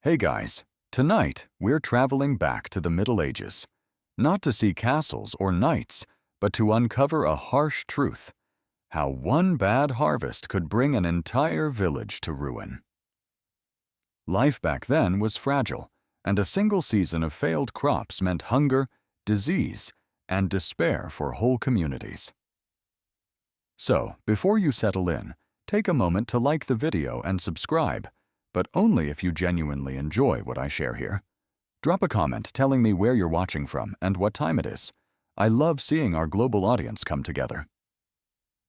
Hey guys, tonight we're traveling back to the Middle Ages, not to see castles or knights, but to uncover a harsh truth: how one bad harvest could bring an entire village to ruin. Life back then was fragile, and a single season of failed crops meant hunger, disease, and despair for whole communities. So, before you settle in, take a moment to like the video and subscribe, but only if you genuinely enjoy what I share here. Drop a comment telling me where you're watching from and what time it is. I love seeing our global audience come together.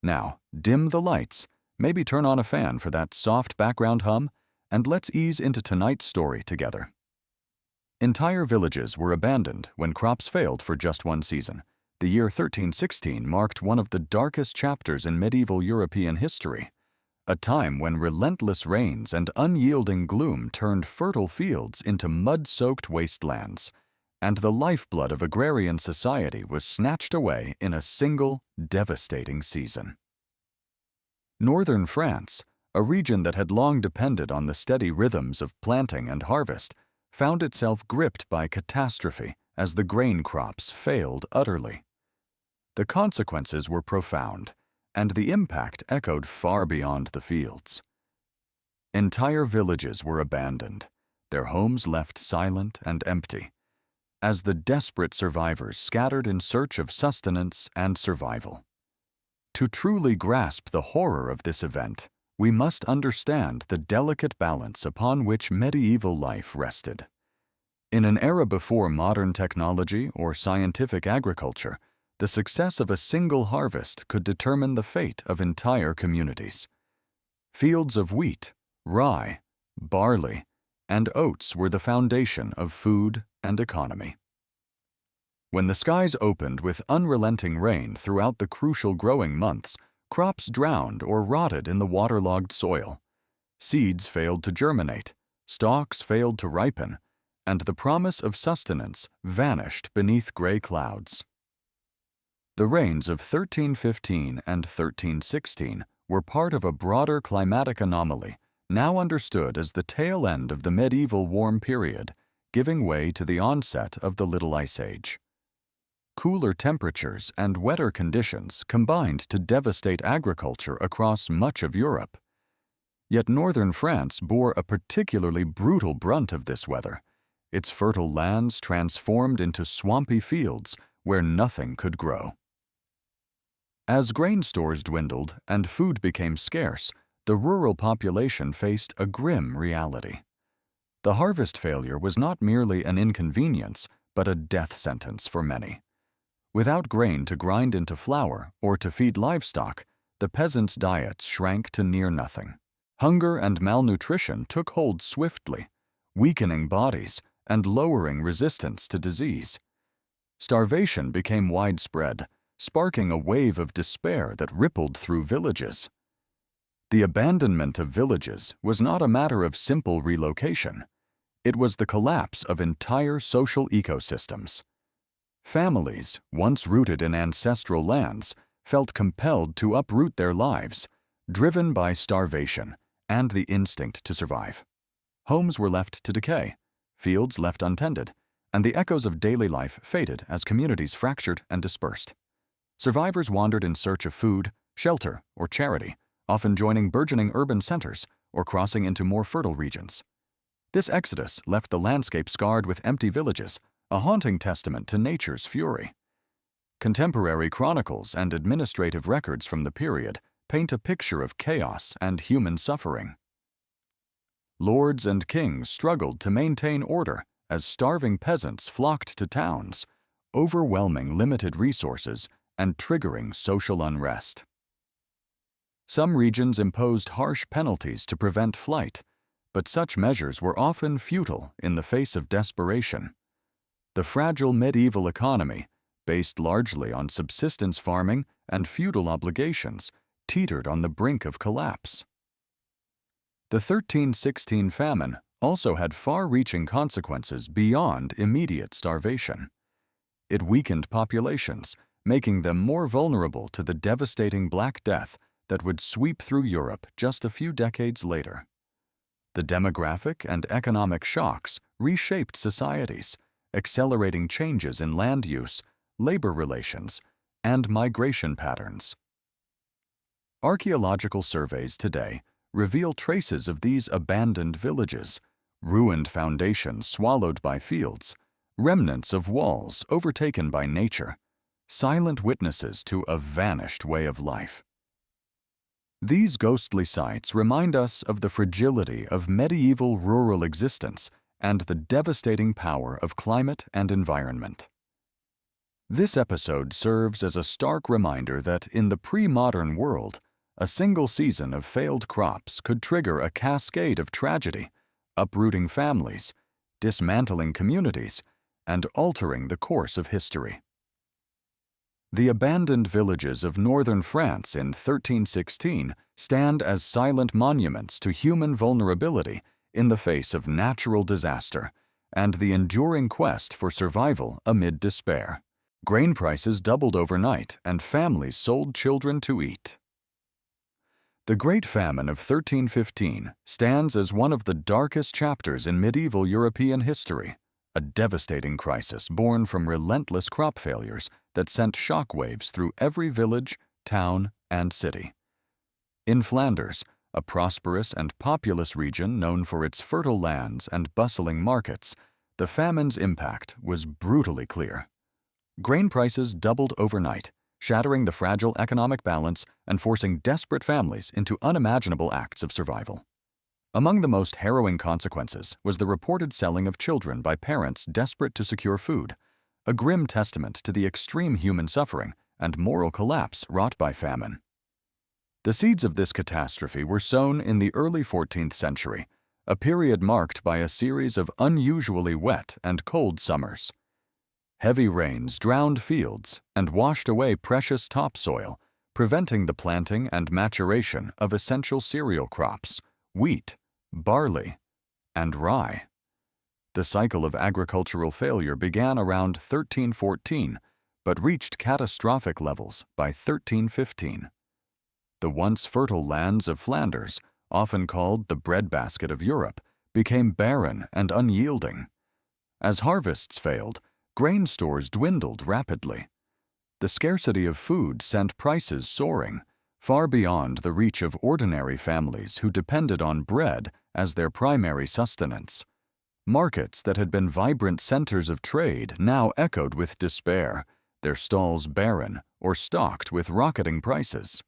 Now, dim the lights, maybe turn on a fan for that soft background hum, and let's ease into tonight's story together. Entire villages were abandoned when crops failed for just one season. The year 1316 marked one of the darkest chapters in medieval European history, a time when relentless rains and unyielding gloom turned fertile fields into mud-soaked wastelands, and the lifeblood of agrarian society was snatched away in a single, devastating season. Northern France, a region that had long depended on the steady rhythms of planting and harvest, found itself gripped by catastrophe as the grain crops failed utterly. The consequences were profound, and the impact echoed far beyond the fields. Entire villages were abandoned, their homes left silent and empty, as the desperate survivors scattered in search of sustenance and survival. To truly grasp the horror of this event, we must understand the delicate balance upon which medieval life rested. In an era before modern technology or scientific agriculture, the success of a single harvest could determine the fate of entire communities. Fields of wheat, rye, barley, and oats were the foundation of food and economy. When the skies opened with unrelenting rain throughout the crucial growing months, crops drowned or rotted in the waterlogged soil. Seeds failed to germinate, stalks failed to ripen, and the promise of sustenance vanished beneath gray clouds. The rains of 1315 and 1316 were part of a broader climatic anomaly, now understood as the tail end of the medieval warm period, giving way to the onset of the Little Ice Age. Cooler temperatures and wetter conditions combined to devastate agriculture across much of Europe. Yet northern France bore a particularly brutal brunt of this weather, its fertile lands transformed into swampy fields where nothing could grow. As grain stores dwindled and food became scarce, the rural population faced a grim reality. The harvest failure was not merely an inconvenience, but a death sentence for many. Without grain to grind into flour or to feed livestock, the peasants' diets shrank to near nothing. Hunger and malnutrition took hold swiftly, weakening bodies and lowering resistance to disease. Starvation became widespread, sparking a wave of despair that rippled through villages. The abandonment of villages was not a matter of simple relocation. It was the collapse of entire social ecosystems. Families, once rooted in ancestral lands, felt compelled to uproot their lives, driven by starvation and the instinct to survive. Homes were left to decay, fields left untended, and the echoes of daily life faded as communities fractured and dispersed. Survivors wandered in search of food, shelter, or charity, often joining burgeoning urban centers or crossing into more fertile regions. This exodus left the landscape scarred with empty villages, a haunting testament to nature's fury. Contemporary chronicles and administrative records from the period paint a picture of chaos and human suffering. Lords and kings struggled to maintain order as starving peasants flocked to towns, overwhelming limited resources and triggering social unrest. Some regions imposed harsh penalties to prevent flight, but such measures were often futile in the face of desperation. The fragile medieval economy, based largely on subsistence farming and feudal obligations, teetered on the brink of collapse. The 1316 famine also had far-reaching consequences beyond immediate starvation. It weakened populations, making them more vulnerable to the devastating Black Death that would sweep through Europe just a few decades later. The demographic and economic shocks reshaped societies, accelerating changes in land use, labor relations, and migration patterns. Archaeological surveys today reveal traces of these abandoned villages, ruined foundations swallowed by fields, remnants of walls overtaken by nature, silent witnesses to a vanished way of life. These ghostly sites remind us of the fragility of medieval rural existence and the devastating power of climate and environment. This episode serves as a stark reminder that in the pre-modern world, a single season of failed crops could trigger a cascade of tragedy, uprooting families, dismantling communities, and altering the course of history. The abandoned villages of northern France in 1316 stand as silent monuments to human vulnerability in the face of natural disaster and the enduring quest for survival amid despair. Grain prices doubled overnight and families sold children to eat. The Great Famine of 1315 stands as one of the darkest chapters in medieval European history, a devastating crisis born from relentless crop failures that sent shockwaves through every village, town, and city. In Flanders, a prosperous and populous region known for its fertile lands and bustling markets, the famine's impact was brutally clear. Grain prices doubled overnight, shattering the fragile economic balance and forcing desperate families into unimaginable acts of survival. Among the most harrowing consequences was the reported selling of children by parents desperate to secure food, a grim testament to the extreme human suffering and moral collapse wrought by famine. The seeds of this catastrophe were sown in the early 14th century, a period marked by a series of unusually wet and cold summers. Heavy rains drowned fields and washed away precious topsoil, preventing the planting and maturation of essential cereal crops, wheat, barley, and rye. The cycle of agricultural failure began around 1314, but reached catastrophic levels by 1315. The once fertile lands of Flanders, often called the breadbasket of Europe, became barren and unyielding. As harvests failed, grain stores dwindled rapidly. The scarcity of food sent prices soaring, far beyond the reach of ordinary families who depended on bread as their primary sustenance. Markets that had been vibrant centers of trade now echoed with despair, their stalls barren or stocked with rocketing prices.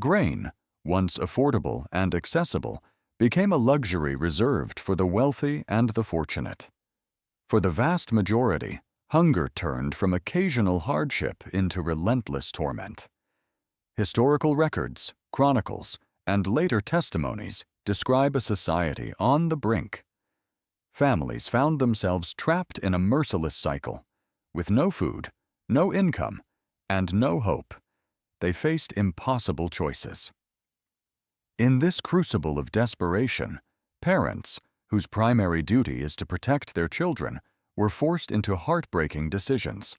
Grain, once affordable and accessible, became a luxury reserved for the wealthy and the fortunate. For the vast majority, hunger turned from occasional hardship into relentless torment. Historical records, chronicles, and later testimonies describe a society on the brink. Families found themselves trapped in a merciless cycle. With no food, no income, and no hope, they faced impossible choices. In this crucible of desperation, parents, whose primary duty is to protect their children, were forced into heartbreaking decisions.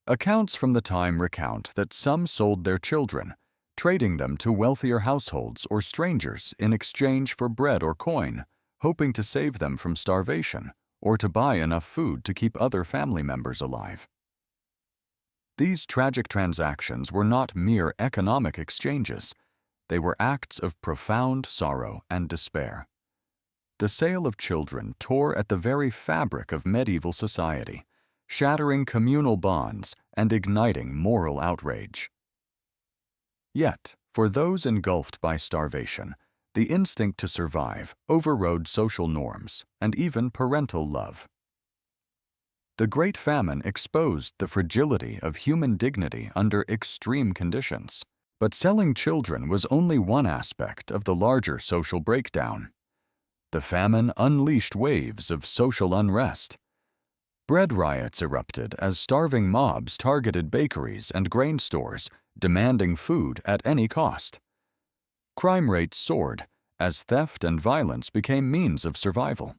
Accounts from the time recount that some sold their children, trading them to wealthier households or strangers in exchange for bread or coin, hoping to save them from starvation or to buy enough food to keep other family members alive. These tragic transactions were not mere economic exchanges. They were acts of profound sorrow and despair. The sale of children tore at the very fabric of medieval society, shattering communal bonds and igniting moral outrage. Yet, for those engulfed by starvation, the instinct to survive overrode social norms and even parental love. The Great Famine exposed the fragility of human dignity under extreme conditions. But selling children was only one aspect of the larger social breakdown. The famine unleashed waves of social unrest. Bread riots erupted as starving mobs targeted bakeries and grain stores, demanding food at any cost. Crime rates soared as theft and violence became means of survival.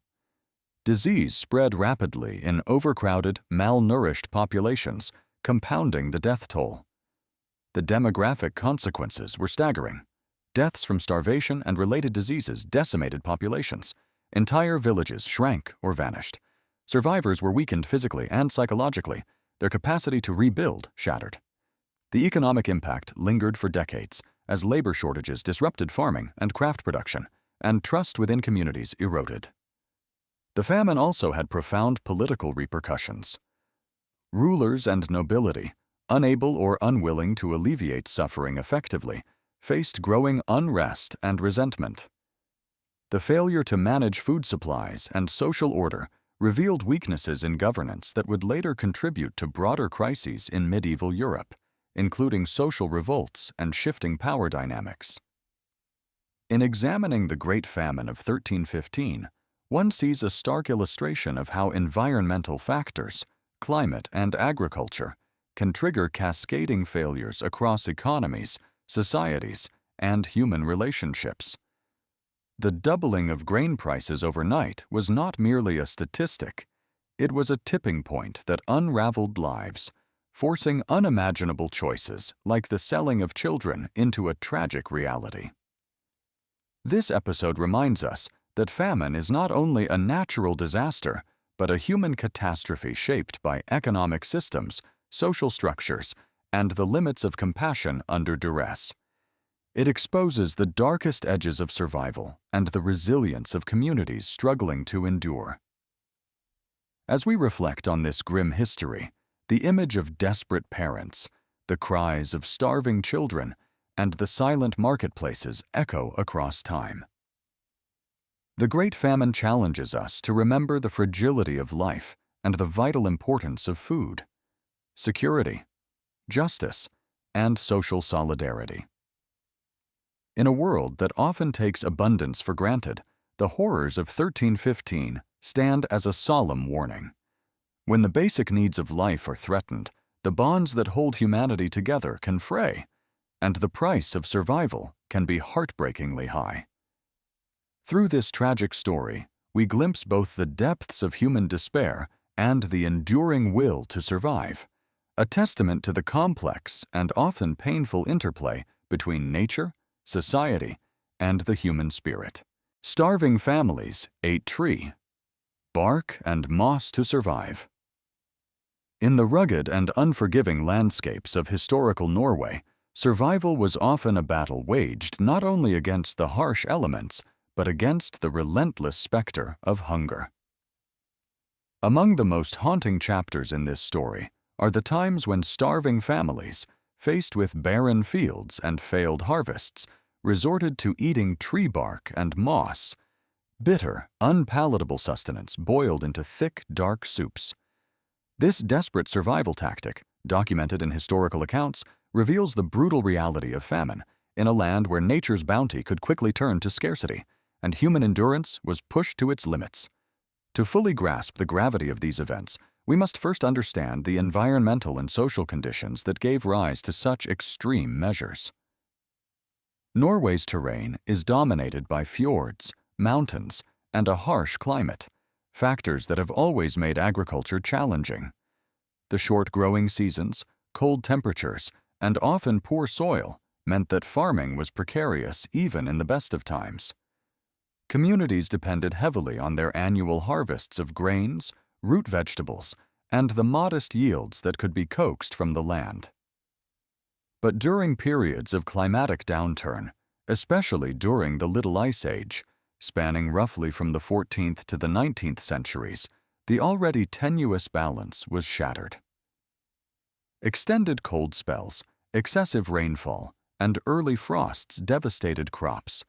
Disease spread rapidly in overcrowded, malnourished populations, compounding the death toll. The demographic consequences were staggering. Deaths from starvation and related diseases decimated populations. Entire villages shrank or vanished. Survivors were weakened physically and psychologically, their capacity to rebuild shattered. The economic impact lingered for decades as labor shortages disrupted farming and craft production, and trust within communities eroded. The famine also had profound political repercussions. Rulers and nobility, unable or unwilling to alleviate suffering effectively, faced growing unrest and resentment. The failure to manage food supplies and social order revealed weaknesses in governance that would later contribute to broader crises in medieval Europe, including social revolts and shifting power dynamics. In examining the Great Famine of 1315, one sees a stark illustration of how environmental factors, climate and agriculture, can trigger cascading failures across economies, societies, and human relationships. The doubling of grain prices overnight was not merely a statistic. It was a tipping point that unraveled lives, forcing unimaginable choices like the selling of children into a tragic reality. This episode reminds us that famine is not only a natural disaster, but a human catastrophe shaped by economic systems, social structures, and the limits of compassion under duress. It exposes the darkest edges of survival and the resilience of communities struggling to endure. As we reflect on this grim history, the image of desperate parents, the cries of starving children, and the silent marketplaces echo across time. The Great Famine challenges us to remember the fragility of life and the vital importance of food, security, justice, and social solidarity. In a world that often takes abundance for granted, the horrors of 1315 stand as a solemn warning. When the basic needs of life are threatened, the bonds that hold humanity together can fray, and the price of survival can be heartbreakingly high. Through this tragic story, we glimpse both the depths of human despair and the enduring will to survive, a testament to the complex and often painful interplay between nature, society, and the human spirit. Starving families ate tree, bark, and moss to survive. In the rugged and unforgiving landscapes of historical Norway, survival was often a battle waged not only against the harsh elements, but against the relentless specter of hunger. Among the most haunting chapters in this story are the times when starving families, faced with barren fields and failed harvests, resorted to eating tree bark and moss, bitter, unpalatable sustenance boiled into thick, dark soups. This desperate survival tactic, documented in historical accounts, reveals the brutal reality of famine in a land where nature's bounty could quickly turn to scarcity, and human endurance was pushed to its limits. To fully grasp the gravity of these events, we must first understand the environmental and social conditions that gave rise to such extreme measures. Norway's terrain is dominated by fjords, mountains, and a harsh climate, factors that have always made agriculture challenging. The short growing seasons, cold temperatures, and often poor soil meant that farming was precarious even in the best of times. Communities depended heavily on their annual harvests of grains, root vegetables, and the modest yields that could be coaxed from the land. But during periods of climatic downturn, especially during the Little Ice Age, spanning roughly from the 14th to the 19th centuries, the already tenuous balance was shattered. Extended cold spells, excessive rainfall, and early frosts devastated crops,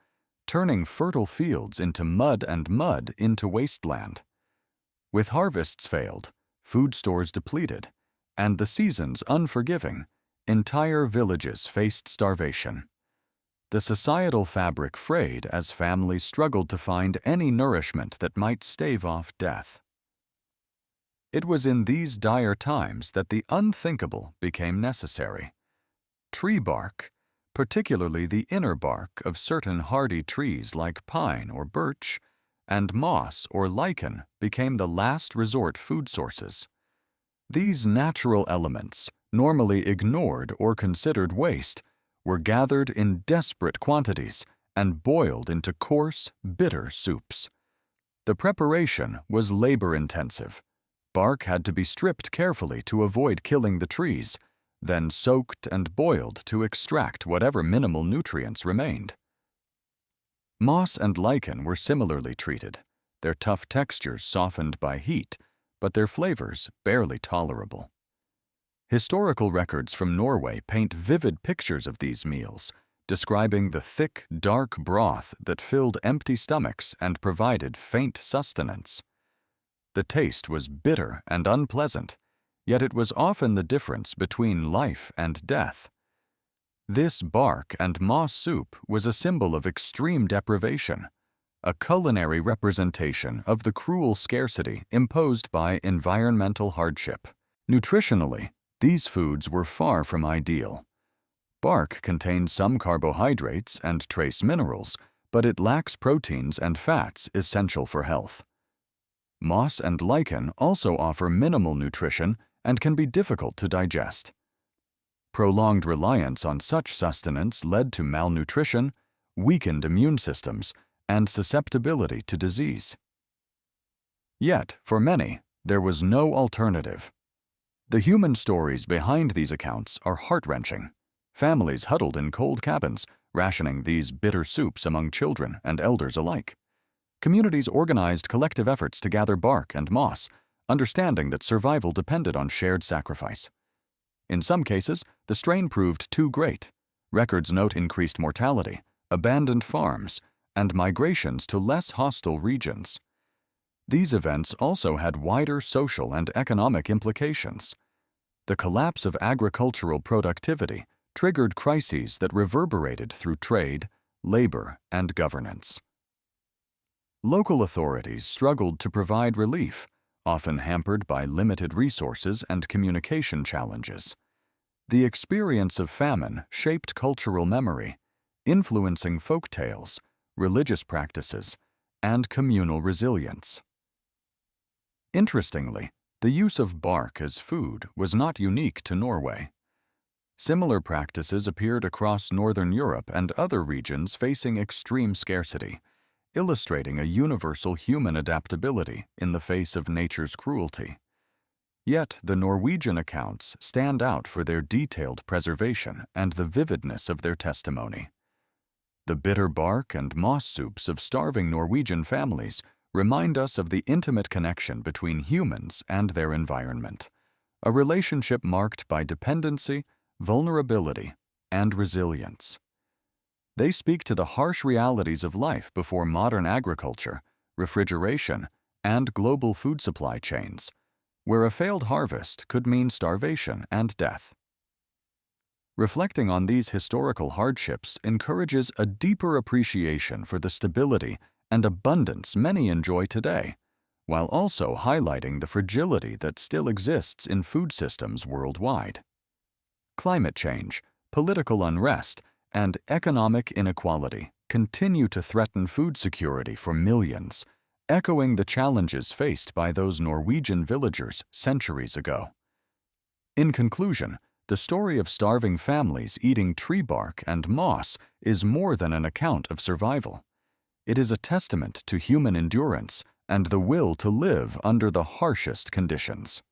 turning fertile fields into mud and mud into wasteland. With harvests failed, food stores depleted, and the seasons unforgiving, entire villages faced starvation. The societal fabric frayed as families struggled to find any nourishment that might stave off death. It was in these dire times that the unthinkable became necessary. Tree bark, particularly the inner bark of certain hardy trees like pine or birch, and moss or lichen became the last resort food sources. These natural elements, normally ignored or considered waste, were gathered in desperate quantities and boiled into coarse, bitter soups. The preparation was labor-intensive. Bark had to be stripped carefully to avoid killing the trees, then soaked and boiled to extract whatever minimal nutrients remained. Moss and lichen were similarly treated, their tough textures softened by heat, but their flavors barely tolerable. Historical records from Norway paint vivid pictures of these meals, describing the thick, dark broth that filled empty stomachs and provided faint sustenance. The taste was bitter and unpleasant, yet it was often the difference between life and death. This bark and moss soup was a symbol of extreme deprivation, a culinary representation of the cruel scarcity imposed by environmental hardship. Nutritionally, these foods were far from ideal. Bark contains some carbohydrates and trace minerals, but it lacks proteins and fats essential for health. Moss and lichen also offer minimal nutrition and can be difficult to digest. Prolonged reliance on such sustenance led to malnutrition, weakened immune systems, and susceptibility to disease. Yet, for many, there was no alternative. The human stories behind these accounts are heart-wrenching. Families huddled in cold cabins, rationing these bitter soups among children and elders alike. Communities organized collective efforts to gather bark and moss, understanding that survival depended on shared sacrifice. In some cases, the strain proved too great. Records note increased mortality, abandoned farms, and migrations to less hostile regions. These events also had wider social and economic implications. The collapse of agricultural productivity triggered crises that reverberated through trade, labor, and governance. Local authorities struggled to provide relief, often hampered by limited resources and communication challenges. The experience of famine shaped cultural memory, influencing folk tales, religious practices, and communal resilience. Interestingly, the use of bark as food was not unique to Norway. Similar practices appeared across Northern Europe and other regions facing extreme scarcity, illustrating a universal human adaptability in the face of nature's cruelty. Yet the Norwegian accounts stand out for their detailed preservation and the vividness of their testimony. The bitter bark and moss soups of starving Norwegian families remind us of the intimate connection between humans and their environment, a relationship marked by dependency, vulnerability, and resilience. They speak to the harsh realities of life before modern agriculture, refrigeration, and global food supply chains, where a failed harvest could mean starvation and death. Reflecting on these historical hardships encourages a deeper appreciation for the stability and abundance many enjoy today, while also highlighting the fragility that still exists in food systems worldwide. Climate change, political unrest, and economic inequality continue to threaten food security for millions, echoing the challenges faced by those Norwegian villagers centuries ago. In conclusion, the story of starving families eating tree bark and moss is more than an account of survival. It is a testament to human endurance and the will to live under the harshest conditions.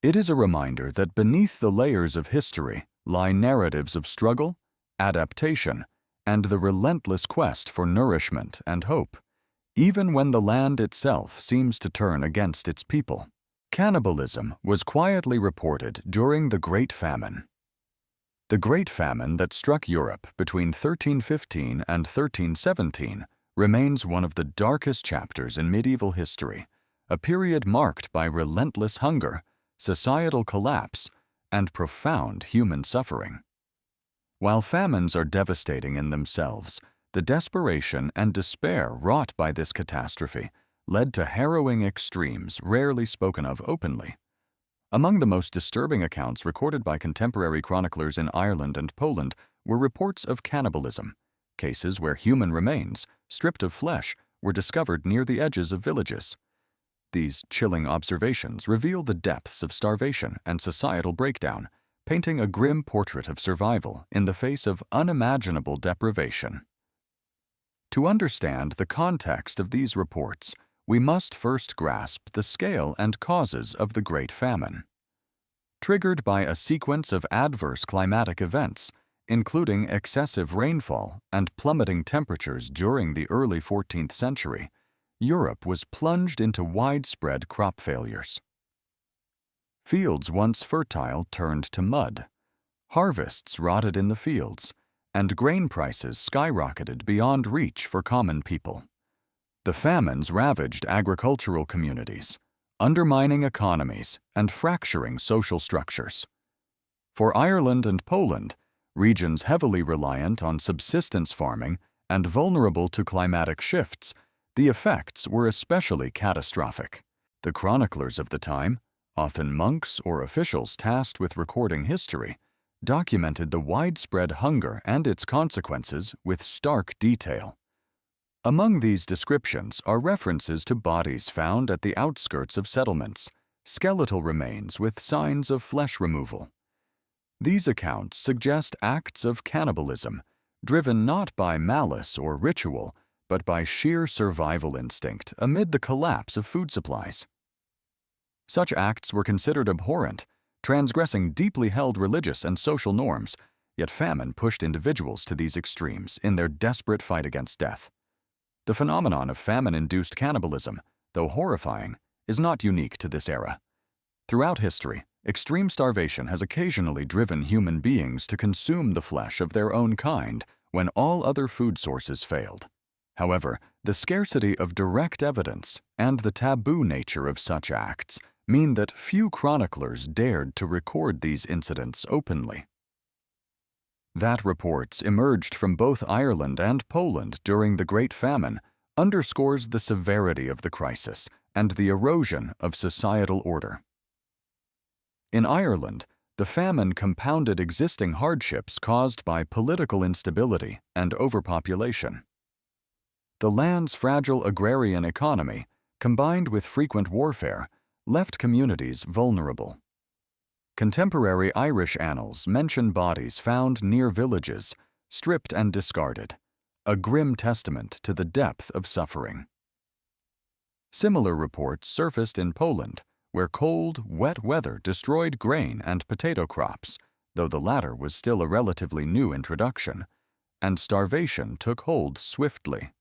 It is a reminder that beneath the layers of history lie narratives of struggle, adaptation, and the relentless quest for nourishment and hope, even when the land itself seems to turn against its people. Cannibalism was quietly reported during the Great Famine. The Great Famine that struck Europe between 1315 and 1317 remains one of the darkest chapters in medieval history, a period marked by relentless hunger, societal collapse, and profound human suffering. While famines are devastating in themselves, the desperation and despair wrought by this catastrophe led to harrowing extremes rarely spoken of openly. Among the most disturbing accounts recorded by contemporary chroniclers in Ireland and Poland were reports of cannibalism, cases where human remains, stripped of flesh, were discovered near the edges of villages. These chilling observations reveal the depths of starvation and societal breakdown, painting a grim portrait of survival in the face of unimaginable deprivation. To understand the context of these reports, we must first grasp the scale and causes of the Great Famine. Triggered by a sequence of adverse climatic events, including excessive rainfall and plummeting temperatures during the early 14th century, Europe was plunged into widespread crop failures. Fields once fertile turned to mud, harvests rotted in the fields, and grain prices skyrocketed beyond reach for common people. The famines ravaged agricultural communities, undermining economies and fracturing social structures. For Ireland and Poland, regions heavily reliant on subsistence farming and vulnerable to climatic shifts, the effects were especially catastrophic. The chroniclers of the time, often monks or officials tasked with recording history, documented the widespread hunger and its consequences with stark detail. Among these descriptions are references to bodies found at the outskirts of settlements, skeletal remains with signs of flesh removal. These accounts suggest acts of cannibalism, driven not by malice or ritual, but by sheer survival instinct amid the collapse of food supplies. Such acts were considered abhorrent, transgressing deeply held religious and social norms, yet famine pushed individuals to these extremes in their desperate fight against death. The phenomenon of famine-induced cannibalism, though horrifying, is not unique to this era. Throughout history, extreme starvation has occasionally driven human beings to consume the flesh of their own kind when all other food sources failed. However, the scarcity of direct evidence and the taboo nature of such acts mean that few chroniclers dared to record these incidents openly. That reports emerged from both Ireland and Poland during the Great Famine underscores the severity of the crisis and the erosion of societal order. In Ireland, the famine compounded existing hardships caused by political instability and overpopulation. The land's fragile agrarian economy, combined with frequent warfare, left communities vulnerable. Contemporary Irish annals mention bodies found near villages, stripped and discarded, a grim testament to the depth of suffering. Similar reports surfaced in Poland, where cold, wet weather destroyed grain and potato crops, though the latter was still a relatively new introduction, and starvation took hold swiftly.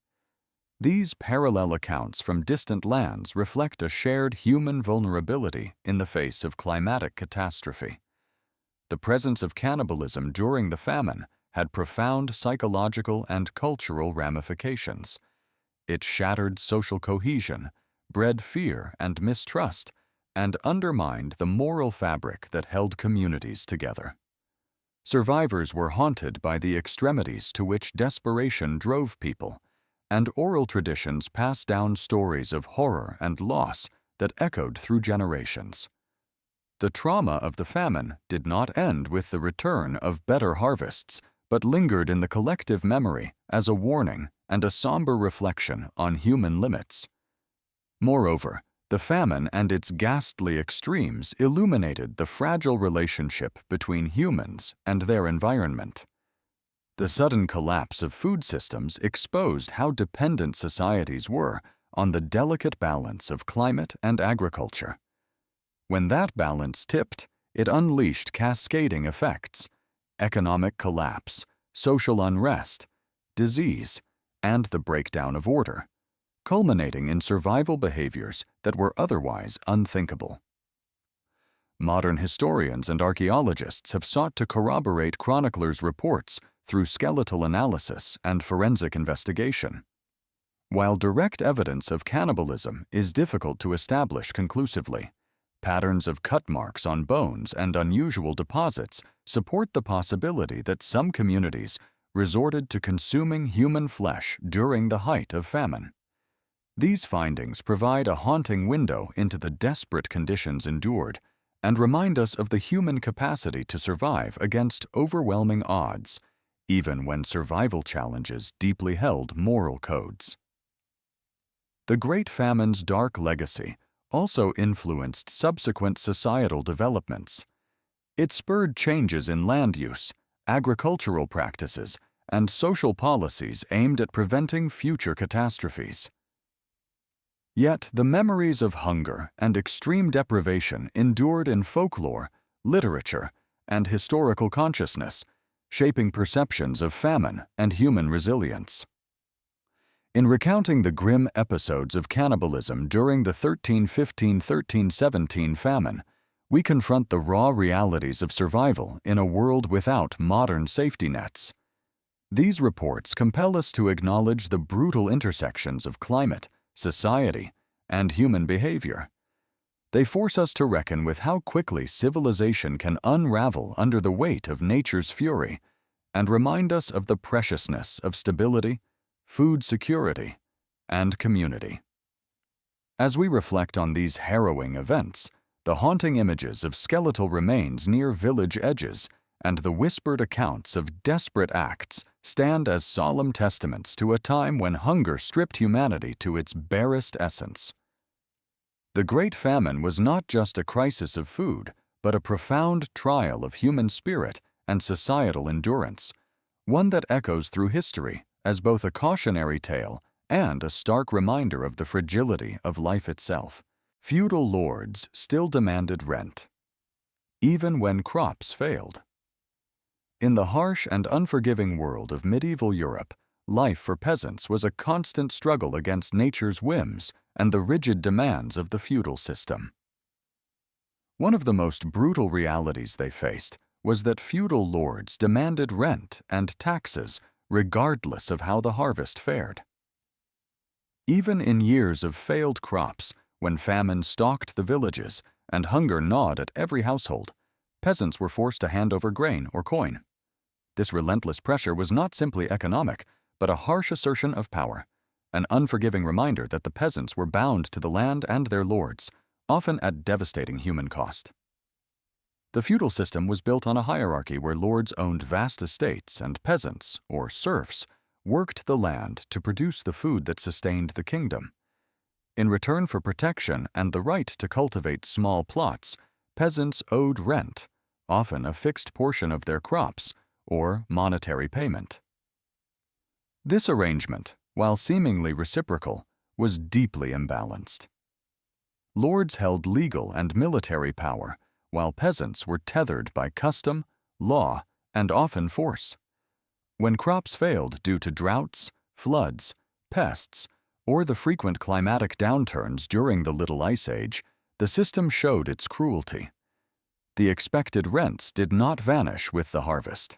These parallel accounts from distant lands reflect a shared human vulnerability in the face of climatic catastrophe. The presence of cannibalism during the famine had profound psychological and cultural ramifications. It shattered social cohesion, bred fear and mistrust, and undermined the moral fabric that held communities together. Survivors were haunted by the extremities to which desperation drove people, and oral traditions passed down stories of horror and loss that echoed through generations. The trauma of the famine did not end with the return of better harvests, but lingered in the collective memory as a warning and a somber reflection on human limits. Moreover, the famine and its ghastly extremes illuminated the fragile relationship between humans and their environment. The sudden collapse of food systems exposed how dependent societies were on the delicate balance of climate and agriculture. When that balance tipped, it unleashed cascading effects: economic collapse, social unrest, disease, and the breakdown of order, culminating in survival behaviors that were otherwise unthinkable. Modern historians and archaeologists have sought to corroborate chroniclers' reports through skeletal analysis and forensic investigation. While direct evidence of cannibalism is difficult to establish conclusively, patterns of cut marks on bones and unusual deposits support the possibility that some communities resorted to consuming human flesh during the height of famine. These findings provide a haunting window into the desperate conditions endured and remind us of the human capacity to survive against overwhelming odds, even when survival challenges deeply held moral codes. The Great Famine's dark legacy also influenced subsequent societal developments. It spurred changes in land use, agricultural practices, and social policies aimed at preventing future catastrophes. Yet the memories of hunger and extreme deprivation endured in folklore, literature, and historical consciousness, shaping perceptions of famine and human resilience. In recounting the grim episodes of cannibalism during the 1315–1317 famine, we confront the raw realities of survival in a world without modern safety nets. These reports compel us to acknowledge the brutal intersections of climate, society, and human behavior. They force us to reckon with how quickly civilization can unravel under the weight of nature's fury, and remind us of the preciousness of stability, food security, and community. As we reflect on these harrowing events, the haunting images of skeletal remains near village edges and the whispered accounts of desperate acts stand as solemn testaments to a time when hunger stripped humanity to its barest essence. The Great Famine was not just a crisis of food, but a profound trial of human spirit and societal endurance, one that echoes through history as both a cautionary tale and a stark reminder of the fragility of life itself. Feudal lords still demanded rent, even when crops failed. In the harsh and unforgiving world of medieval Europe, life for peasants was a constant struggle against nature's whims and the rigid demands of the feudal system. One of the most brutal realities they faced was that feudal lords demanded rent and taxes regardless of how the harvest fared. Even in years of failed crops, when famine stalked the villages and hunger gnawed at every household, peasants were forced to hand over grain or coin. This relentless pressure was not simply economic, but a harsh assertion of power, an unforgiving reminder that the peasants were bound to the land and their lords, often at devastating human cost. The feudal system was built on a hierarchy where lords owned vast estates and peasants, or serfs, worked the land to produce the food that sustained the kingdom. In return for protection and the right to cultivate small plots, peasants owed rent, often a fixed portion of their crops, or monetary payment. This arrangement, while seemingly reciprocal, was deeply imbalanced. Lords held legal and military power, while peasants were tethered by custom, law, and often force. When crops failed due to droughts, floods, pests, or the frequent climatic downturns during the Little Ice Age, the system showed its cruelty. The expected rents did not vanish with the harvest.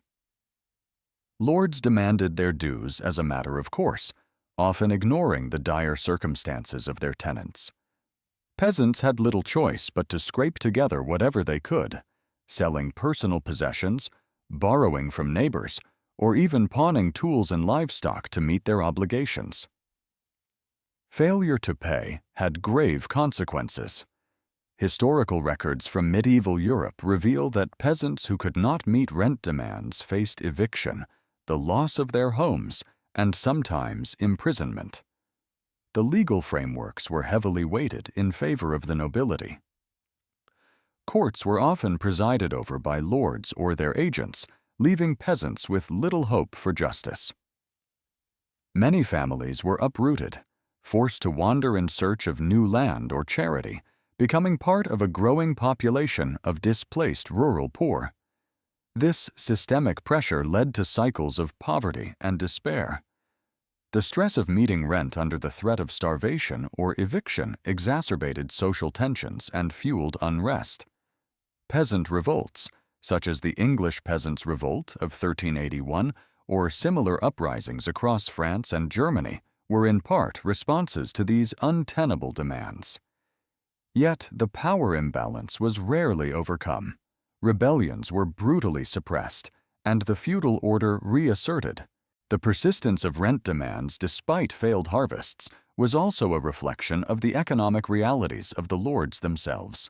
Lords demanded their dues as a matter of course, often ignoring the dire circumstances of their tenants. Peasants had little choice but to scrape together whatever they could, selling personal possessions, borrowing from neighbors, or even pawning tools and livestock to meet their obligations. Failure to pay had grave consequences. Historical records from medieval Europe reveal that peasants who could not meet rent demands faced eviction, the loss of their homes, and sometimes imprisonment. The legal frameworks were heavily weighted in favor of the nobility. Courts were often presided over by lords or their agents, leaving peasants with little hope for justice. Many families were uprooted, forced to wander in search of new land or charity, becoming part of a growing population of displaced rural poor. This systemic pressure led to cycles of poverty and despair. The stress of meeting rent under the threat of starvation or eviction exacerbated social tensions and fueled unrest. Peasant revolts, such as the English Peasants' Revolt of 1381 or similar uprisings across France and Germany, were in part responses to these untenable demands. Yet the power imbalance was rarely overcome. Rebellions were brutally suppressed, and the feudal order reasserted. The persistence of rent demands despite failed harvests was also a reflection of the economic realities of the lords themselves.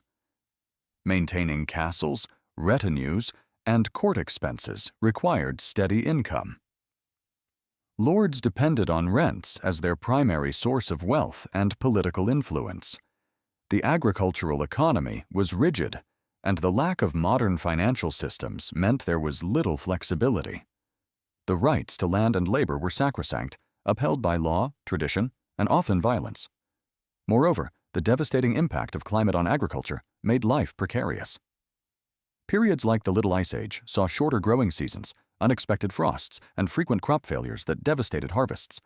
Maintaining castles, retinues, and court expenses required steady income. Lords depended on rents as their primary source of wealth and political influence. The agricultural economy was rigid, and the lack of modern financial systems meant there was little flexibility. The rights to land and labor were sacrosanct, upheld by law, tradition, and often violence. Moreover, the devastating impact of climate on agriculture made life precarious. Periods like the Little Ice Age saw shorter growing seasons, unexpected frosts, and frequent crop failures that devastated harvests.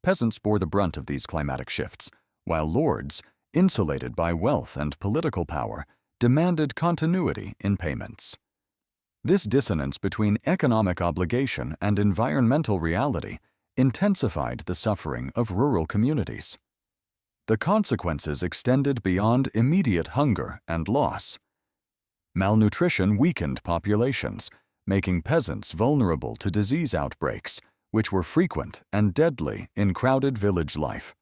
Peasants bore the brunt of these climatic shifts, while lords, insulated by wealth and political power, demanded continuity in payments. This dissonance between economic obligation and environmental reality intensified the suffering of rural communities. The consequences extended beyond immediate hunger and loss. Malnutrition weakened populations, making peasants vulnerable to disease outbreaks, which were frequent and deadly in crowded village life.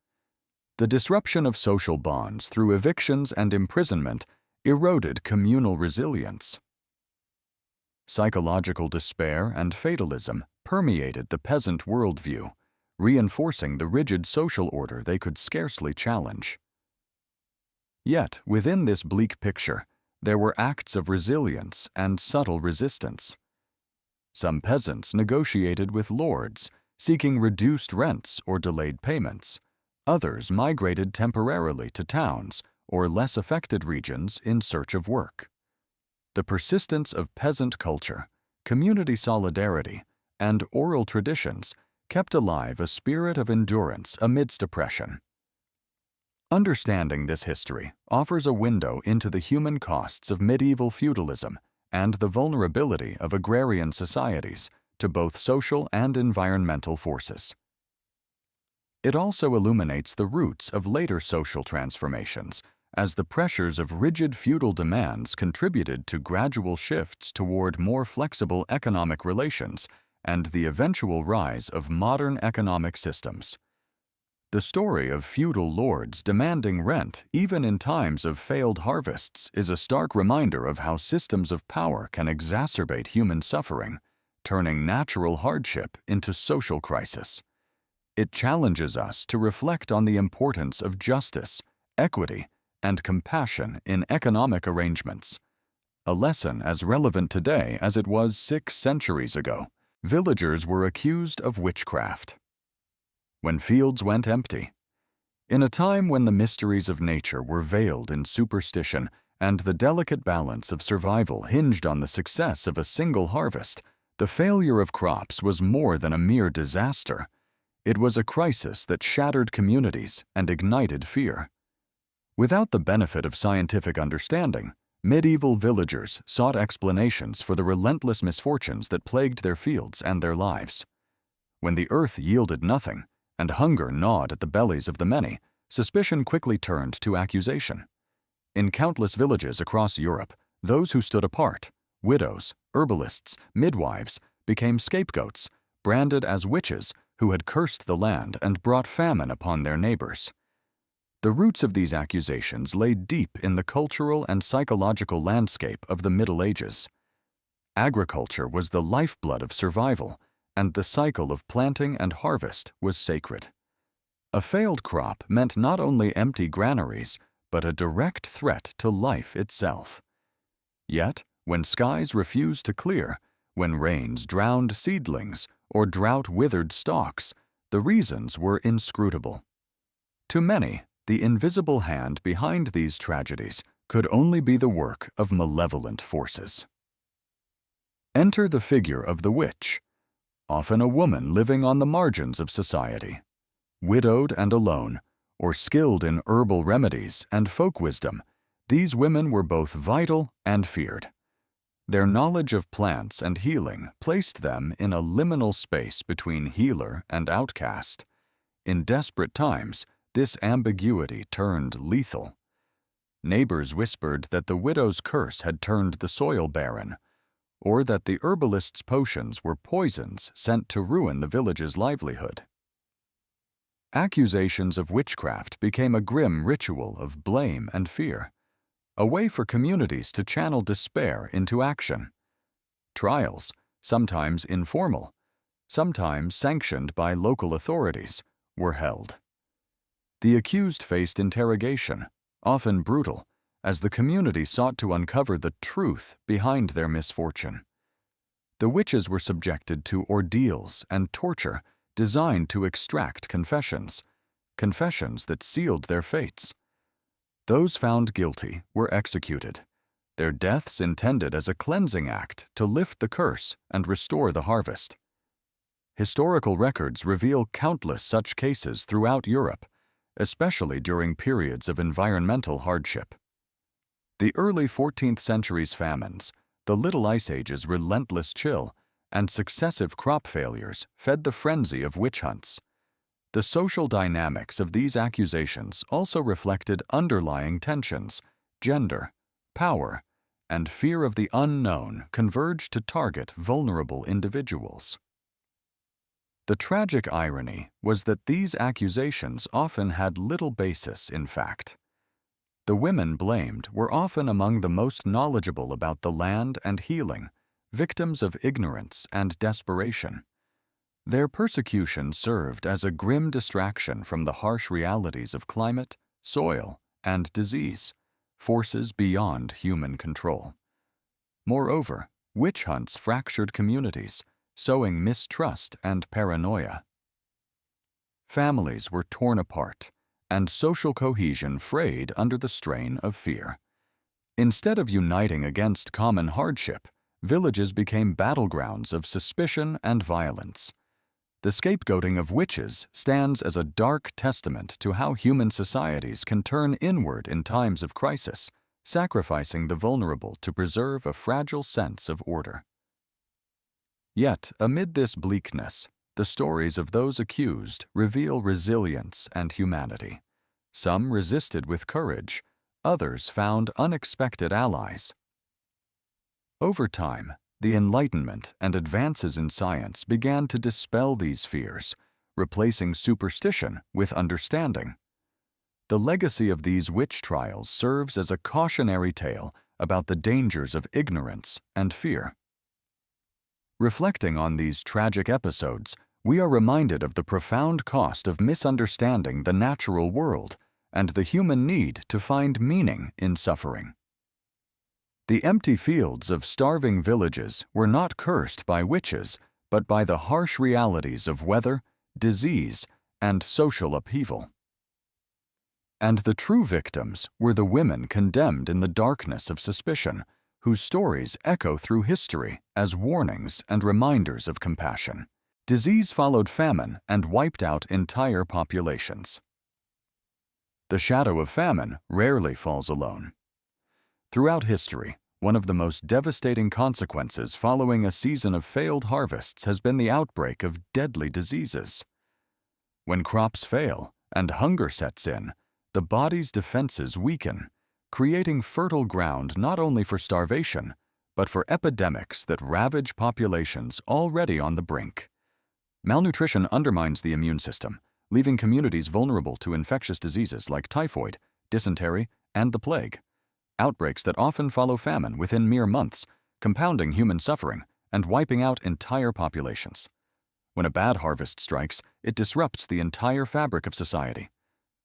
The disruption of social bonds through evictions and imprisonment eroded communal resilience. Psychological despair and fatalism permeated the peasant worldview, reinforcing the rigid social order they could scarcely challenge. Yet, within this bleak picture, there were acts of resilience and subtle resistance. Some peasants negotiated with lords, seeking reduced rents or delayed payments. Others migrated temporarily to towns or less affected regions in search of work. The persistence of peasant culture, community solidarity, and oral traditions kept alive a spirit of endurance amidst oppression. Understanding this history offers a window into the human costs of medieval feudalism and the vulnerability of agrarian societies to both social and environmental forces. It also illuminates the roots of later social transformations, as the pressures of rigid feudal demands contributed to gradual shifts toward more flexible economic relations and the eventual rise of modern economic systems. The story of feudal lords demanding rent even in times of failed harvests is a stark reminder of how systems of power can exacerbate human suffering, turning natural hardship into social crisis. It challenges us to reflect on the importance of justice, equity, and compassion in economic arrangements. A lesson as relevant today as it was 6 centuries ago. Villagers were accused of witchcraft. When fields went empty. In a time when the mysteries of nature were veiled in superstition and the delicate balance of survival hinged on the success of a single harvest, the failure of crops was more than a mere disaster. It was a crisis that shattered communities and ignited fear. Without the benefit of scientific understanding, medieval villagers sought explanations for the relentless misfortunes that plagued their fields and their lives. When the earth yielded nothing, and hunger gnawed at the bellies of the many, suspicion quickly turned to accusation. In countless villages across Europe, those who stood apart, widows, herbalists, midwives, became scapegoats, branded as witches who had cursed the land and brought famine upon their neighbors. The roots of these accusations lay deep in the cultural and psychological landscape of the Middle Ages. Agriculture was the lifeblood of survival, and the cycle of planting and harvest was sacred. A failed crop meant not only empty granaries, but a direct threat to life itself. Yet, when skies refused to clear, when rains drowned seedlings or drought withered stalks, the reasons were inscrutable. To many, the invisible hand behind these tragedies could only be the work of malevolent forces. Enter the figure of the witch, often a woman living on the margins of society, widowed and alone, or skilled in herbal remedies and folk wisdom. These women were both vital and feared. Their knowledge of plants and healing placed them in a liminal space between healer and outcast. In desperate times, this ambiguity turned lethal. Neighbors whispered that the widow's curse had turned the soil barren, or that the herbalist's potions were poisons sent to ruin the village's livelihood. Accusations of witchcraft became a grim ritual of blame and fear, a way for communities to channel despair into action. Trials, sometimes informal, sometimes sanctioned by local authorities, were held. The accused faced interrogation, often brutal, as the community sought to uncover the truth behind their misfortune. The witches were subjected to ordeals and torture designed to extract confessions that sealed their fates. Those found guilty were executed, their deaths intended as a cleansing act to lift the curse and restore the harvest. Historical records reveal countless such cases throughout Europe, especially during periods of environmental hardship. The early 14th century's famines, the Little Ice Age's relentless chill, and successive crop failures fed the frenzy of witch hunts. The social dynamics of these accusations also reflected underlying tensions. Gender, power, and fear of the unknown converged to target vulnerable individuals. The tragic irony was that these accusations often had little basis in fact. The women blamed were often among the most knowledgeable about the land and healing, victims of ignorance and desperation. Their persecution served as a grim distraction from the harsh realities of climate, soil, and disease, forces beyond human control. Moreover, witch hunts fractured communities, sowing mistrust and paranoia. Families were torn apart, and social cohesion frayed under the strain of fear. Instead of uniting against common hardship, villages became battlegrounds of suspicion and violence. The scapegoating of witches stands as a dark testament to how human societies can turn inward in times of crisis, sacrificing the vulnerable to preserve a fragile sense of order. Yet, amid this bleakness, the stories of those accused reveal resilience and humanity. Some resisted with courage, others found unexpected allies. Over time, the Enlightenment and advances in science began to dispel these fears, replacing superstition with understanding. The legacy of these witch trials serves as a cautionary tale about the dangers of ignorance and fear. Reflecting on these tragic episodes, we are reminded of the profound cost of misunderstanding the natural world and the human need to find meaning in suffering. The empty fields of starving villages were not cursed by witches, but by the harsh realities of weather, disease, and social upheaval. And the true victims were the women condemned in the darkness of suspicion, whose stories echo through history as warnings and reminders of compassion. Disease followed famine and wiped out entire populations. The shadow of famine rarely falls alone. Throughout history, one of the most devastating consequences following a season of failed harvests has been the outbreak of deadly diseases. When crops fail and hunger sets in, the body's defenses weaken, creating fertile ground not only for starvation, but for epidemics that ravage populations already on the brink. Malnutrition undermines the immune system, leaving communities vulnerable to infectious diseases like typhoid, dysentery, and the plague. Outbreaks that often follow famine within mere months, compounding human suffering and wiping out entire populations. When a bad harvest strikes, it disrupts the entire fabric of society.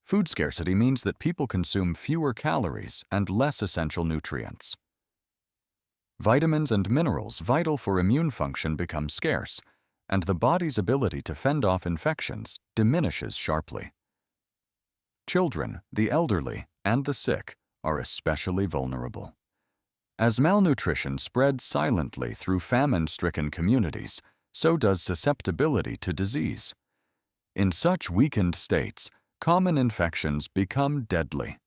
Food scarcity means that people consume fewer calories and less essential nutrients. Vitamins and minerals vital for immune function become scarce, and the body's ability to fend off infections diminishes sharply. Children, the elderly, and the sick are especially vulnerable. As malnutrition spreads silently through famine-stricken communities, so does susceptibility to disease. In such weakened states, common infections become deadly.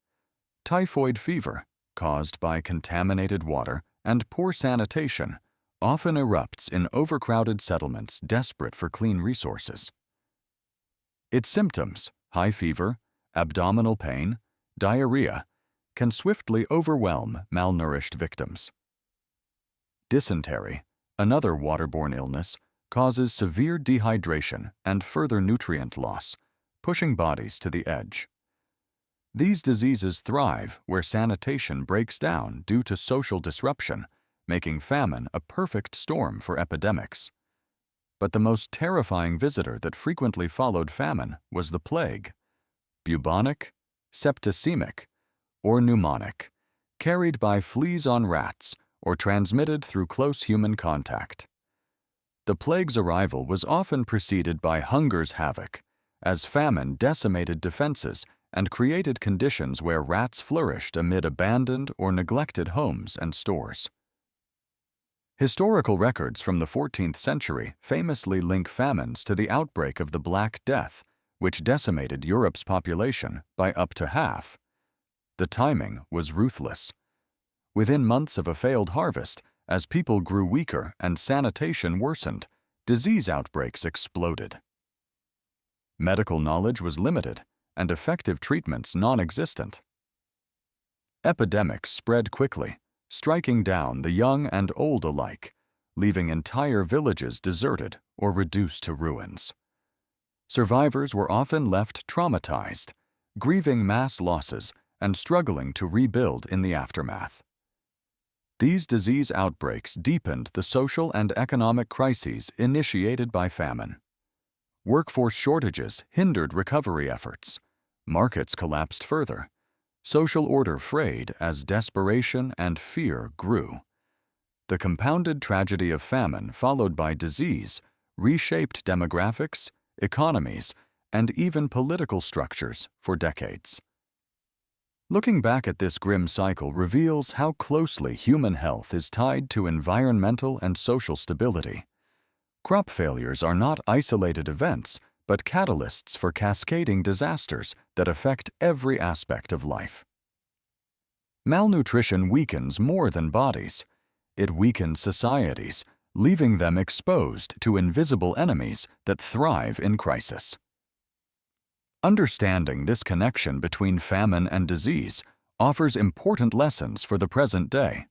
Typhoid fever, caused by contaminated water and poor sanitation, often erupts in overcrowded settlements desperate for clean resources. Its symptoms, high fever, abdominal pain, diarrhea, can swiftly overwhelm malnourished victims. Dysentery, another waterborne illness, causes severe dehydration and further nutrient loss, pushing bodies to the edge. These diseases thrive where sanitation breaks down due to social disruption, making famine a perfect storm for epidemics. But the most terrifying visitor that frequently followed famine was the plague. Bubonic, septicemic, or pneumonic, carried by fleas on rats or transmitted through close human contact. The plague's arrival was often preceded by hunger's havoc, as famine decimated defenses and created conditions where rats flourished amid abandoned or neglected homes and stores. Historical records from the 14th century famously link famines to the outbreak of the Black Death, which decimated Europe's population by up to half. The timing was ruthless. Within months of a failed harvest, as people grew weaker and sanitation worsened, disease outbreaks exploded. Medical knowledge was limited, and effective treatments non-existent. Epidemics spread quickly, striking down the young and old alike, leaving entire villages deserted or reduced to ruins. Survivors were often left traumatized, grieving mass losses and struggling to rebuild in the aftermath. These disease outbreaks deepened the social and economic crises initiated by famine. Workforce shortages hindered recovery efforts. Markets collapsed further. Social order frayed as desperation and fear grew. The compounded tragedy of famine followed by disease reshaped demographics, economies, and even political structures for decades. Looking back at this grim cycle reveals how closely human health is tied to environmental and social stability. Crop failures are not isolated events, but catalysts for cascading disasters that affect every aspect of life. Malnutrition weakens more than bodies. It weakens societies, leaving them exposed to invisible enemies that thrive in crisis. Understanding this connection between famine and disease offers important lessons for the present day.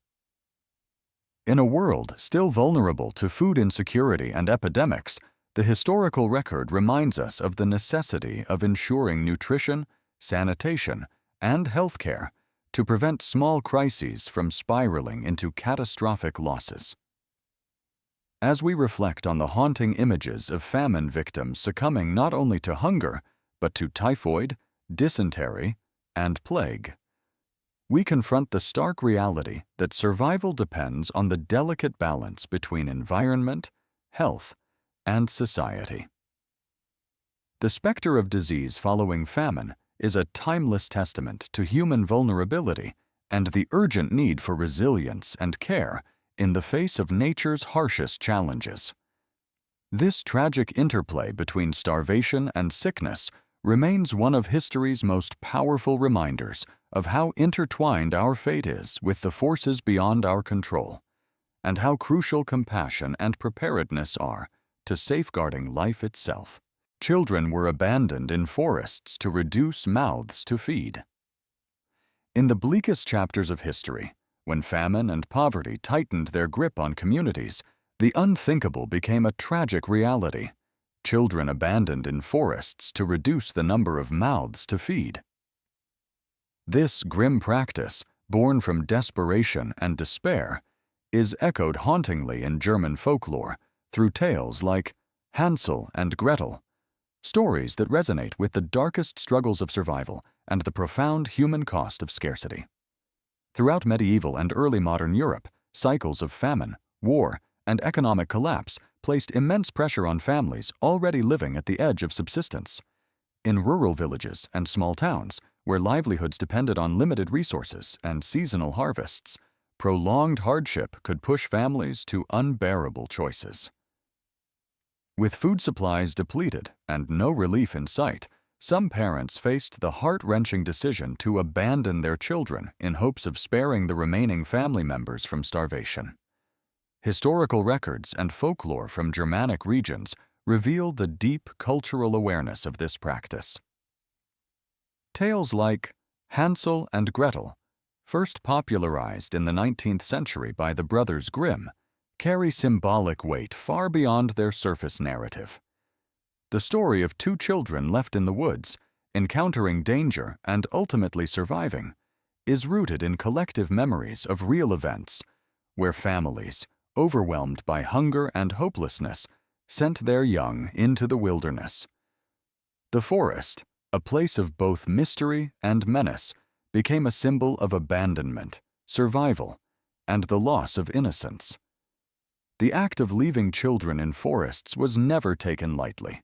In a world still vulnerable to food insecurity and epidemics, the historical record reminds us of the necessity of ensuring nutrition, sanitation, and healthcare to prevent small crises from spiraling into catastrophic losses. As we reflect on the haunting images of famine victims succumbing not only to hunger, but to typhoid, dysentery, and plague, we confront the stark reality that survival depends on the delicate balance between environment, health, and society. The specter of disease following famine is a timeless testament to human vulnerability and the urgent need for resilience and care in the face of nature's harshest challenges. This tragic interplay between starvation and sickness remains one of history's most powerful reminders of how intertwined our fate is with the forces beyond our control, and how crucial compassion and preparedness are to safeguarding life itself. Children were abandoned in forests to reduce mouths to feed. In the bleakest chapters of history, when famine and poverty tightened their grip on communities, the unthinkable became a tragic reality. Children abandoned in forests to reduce the number of mouths to feed. This grim practice, born from desperation and despair, is echoed hauntingly in German folklore through tales like Hansel and Gretel, stories that resonate with the darkest struggles of survival and the profound human cost of scarcity. Throughout medieval and early modern Europe, cycles of famine, war, and economic collapse placed immense pressure on families already living at the edge of subsistence. In rural villages and small towns, where livelihoods depended on limited resources and seasonal harvests, prolonged hardship could push families to unbearable choices. With food supplies depleted and no relief in sight, some parents faced the heart-wrenching decision to abandon their children in hopes of sparing the remaining family members from starvation. Historical records and folklore from Germanic regions reveal the deep cultural awareness of this practice. Tales like Hansel and Gretel, first popularized in the 19th century by the brothers Grimm, carry symbolic weight far beyond their surface narrative. The story of two children left in the woods, encountering danger and ultimately surviving, is rooted in collective memories of real events, where families, overwhelmed by hunger and hopelessness, sent their young into the wilderness. The forest, a place of both mystery and menace, became a symbol of abandonment, survival, and the loss of innocence. The act of leaving children in forests was never taken lightly.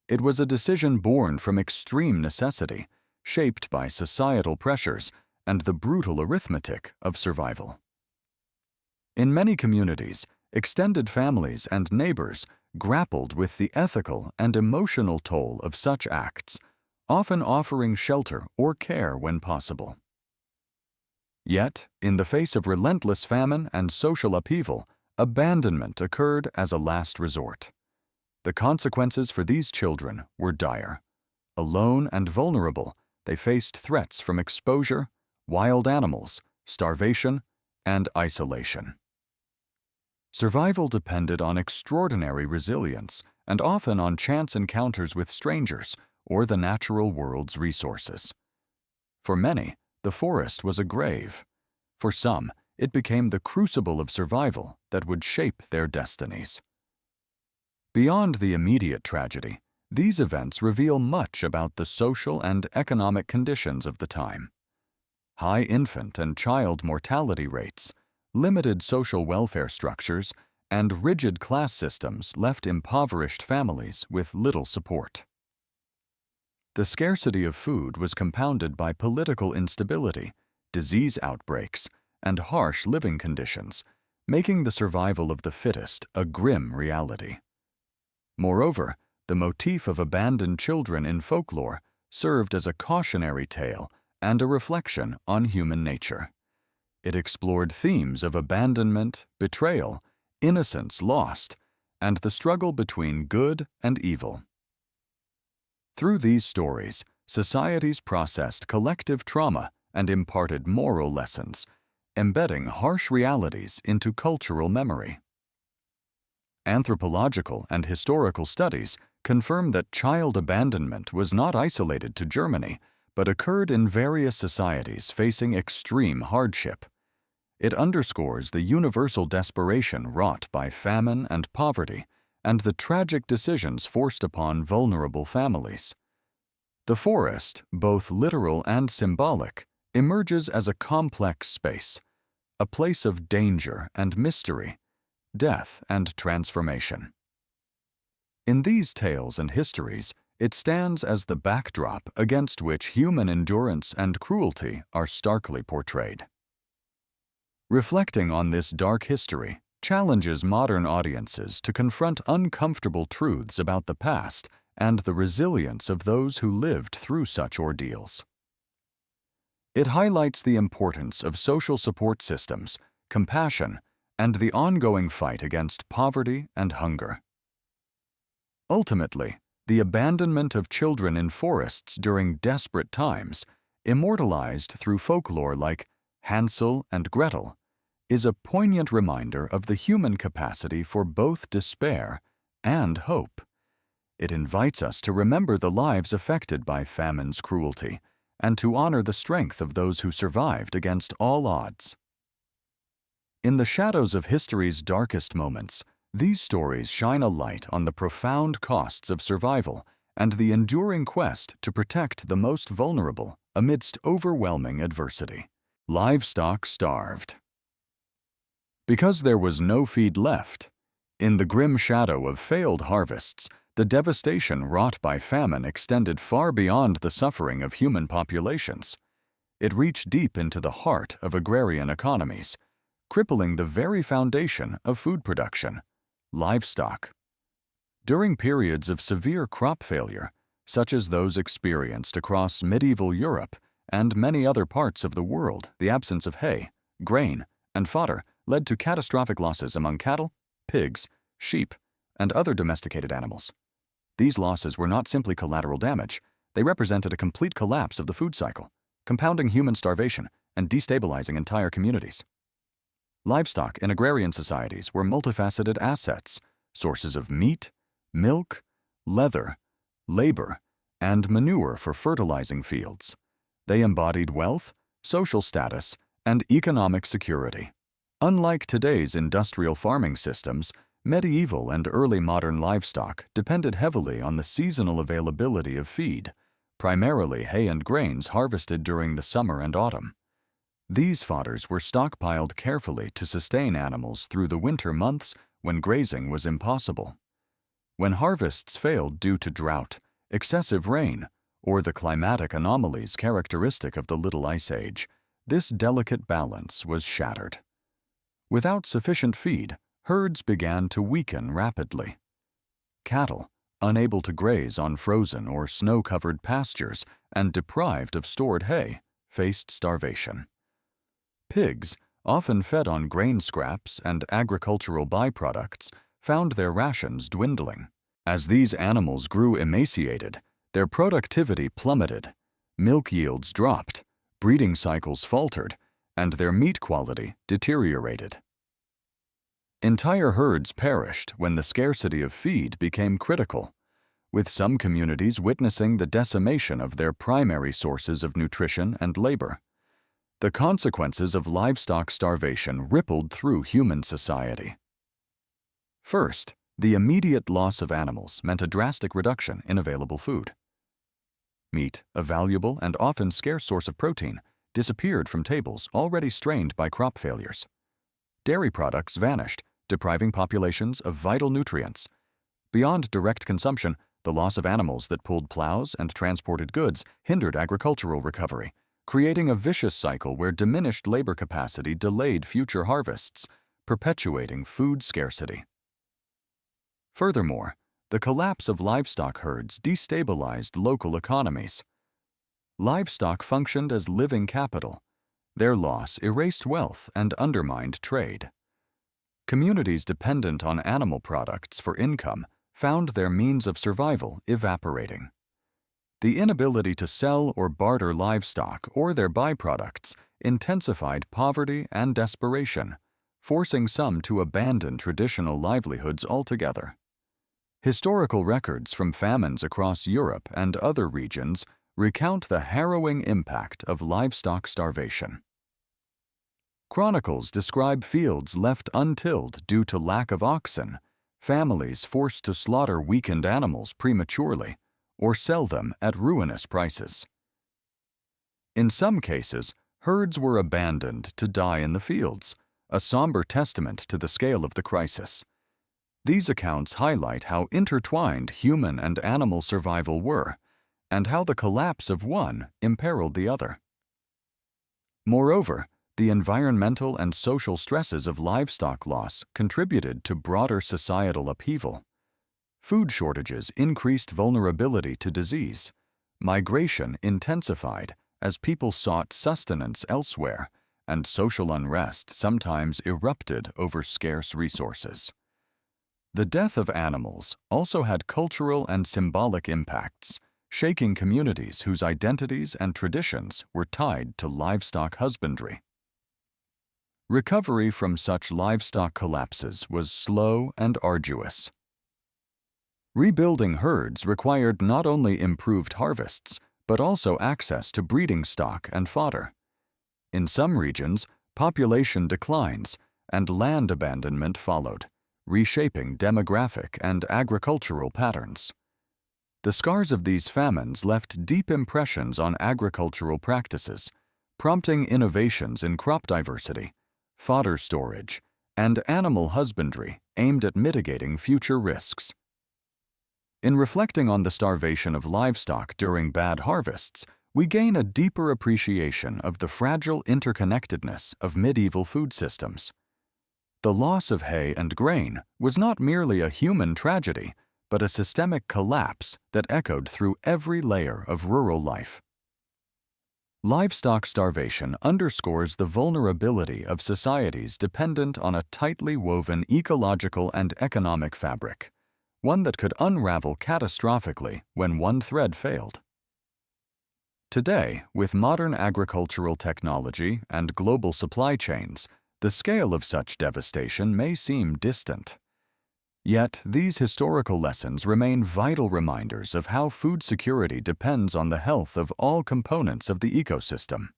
It was a decision born from extreme necessity, shaped by societal pressures and the brutal arithmetic of survival. In many communities, extended families and neighbors grappled with the ethical and emotional toll of such acts, often offering shelter or care when possible. Yet, in the face of relentless famine and social upheaval, abandonment occurred as a last resort. The consequences for these children were dire. Alone and vulnerable, they faced threats from exposure, wild animals, starvation, and isolation. Survival depended on extraordinary resilience and often on chance encounters with strangers or the natural world's resources. For many, the forest was a grave. For some, it became the crucible of survival that would shape their destinies. Beyond the immediate tragedy, these events reveal much about the social and economic conditions of the time. High infant and child mortality rates, limited social welfare structures, and rigid class systems left impoverished families with little support. The scarcity of food was compounded by political instability, disease outbreaks, and harsh living conditions, making the survival of the fittest a grim reality. Moreover, the motif of abandoned children in folklore served as a cautionary tale and a reflection on human nature. It explored themes of abandonment, betrayal, innocence lost, and the struggle between good and evil. Through these stories, societies processed collective trauma and imparted moral lessons, embedding harsh realities into cultural memory. Anthropological and historical studies confirm that child abandonment was not isolated to Germany, but occurred in various societies facing extreme hardship. It underscores the universal desperation wrought by famine and poverty, and the tragic decisions forced upon vulnerable families. The forest, both literal and symbolic, emerges as a complex space, a place of danger and mystery, death and transformation. In these tales and histories, it stands as the backdrop against which human endurance and cruelty are starkly portrayed. Reflecting on this dark history challenges modern audiences to confront uncomfortable truths about the past and the resilience of those who lived through such ordeals. It highlights the importance of social support systems, compassion, and the ongoing fight against poverty and hunger. Ultimately, the abandonment of children in forests during desperate times, immortalized through folklore like Hansel and Gretel, is a poignant reminder of the human capacity for both despair and hope. It invites us to remember the lives affected by famine's cruelty and to honor the strength of those who survived against all odds. In the shadows of history's darkest moments, these stories shine a light on the profound costs of survival and the enduring quest to protect the most vulnerable amidst overwhelming adversity. Livestock starved. Because there was no feed left, in the grim shadow of failed harvests, the devastation wrought by famine extended far beyond the suffering of human populations. It reached deep into the heart of agrarian economies, crippling the very foundation of food production, livestock. During periods of severe crop failure, such as those experienced across medieval Europe and many other parts of the world, the absence of hay, grain, and fodder led to catastrophic losses among cattle, pigs, sheep, and other domesticated animals. These losses were not simply collateral damage, they represented a complete collapse of the food cycle, compounding human starvation and destabilizing entire communities. Livestock in agrarian societies were multifaceted assets, sources of meat, milk, leather, labor, and manure for fertilizing fields. They embodied wealth, social status, and economic security. Unlike today's industrial farming systems, medieval and early modern livestock depended heavily on the seasonal availability of feed, primarily hay and grains harvested during the summer and autumn. These fodders were stockpiled carefully to sustain animals through the winter months when grazing was impossible. When harvests failed due to drought, excessive rain, or the climatic anomalies characteristic of the Little Ice Age, this delicate balance was shattered. Without sufficient feed, herds began to weaken rapidly. Cattle, unable to graze on frozen or snow-covered pastures and deprived of stored hay, faced starvation. Pigs, often fed on grain scraps and agricultural byproducts, found their rations dwindling. As these animals grew emaciated, their productivity plummeted, milk yields dropped, breeding cycles faltered, and their meat quality deteriorated. Entire herds perished when the scarcity of feed became critical, with some communities witnessing the decimation of their primary sources of nutrition and labor. The consequences of livestock starvation rippled through human society. First, the immediate loss of animals meant a drastic reduction in available food. Meat, a valuable and often scarce source of protein, disappeared from tables already strained by crop failures. Dairy products vanished, depriving populations of vital nutrients. Beyond direct consumption, the loss of animals that pulled plows and transported goods hindered agricultural recovery, creating a vicious cycle where diminished labor capacity delayed future harvests, perpetuating food scarcity. Furthermore, the collapse of livestock herds destabilized local economies. Livestock functioned as living capital. Their loss erased wealth and undermined trade. Communities dependent on animal products for income found their means of survival evaporating. The inability to sell or barter livestock or their byproducts intensified poverty and desperation, forcing some to abandon traditional livelihoods altogether. Historical records from famines across Europe and other regions recount the harrowing impact of livestock starvation. Chronicles describe fields left untilled due to lack of oxen, families forced to slaughter weakened animals prematurely, or sell them at ruinous prices. In some cases, herds were abandoned to die in the fields, a somber testament to the scale of the crisis. These accounts highlight how intertwined human and animal survival were, and how the collapse of one imperiled the other. Moreover, the environmental and social stresses of livestock loss contributed to broader societal upheaval. Food shortages increased vulnerability to disease. Migration intensified as people sought sustenance elsewhere, and social unrest sometimes erupted over scarce resources. The death of animals also had cultural and symbolic impacts, shaking communities whose identities and traditions were tied to livestock husbandry. Recovery from such livestock collapses was slow and arduous. Rebuilding herds required not only improved harvests, but also access to breeding stock and fodder. In some regions, population declines and land abandonment followed, reshaping demographic and agricultural patterns. The scars of these famines left deep impressions on agricultural practices, prompting innovations in crop diversity, fodder storage, and animal husbandry aimed at mitigating future risks. In reflecting on the starvation of livestock during bad harvests, we gain a deeper appreciation of the fragile interconnectedness of medieval food systems. The loss of hay and grain was not merely a human tragedy, but a systemic collapse that echoed through every layer of rural life. Livestock starvation underscores the vulnerability of societies dependent on a tightly woven ecological and economic fabric, one that could unravel catastrophically when one thread failed. Today, with modern agricultural technology and global supply chains, the scale of such devastation may seem distant. Yet, these historical lessons remain vital reminders of how food security depends on the health of all components of the ecosystem.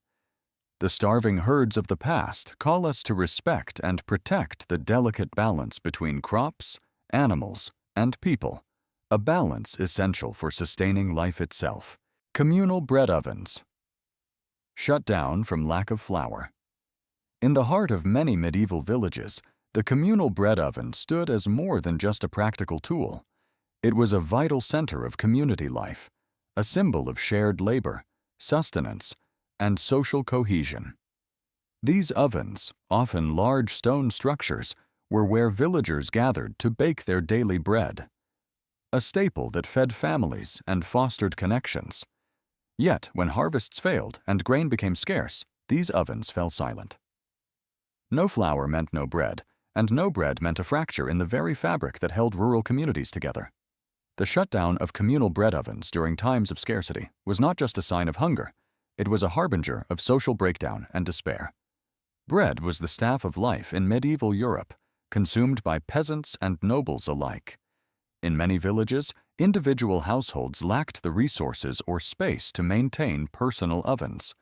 The starving herds of the past call us to respect and protect the delicate balance between crops, animals, and people, a balance essential for sustaining life itself. Communal bread ovens. Shut down from lack of flour. In the heart of many medieval villages, the communal bread oven stood as more than just a practical tool. It was a vital center of community life, a symbol of shared labor, sustenance, and social cohesion. These ovens, often large stone structures, were where villagers gathered to bake their daily bread, a staple that fed families and fostered connections. Yet, when harvests failed and grain became scarce, these ovens fell silent. No flour meant no bread, and no bread meant a fracture in the very fabric that held rural communities together. The shutdown of communal bread ovens during times of scarcity was not just a sign of hunger, it was a harbinger of social breakdown and despair. Bread was the staff of life in medieval Europe, consumed by peasants and nobles alike. In many villages, individual households lacked the resources or space to maintain personal ovens.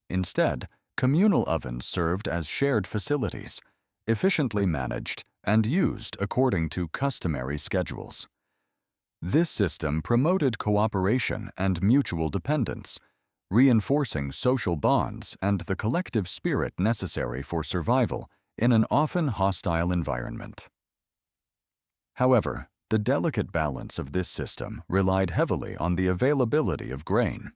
Instead, communal ovens served as shared facilities, efficiently managed and used according to customary schedules. This system promoted cooperation and mutual dependence, reinforcing social bonds and the collective spirit necessary for survival in an often hostile environment. However, the delicate balance of this system relied heavily on the availability of grain.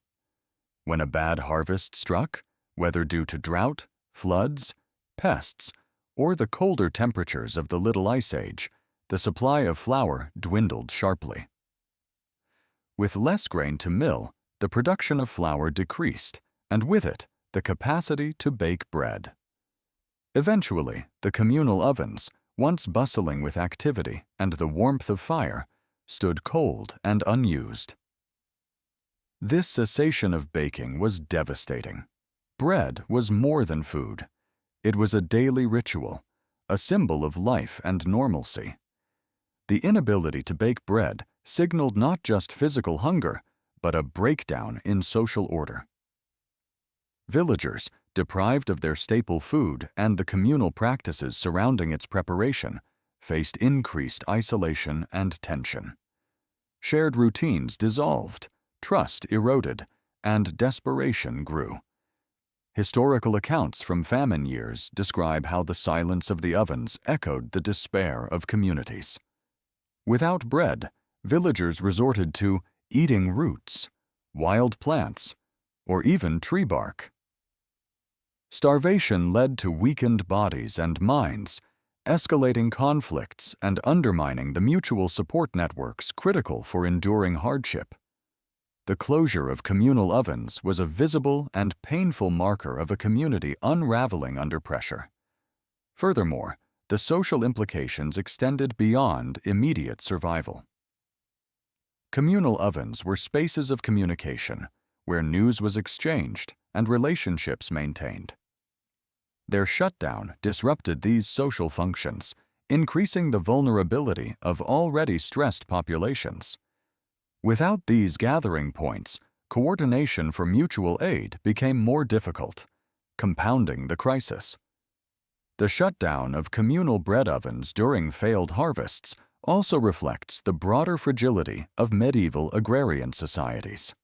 When a bad harvest struck, whether due to drought, floods, pests, or the colder temperatures of the Little Ice Age, the supply of flour dwindled sharply. With less grain to mill, the production of flour decreased, and with it, the capacity to bake bread. Eventually, the communal ovens, once bustling with activity and the warmth of fire, stood cold and unused. This cessation of baking was devastating. Bread was more than food. It was a daily ritual, a symbol of life and normalcy. The inability to bake bread signaled not just physical hunger, but a breakdown in social order. Villagers, deprived of their staple food and the communal practices surrounding its preparation, faced increased isolation and tension. Shared routines dissolved, trust eroded, and desperation grew. Historical accounts from famine years describe how the silence of the ovens echoed the despair of communities. Without bread, villagers resorted to eating roots, wild plants, or even tree bark. Starvation led to weakened bodies and minds, escalating conflicts and undermining the mutual support networks critical for enduring hardship. The closure of communal ovens was a visible and painful marker of a community unraveling under pressure. Furthermore, the social implications extended beyond immediate survival. Communal ovens were spaces of communication, where news was exchanged and relationships maintained. Their shutdown disrupted these social functions, increasing the vulnerability of already stressed populations. Without these gathering points, coordination for mutual aid became more difficult, compounding the crisis. The shutdown of communal bread ovens during failed harvests also reflects the broader fragility of medieval agrarian societies.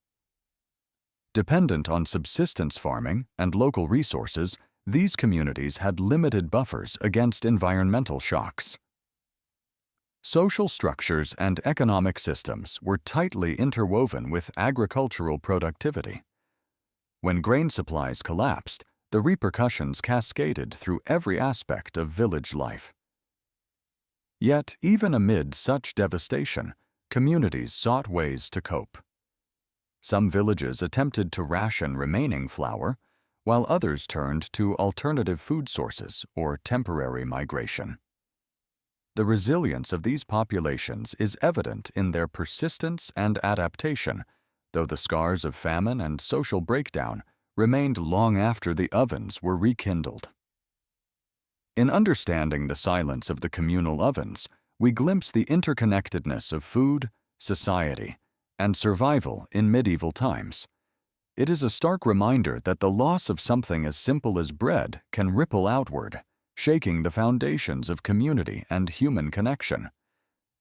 Dependent on subsistence farming and local resources, these communities had limited buffers against environmental shocks. Social structures and economic systems were tightly interwoven with agricultural productivity. When grain supplies collapsed, the repercussions cascaded through every aspect of village life. Yet, even amid such devastation, communities sought ways to cope. Some villages attempted to ration remaining flour, while others turned to alternative food sources or temporary migration. The resilience of these populations is evident in their persistence and adaptation, though the scars of famine and social breakdown remained long after the ovens were rekindled. In understanding the silence of the communal ovens, we glimpse the interconnectedness of food, society, and survival in medieval times. It is a stark reminder that the loss of something as simple as bread can ripple outward, shaking the foundations of community and human connection.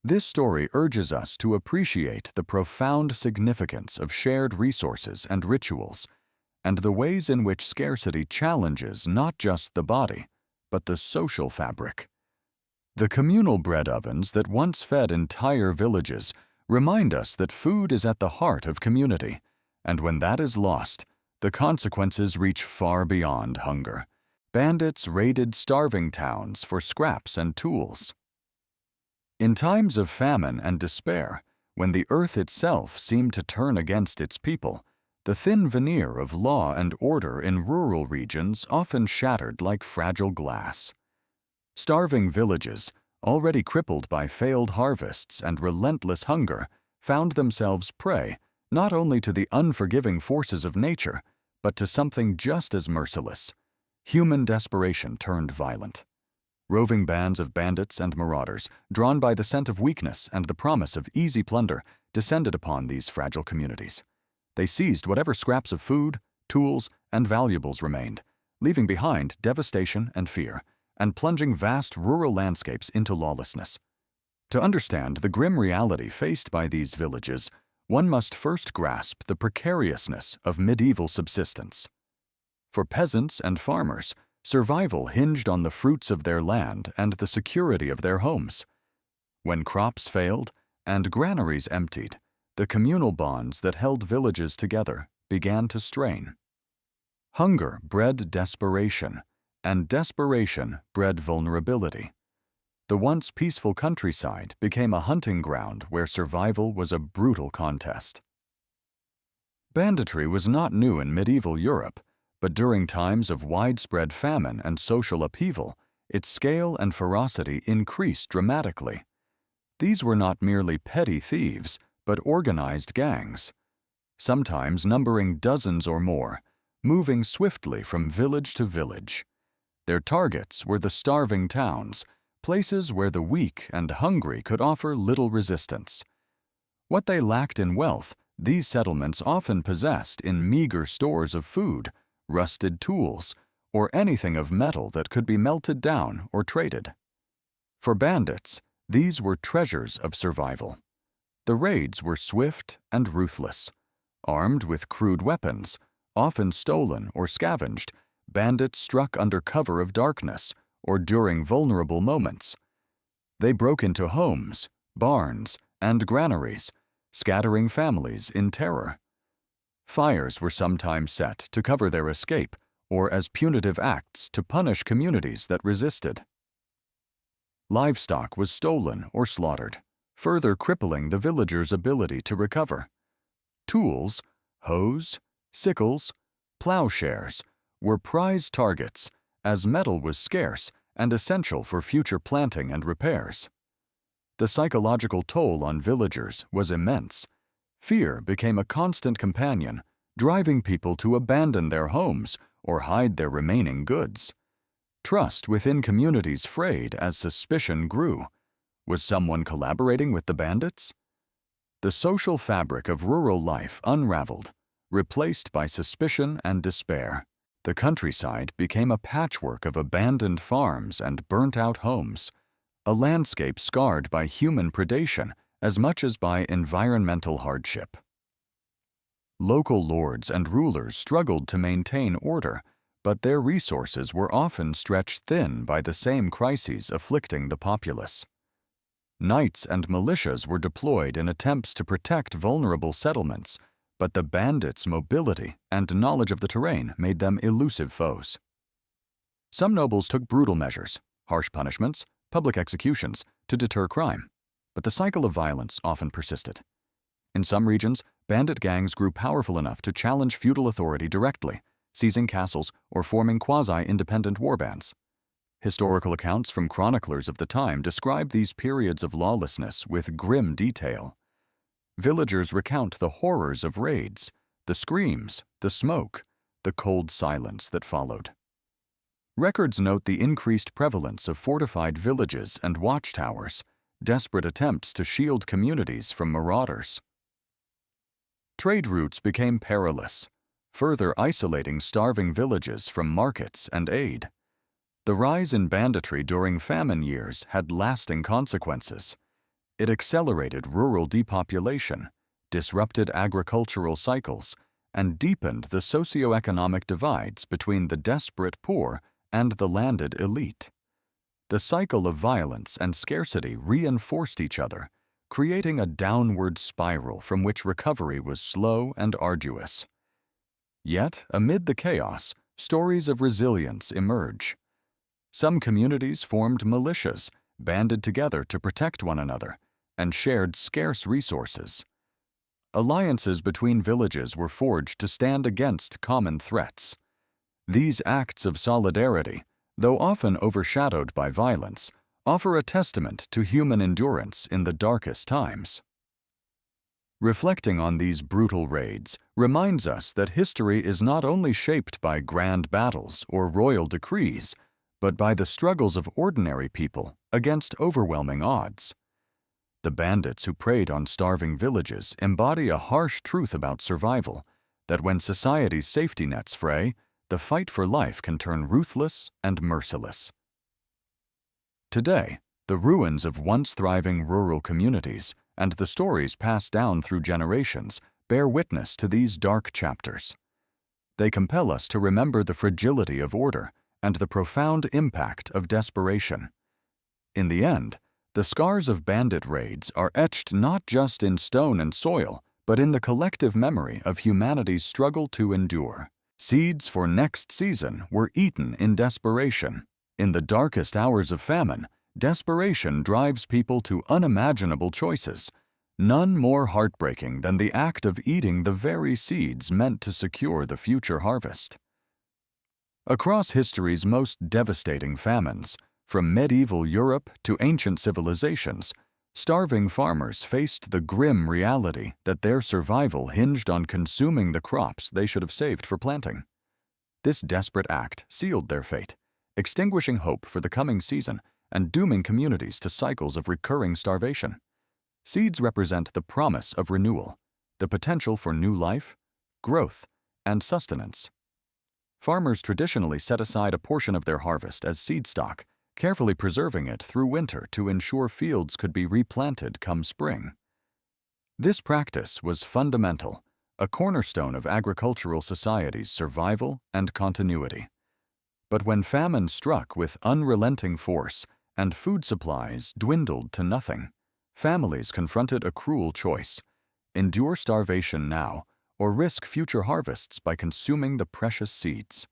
This story urges us to appreciate the profound significance of shared resources and rituals, and the ways in which scarcity challenges not just the body, but the social fabric. The communal bread ovens that once fed entire villages remind us that food is at the heart of community, and when that is lost, the consequences reach far beyond hunger. Bandits raided starving towns for scraps and tools. In times of famine and despair, when the earth itself seemed to turn against its people, the thin veneer of law and order in rural regions often shattered like fragile glass. Starving villages, already crippled by failed harvests and relentless hunger, found themselves prey not only to the unforgiving forces of nature, but to something just as merciless. Human desperation turned violent. Roving bands of bandits and marauders, drawn by the scent of weakness and the promise of easy plunder, descended upon these fragile communities. They seized whatever scraps of food, tools, and valuables remained, leaving behind devastation and fear, and plunging vast rural landscapes into lawlessness. To understand the grim reality faced by these villages, one must first grasp the precariousness of medieval subsistence. For peasants and farmers, survival hinged on the fruits of their land and the security of their homes. When crops failed and granaries emptied, the communal bonds that held villages together began to strain. Hunger bred desperation, and desperation bred vulnerability. The once peaceful countryside became a hunting ground where survival was a brutal contest. Banditry was not new in medieval Europe, but during times of widespread famine and social upheaval, its scale and ferocity increased dramatically. These were not merely petty thieves, but organized gangs, sometimes numbering dozens or more, moving swiftly from village to village. Their targets were the starving towns, places where the weak and hungry could offer little resistance. What they lacked in wealth, these settlements often possessed in meager stores of food, rusted tools, or anything of metal that could be melted down or traded. For bandits, these were treasures of survival. The raids were swift and ruthless. Armed with crude weapons, often stolen or scavenged, bandits struck under cover of darkness or during vulnerable moments. They broke into homes, barns, and granaries, scattering families in terror. Fires were sometimes set to cover their escape or as punitive acts to punish communities that resisted. Livestock was stolen or slaughtered, further crippling the villagers' ability to recover. Tools, hoes, sickles, plowshares, were prized targets, as metal was scarce and essential for future planting and repairs. The psychological toll on villagers was immense. Fear became a constant companion, driving people to abandon their homes or hide their remaining goods. Trust within communities frayed as suspicion grew. Was someone collaborating with the bandits? The social fabric of rural life unraveled, replaced by suspicion and despair. The countryside became a patchwork of abandoned farms and burnt-out homes, a landscape scarred by human predation as much as by environmental hardship. Local lords and rulers struggled to maintain order, but their resources were often stretched thin by the same crises afflicting the populace. Knights and militias were deployed in attempts to protect vulnerable settlements, but the bandits' mobility and knowledge of the terrain made them elusive foes. Some nobles took brutal measures, harsh punishments, public executions, to deter crime, but the cycle of violence often persisted. In some regions, bandit gangs grew powerful enough to challenge feudal authority directly, seizing castles or forming quasi-independent warbands. Historical accounts from chroniclers of the time describe these periods of lawlessness with grim detail. Villagers recount the horrors of raids, the screams, the smoke, the cold silence that followed. Records note the increased prevalence of fortified villages and watchtowers, desperate attempts to shield communities from marauders. Trade routes became perilous, further isolating starving villages from markets and aid. The rise in banditry during famine years had lasting consequences. It accelerated rural depopulation, disrupted agricultural cycles, and deepened the socioeconomic divides between the desperate poor and the landed elite. The cycle of violence and scarcity reinforced each other, creating a downward spiral from which recovery was slow and arduous. Yet, amid the chaos, stories of resilience emerge. Some communities formed militias, banded together to protect one another, and shared scarce resources. Alliances between villages were forged to stand against common threats. These acts of solidarity, though often overshadowed by violence, offer a testament to human endurance in the darkest times. Reflecting on these brutal raids reminds us that history is not only shaped by grand battles or royal decrees, but by the struggles of ordinary people against overwhelming odds. The bandits who preyed on starving villages embody a harsh truth about survival, that when society's safety nets fray, the fight for life can turn ruthless and merciless. Today, the ruins of once thriving rural communities and the stories passed down through generations bear witness to these dark chapters. They compel us to remember the fragility of order and the profound impact of desperation. In the end, the scars of bandit raids are etched not just in stone and soil, but in the collective memory of humanity's struggle to endure. Seeds for next season were eaten in desperation. In the darkest hours of famine, desperation drives people to unimaginable choices, none more heartbreaking than the act of eating the very seeds meant to secure the future harvest. Across history's most devastating famines, from medieval Europe to ancient civilizations, starving farmers faced the grim reality that their survival hinged on consuming the crops they should have saved for planting. This desperate act sealed their fate, extinguishing hope for the coming season and dooming communities to cycles of recurring starvation. Seeds represent the promise of renewal, the potential for new life, growth, and sustenance. Farmers traditionally set aside a portion of their harvest as seed stock, carefully preserving it through winter to ensure fields could be replanted come spring. This practice was fundamental, a cornerstone of agricultural society's survival and continuity. But when famine struck with unrelenting force and food supplies dwindled to nothing, families confronted a cruel choice: endure starvation now or risk future harvests by consuming the precious seeds.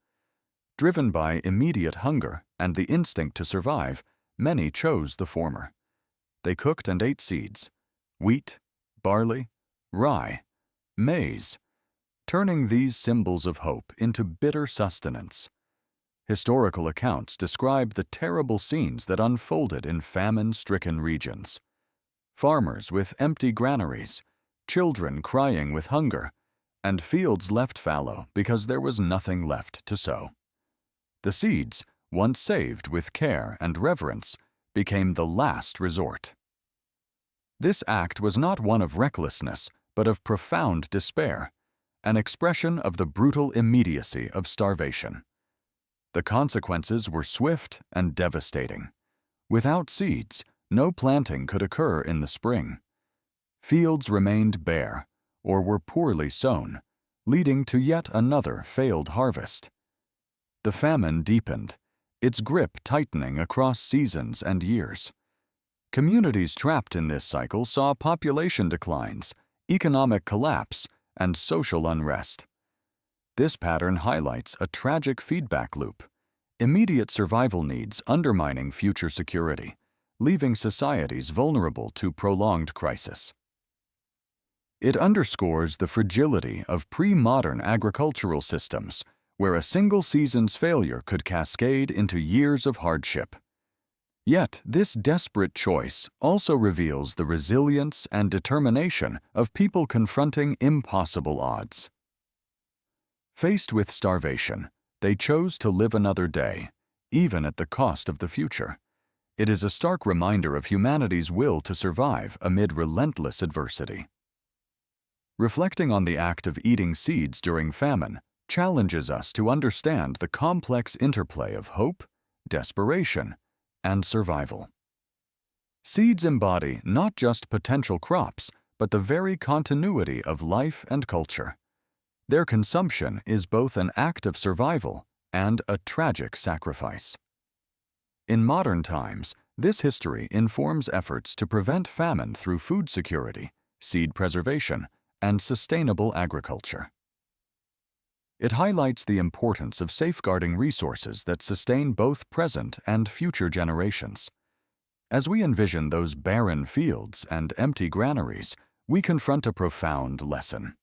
Driven by immediate hunger and the instinct to survive, many chose the former. They cooked and ate seeds, wheat, barley, rye, maize, turning these symbols of hope into bitter sustenance. Historical accounts describe the terrible scenes that unfolded in famine-stricken regions. Farmers with empty granaries, children crying with hunger, and fields left fallow because there was nothing left to sow. The seeds, once saved with care and reverence, became the last resort. This act was not one of recklessness, but of profound despair, an expression of the brutal immediacy of starvation. The consequences were swift and devastating. Without seeds, no planting could occur in the spring. Fields remained bare or were poorly sown, leading to yet another failed harvest. The famine deepened, its grip tightening across seasons and years. Communities trapped in this cycle saw population declines, economic collapse, and social unrest. This pattern highlights a tragic feedback loop: immediate survival needs undermining future security, leaving societies vulnerable to prolonged crisis. It underscores the fragility of pre-modern agricultural systems, where a single season's failure could cascade into years of hardship. Yet, this desperate choice also reveals the resilience and determination of people confronting impossible odds. Faced with starvation, they chose to live another day, even at the cost of the future. It is a stark reminder of humanity's will to survive amid relentless adversity. Reflecting on the act of eating seeds during famine challenges us to understand the complex interplay of hope, desperation, and survival. Seeds embody not just potential crops, but the very continuity of life and culture. Their consumption is both an act of survival and a tragic sacrifice. In modern times, this history informs efforts to prevent famine through food security, seed preservation, and sustainable agriculture. It highlights the importance of safeguarding resources that sustain both present and future generations. As we envision those barren fields and empty granaries, we confront a profound lesson.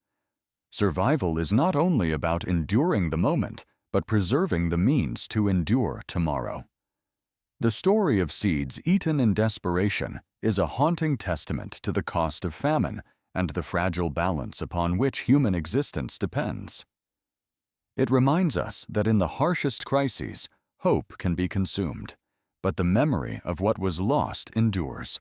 Survival is not only about enduring the moment, but preserving the means to endure tomorrow. The story of seeds eaten in desperation is a haunting testament to the cost of famine and the fragile balance upon which human existence depends. It reminds us that in the harshest crises, hope can be consumed, but the memory of what was lost endures,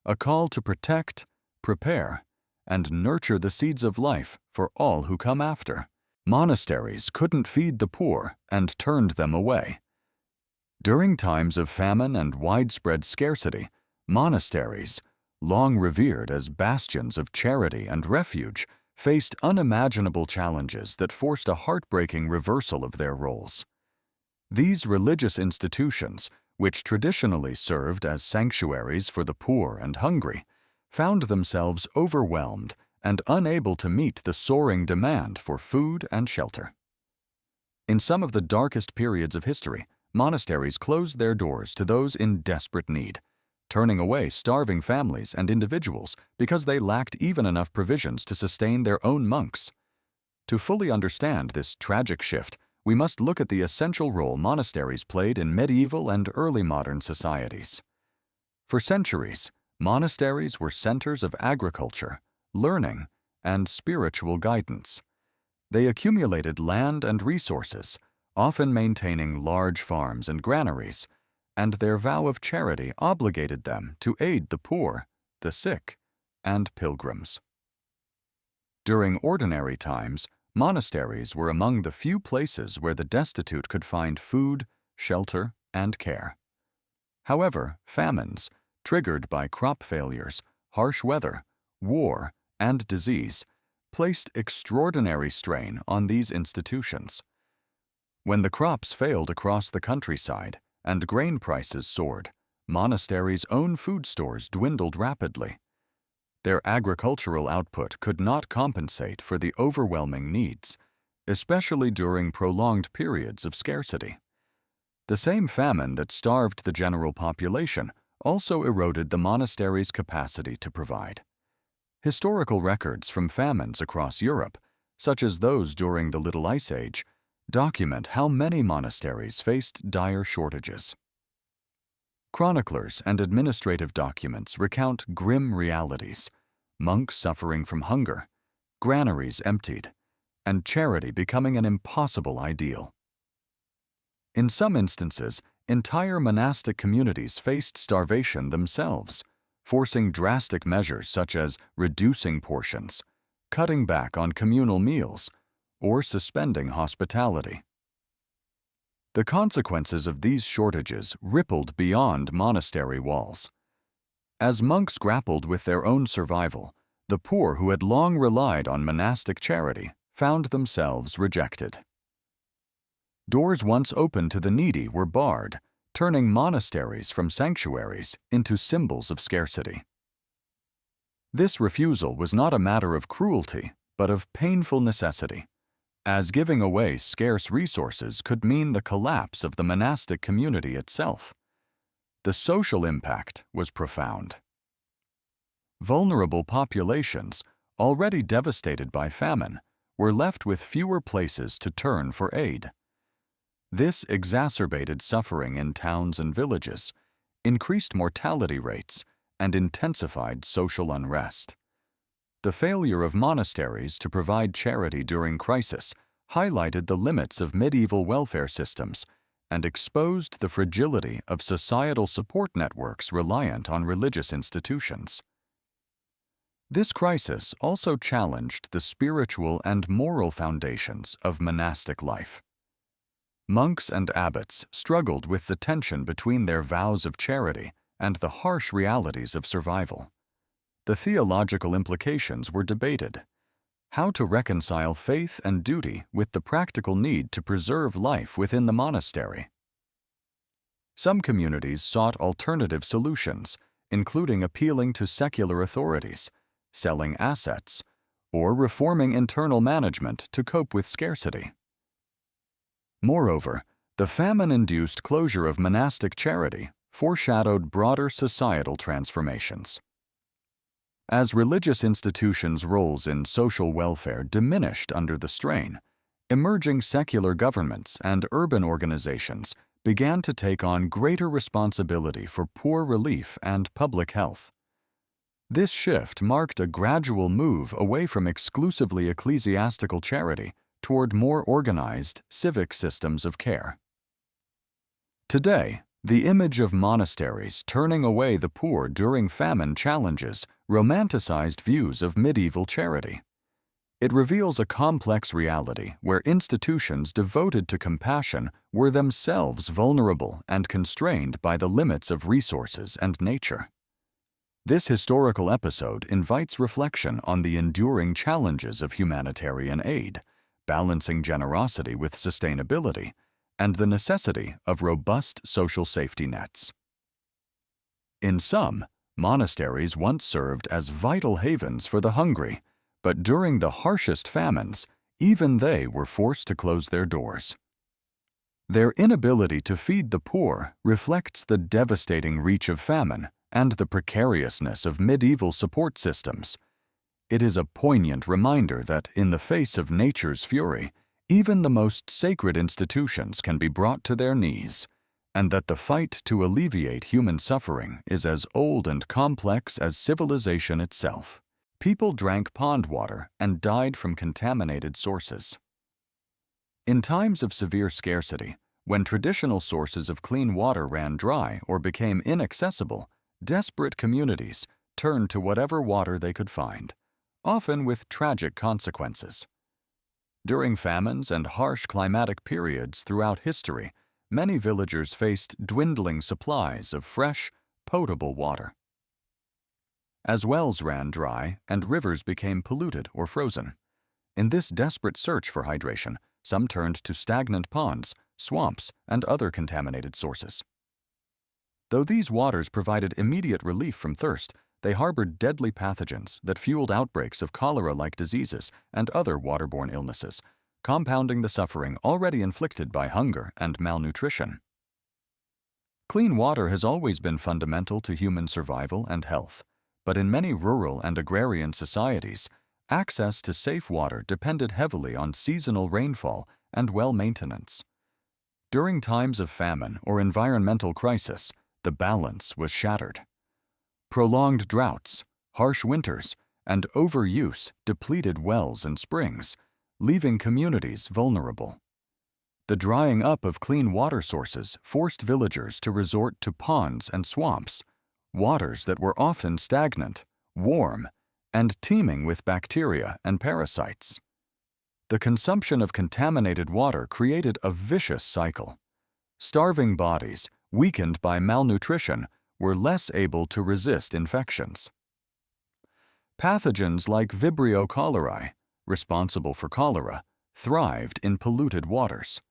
a call to protect, prepare, and nurture the seeds of life for all who come after. Monasteries couldn't feed the poor and turned them away. During times of famine and widespread scarcity, monasteries, long revered as bastions of charity and refuge, faced unimaginable challenges that forced a heartbreaking reversal of their roles. These religious institutions, which traditionally served as sanctuaries for the poor and hungry, found themselves overwhelmed and unable to meet the soaring demand for food and shelter. In some of the darkest periods of history, monasteries closed their doors to those in desperate need, turning away starving families and individuals because they lacked even enough provisions to sustain their own monks. To fully understand this tragic shift, we must look at the essential role monasteries played in medieval and early modern societies. For centuries, monasteries were centers of agriculture, learning, and spiritual guidance. They accumulated land and resources, often maintaining large farms and granaries, and their vow of charity obligated them to aid the poor, the sick, and pilgrims. During ordinary times, monasteries were among the few places where the destitute could find food, shelter, and care. However, famines, triggered by crop failures, harsh weather, war, and disease, placed extraordinary strain on these institutions. When the crops failed across the countryside and grain prices soared, monasteries' own food stores dwindled rapidly. Their agricultural output could not compensate for the overwhelming needs, especially during prolonged periods of scarcity. The same famine that starved the general population also eroded the monastery's capacity to provide. Historical records from famines across Europe, such as those during the Little Ice Age, document how many monasteries faced dire shortages. Chroniclers and administrative documents recount grim realities: monks suffering from hunger, granaries emptied, and charity becoming an impossible ideal. In some instances, entire monastic communities faced starvation themselves, forcing drastic measures such as reducing portions, cutting back on communal meals, or suspending hospitality. The consequences of these shortages rippled beyond monastery walls. As monks grappled with their own survival, the poor who had long relied on monastic charity found themselves rejected. Doors once open to the needy were barred, turning monasteries from sanctuaries into symbols of scarcity. This refusal was not a matter of cruelty, but of painful necessity, as giving away scarce resources could mean the collapse of the monastic community itself. The social impact was profound. Vulnerable populations, already devastated by famine, were left with fewer places to turn for aid. This exacerbated suffering in towns and villages, increased mortality rates, and intensified social unrest. The failure of monasteries to provide charity during crisis highlighted the limits of medieval welfare systems and exposed the fragility of societal support networks reliant on religious institutions. This crisis also challenged the spiritual and moral foundations of monastic life. Monks and abbots struggled with the tension between their vows of charity and the harsh realities of survival. The theological implications were debated. how to reconcile faith and duty with the practical need to preserve life within the monastery. Some communities sought alternative solutions, including appealing to secular authorities, selling assets, or reforming internal management to cope with scarcity. Moreover, the famine-induced closure of monastic charity foreshadowed broader societal transformations. As religious institutions' roles in social welfare diminished under the strain, emerging secular governments and urban organizations began to take on greater responsibility for poor relief and public health. This shift marked a gradual move away from exclusively ecclesiastical charity toward more organized civic systems of care. Today, the image of monasteries turning away the poor during famine challenges romanticized views of medieval charity. It reveals a complex reality where institutions devoted to compassion were themselves vulnerable and constrained by the limits of resources and nature. This historical episode invites reflection on the enduring challenges of humanitarian aid, balancing generosity with sustainability, and the necessity of robust social safety nets. In sum, monasteries once served as vital havens for the hungry, but during the harshest famines, even they were forced to close their doors. Their inability to feed the poor reflects the devastating reach of famine and the precariousness of medieval support systems. It is a poignant reminder that, in the face of nature's fury, even the most sacred institutions can be brought to their knees, and that the fight to alleviate human suffering is as old and complex as civilization itself. People drank pond water and died from contaminated sources. In times of severe scarcity, when traditional sources of clean water ran dry or became inaccessible, desperate communities turned to whatever water they could find, often with tragic consequences. During famines and harsh climatic periods throughout history, many villagers faced dwindling supplies of fresh, potable water. As wells ran dry and rivers became polluted or frozen, in this desperate search for hydration, some turned to stagnant ponds, swamps, and other contaminated sources. Though these waters provided immediate relief from thirst, they harbored deadly pathogens that fueled outbreaks of cholera-like diseases and other waterborne illnesses, compounding the suffering already inflicted by hunger and malnutrition. Clean water has always been fundamental to human survival and health, but in many rural and agrarian societies, access to safe water depended heavily on seasonal rainfall and well maintenance. During times of famine or environmental crisis, the balance was shattered. Prolonged droughts, harsh winters, and overuse depleted wells and springs, leaving communities vulnerable. The drying up of clean water sources forced villagers to resort to ponds and swamps, waters that were often stagnant, warm, and teeming with bacteria and parasites. The consumption of contaminated water created a vicious cycle. Starving bodies, weakened by malnutrition, were less able to resist infections. Pathogens like Vibrio cholerae, responsible for cholera, thrived in polluted waters.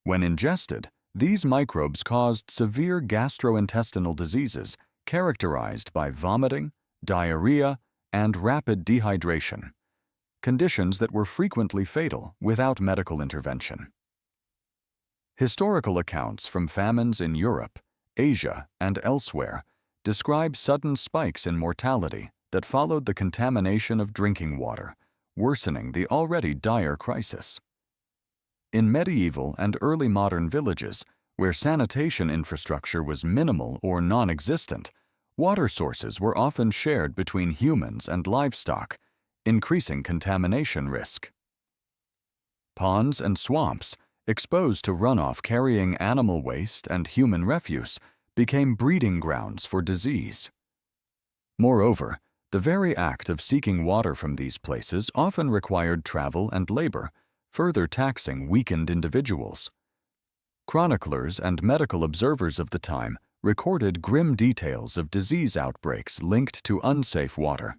When ingested, these microbes caused severe gastrointestinal diseases characterized by vomiting, diarrhea, and rapid dehydration, conditions that were frequently fatal without medical intervention. Historical accounts from famines in Europe, Asia, and elsewhere describe sudden spikes in mortality that followed the contamination of drinking water, worsening the already dire crisis. In medieval and early modern villages, where sanitation infrastructure was minimal or non-existent, water sources were often shared between humans and livestock, increasing contamination risk. Ponds and swamps, exposed to runoff carrying animal waste and human refuse, became breeding grounds for disease. Moreover, the very act of seeking water from these places often required travel and labor, further taxing weakened individuals. Chroniclers and medical observers of the time recorded grim details of disease outbreaks linked to unsafe water.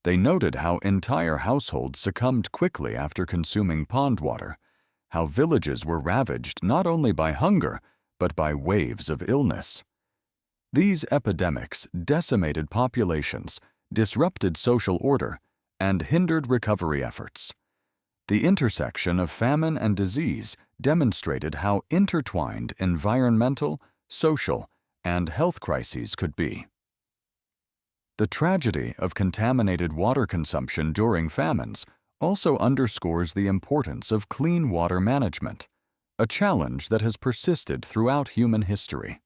They noted how entire households succumbed quickly after consuming pond water, how villages were ravaged not only by hunger, but by waves of illness. These epidemics decimated populations, disrupted social order, and hindered recovery efforts. The intersection of famine and disease demonstrated how intertwined environmental, social, and health crises could be. The tragedy of contaminated water consumption during famines also underscores the importance of clean water management, a challenge that has persisted throughout human history.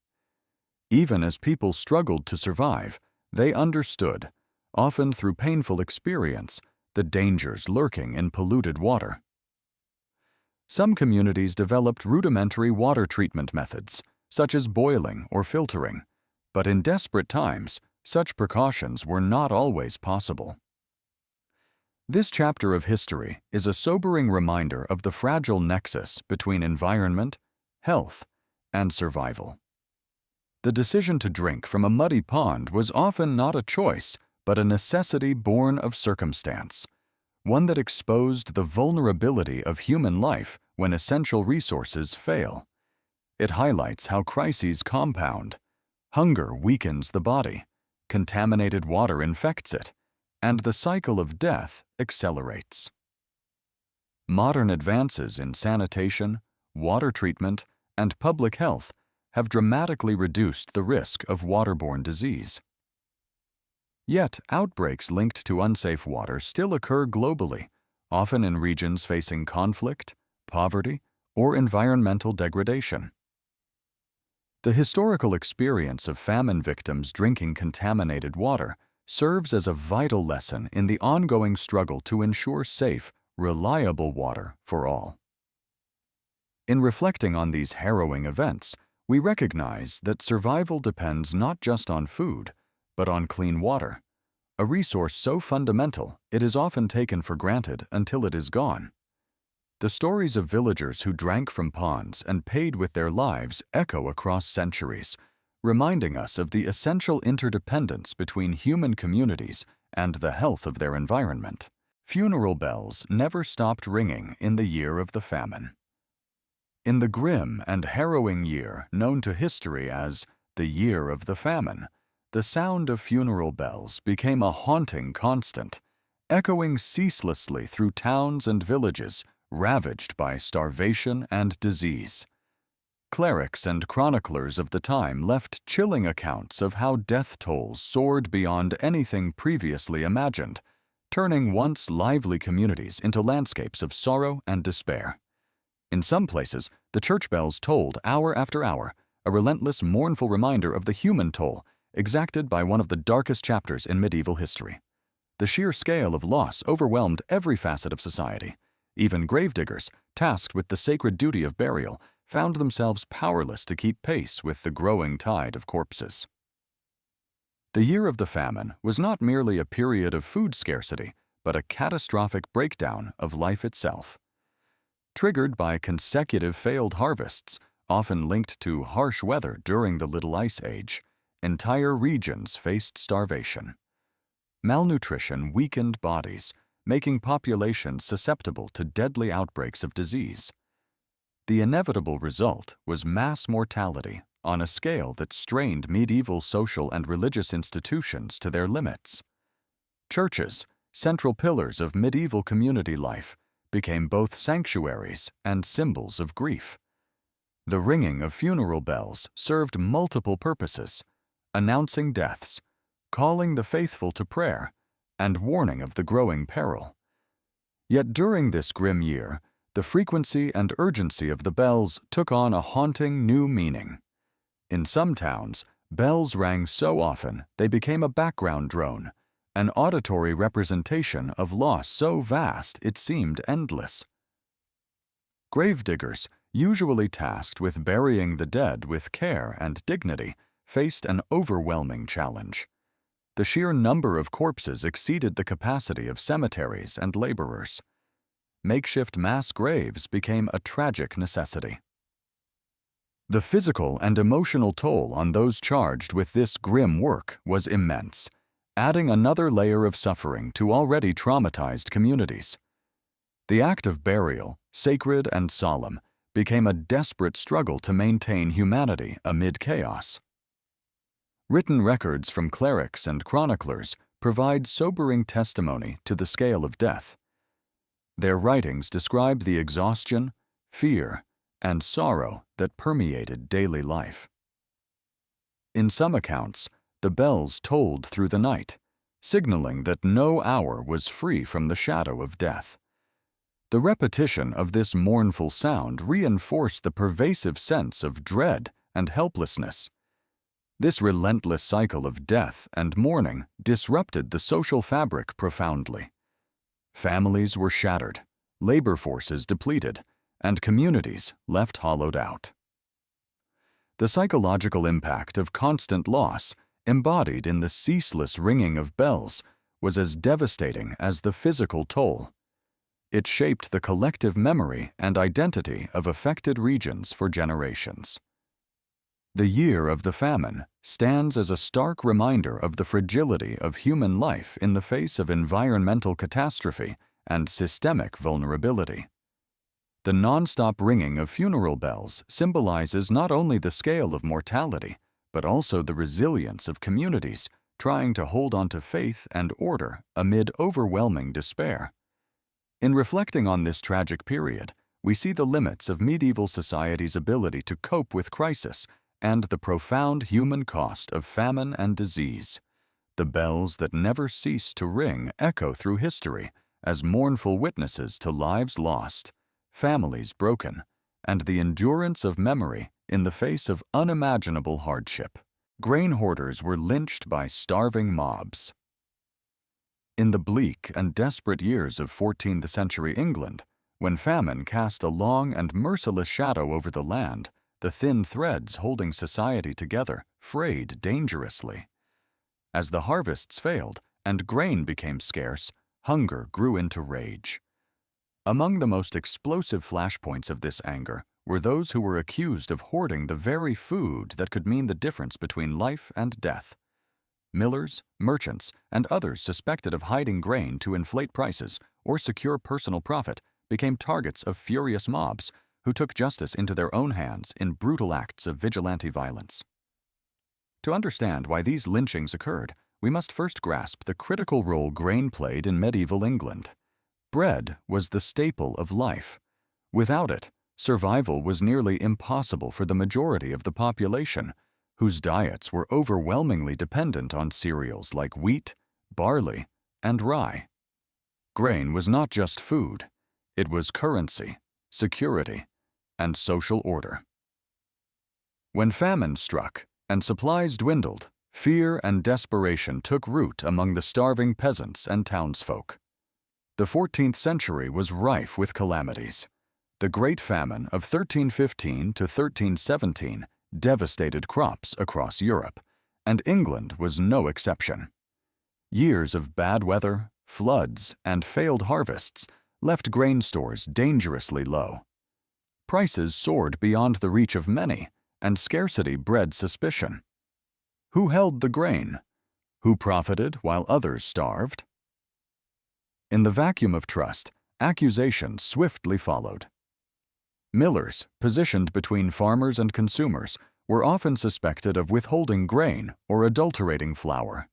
Even as people struggled to survive, they understood, often through painful experience, the dangers lurking in polluted water. Some communities developed rudimentary water treatment methods, such as boiling or filtering, but in desperate times, such precautions were not always possible. This chapter of history is a sobering reminder of the fragile nexus between environment, health, and survival. The decision to drink from a muddy pond was often not a choice, but a necessity born of circumstance, one that exposed the vulnerability of human life when essential resources fail. It highlights how crises compound. Hunger weakens the body, contaminated water infects it, and the cycle of death accelerates. Modern advances in sanitation, water treatment, and public health have dramatically reduced the risk of waterborne disease. Yet, outbreaks linked to unsafe water still occur globally, often in regions facing conflict, poverty, or environmental degradation. The historical experience of famine victims drinking contaminated water serves as a vital lesson in the ongoing struggle to ensure safe, reliable water for all. In reflecting on these harrowing events, we recognize that survival depends not just on food, but on clean water, a resource so fundamental it is often taken for granted until it is gone. The stories of villagers who drank from ponds and paid with their lives echo across centuries, reminding us of the essential interdependence between human communities and the health of their environment. Funeral bells never stopped ringing in the year of the famine. In the grim and harrowing year known to history as the Year of the Famine, the sound of funeral bells became a haunting constant, echoing ceaselessly through towns and villages ravaged by starvation and disease. Clerics and chroniclers of the time left chilling accounts of how death tolls soared beyond anything previously imagined, turning once lively communities into landscapes of sorrow and despair. In some places, the church bells tolled hour after hour, a relentless, mournful reminder of the human toll exacted by one of the darkest chapters in medieval history. The sheer scale of loss overwhelmed every facet of society. Even gravediggers, tasked with the sacred duty of burial, found themselves powerless to keep pace with the growing tide of corpses. The Year of the Famine was not merely a period of food scarcity, but a catastrophic breakdown of life itself. Triggered by consecutive failed harvests, often linked to harsh weather during the Little Ice Age, entire regions faced starvation. Malnutrition weakened bodies, making populations susceptible to deadly outbreaks of disease. The inevitable result was mass mortality on a scale that strained medieval social and religious institutions to their limits. Churches, central pillars of medieval community life, became both sanctuaries and symbols of grief. The ringing of funeral bells served multiple purposes, announcing deaths, calling the faithful to prayer, and warning of the growing peril. Yet during this grim year, the frequency and urgency of the bells took on a haunting new meaning. In some towns, bells rang so often they became a background drone, an auditory representation of loss so vast it seemed endless. Gravediggers, usually tasked with burying the dead with care and dignity, faced an overwhelming challenge. The sheer number of corpses exceeded the capacity of cemeteries and laborers. Makeshift mass graves became a tragic necessity. The physical and emotional toll on those charged with this grim work was immense, adding another layer of suffering to already traumatized communities. The act of burial, sacred and solemn, became a desperate struggle to maintain humanity amid chaos. Written records from clerics and chroniclers provide sobering testimony to the scale of death. Their writings describe the exhaustion, fear, and sorrow that permeated daily life. In some accounts, the bells tolled through the night, signaling that no hour was free from the shadow of death. The repetition of this mournful sound reinforced the pervasive sense of dread and helplessness. This relentless cycle of death and mourning disrupted the social fabric profoundly. Families were shattered, labor forces depleted, and communities left hollowed out. The psychological impact of constant loss, embodied in the ceaseless ringing of bells, was as devastating as the physical toll. It shaped the collective memory and identity of affected regions for generations. The year of the famine stands as a stark reminder of the fragility of human life in the face of environmental catastrophe and systemic vulnerability. The non-stop ringing of funeral bells symbolizes not only the scale of mortality, but also the resilience of communities trying to hold on to faith and order amid overwhelming despair. In reflecting on this tragic period, we see the limits of medieval society's ability to cope with crisis and the profound human cost of famine and disease. The bells that never cease to ring echo through history as mournful witnesses to lives lost, families broken, and the endurance of memory in the face of unimaginable hardship. Grain hoarders were lynched by starving mobs. In the bleak and desperate years of 14th century England, when famine cast a long and merciless shadow over the land, the thin threads holding society together frayed dangerously. As the harvests failed and grain became scarce, hunger grew into rage. Among the most explosive flashpoints of this anger were those who were accused of hoarding the very food that could mean the difference between life and death. Millers, merchants, and others suspected of hiding grain to inflate prices or secure personal profit became targets of furious mobs who took justice into their own hands in brutal acts of vigilante violence. To understand why these lynchings occurred, we must first grasp the critical role grain played in medieval England. Bread was the staple of life. Without it, survival was nearly impossible for the majority of the population, whose diets were overwhelmingly dependent on cereals like wheat, barley, and rye. Grain was not just food, it was currency, security, and social order. When famine struck and supplies dwindled, fear and desperation took root among the starving peasants and townsfolk. The 14th century was rife with calamities. The Great Famine of 1315 to 1317 devastated crops across Europe, and England was no exception. Years of bad weather, floods, and failed harvests left grain stores dangerously low. Prices soared beyond the reach of many, and scarcity bred suspicion. Who held the grain? Who profited while others starved? In the vacuum of trust, accusations swiftly followed. Millers, positioned between farmers and consumers, were often suspected of withholding grain or adulterating flour.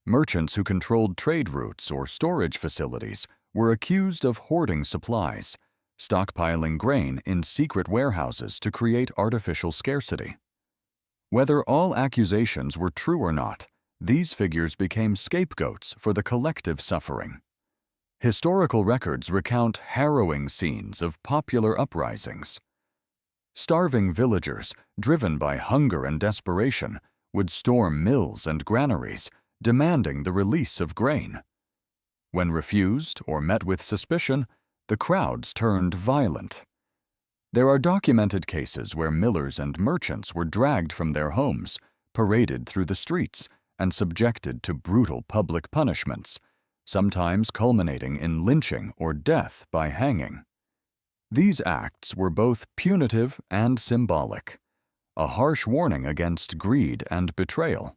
Merchants who controlled trade routes or storage facilities were accused of hoarding supplies, stockpiling grain in secret warehouses to create artificial scarcity. Whether all accusations were true or not, these figures became scapegoats for the collective suffering. Historical records recount harrowing scenes of popular uprisings. Starving villagers, driven by hunger and desperation, would storm mills and granaries, demanding the release of grain. When refused or met with suspicion, the crowds turned violent. There are documented cases where millers and merchants were dragged from their homes, paraded through the streets, and subjected to brutal public punishments, sometimes culminating in lynching or death by hanging. These acts were both punitive and symbolic, a harsh warning against greed and betrayal.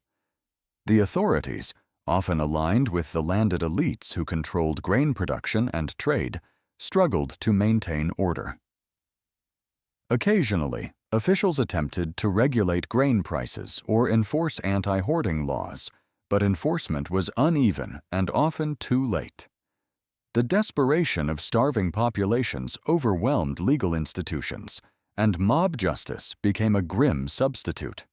The authorities, often aligned with the landed elites who controlled grain production and trade, struggled to maintain order. Occasionally, officials attempted to regulate grain prices or enforce anti-hoarding laws, but enforcement was uneven and often too late. The desperation of starving populations overwhelmed legal institutions, and mob justice became a grim substitute.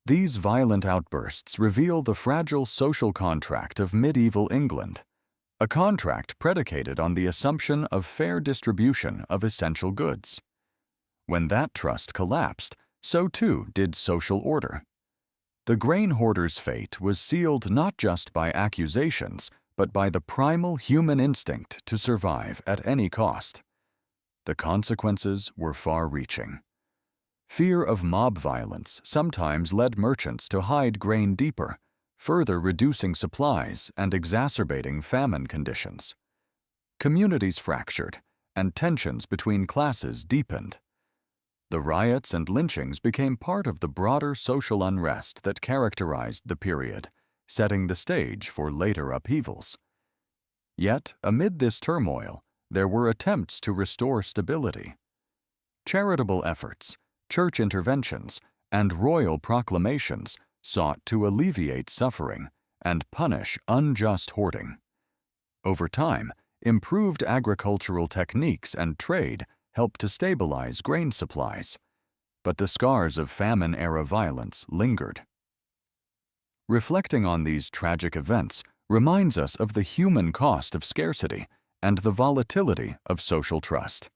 These violent outbursts reveal the fragile social contract of medieval England, a contract predicated on the assumption of fair distribution of essential goods. When that trust collapsed, so too did social order. The grain hoarder's fate was sealed not just by accusations, but by the primal human instinct to survive at any cost. The consequences were far-reaching. Fear of mob violence sometimes led merchants to hide grain deeper, further reducing supplies and exacerbating famine conditions. Communities fractured, and tensions between classes deepened. The riots and lynchings became part of the broader social unrest that characterized the period, setting the stage for later upheavals. Yet, amid this turmoil, there were attempts to restore stability. Charitable efforts, church interventions, and royal proclamations sought to alleviate suffering and punish unjust hoarding. Over time, improved agricultural techniques and trade helped to stabilize grain supplies, but the scars of famine-era violence lingered. Reflecting on these tragic events reminds us of the human cost of scarcity and the volatility of social trust.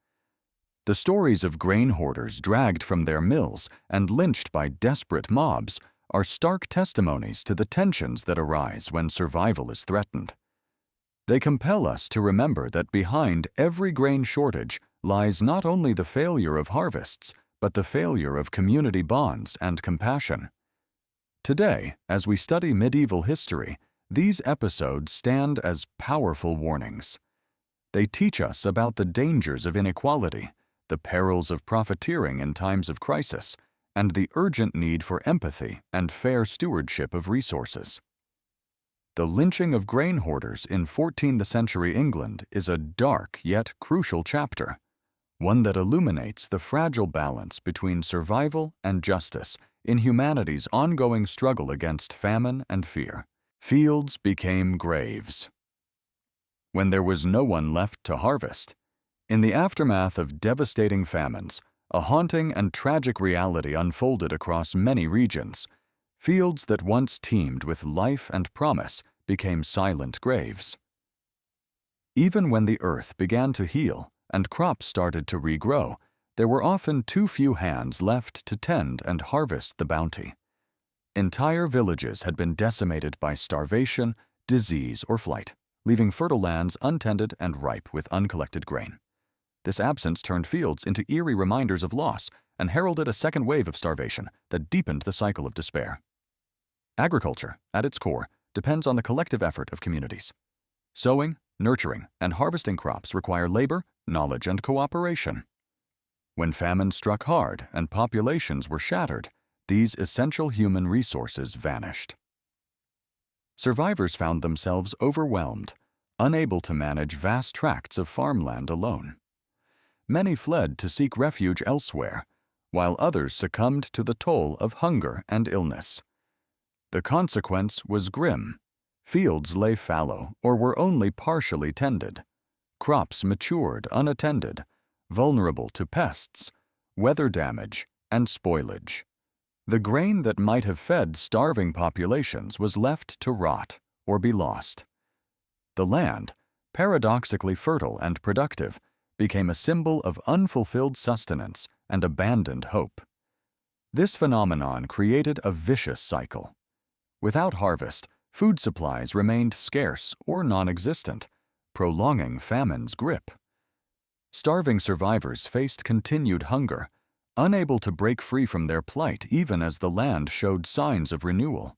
The stories of grain hoarders dragged from their mills and lynched by desperate mobs are stark testimonies to the tensions that arise when survival is threatened. They compel us to remember that behind every grain shortage lies not only the failure of harvests, but the failure of community bonds and compassion. Today, as we study medieval history, these episodes stand as powerful warnings. They teach us about the dangers of inequality, the perils of profiteering in times of crisis, and the urgent need for empathy and fair stewardship of resources. The lynching of grain hoarders in 14th century England is a dark yet crucial chapter, one that illuminates the fragile balance between survival and justice in humanity's ongoing struggle against famine and fear. Fields became graves. When there was no one left to harvest, in the aftermath of devastating famines, a haunting and tragic reality unfolded across many regions. Fields that once teemed with life and promise became silent graves. Even when the earth began to heal and crops started to regrow, there were often too few hands left to tend and harvest the bounty. Entire villages had been decimated by starvation, disease, or flight, leaving fertile lands untended and ripe with uncollected grain. This absence turned fields into eerie reminders of loss and heralded a second wave of starvation that deepened the cycle of despair. Agriculture, at its core, depends on the collective effort of communities. Sowing, nurturing, and harvesting crops require labor, knowledge, and cooperation. When famine struck hard and populations were shattered, these essential human resources vanished. Survivors found themselves overwhelmed, unable to manage vast tracts of farmland alone. Many fled to seek refuge elsewhere, while others succumbed to the toll of hunger and illness. The consequence was grim. Fields lay fallow or were only partially tended. Crops matured unattended, vulnerable to pests, weather damage, and spoilage. The grain that might have fed starving populations was left to rot or be lost. The land, paradoxically fertile and productive, became a symbol of unfulfilled sustenance and abandoned hope. This phenomenon created a vicious cycle. Without harvest, food supplies remained scarce or non-existent, prolonging famine's grip. Starving survivors faced continued hunger, unable to break free from their plight even as the land showed signs of renewal.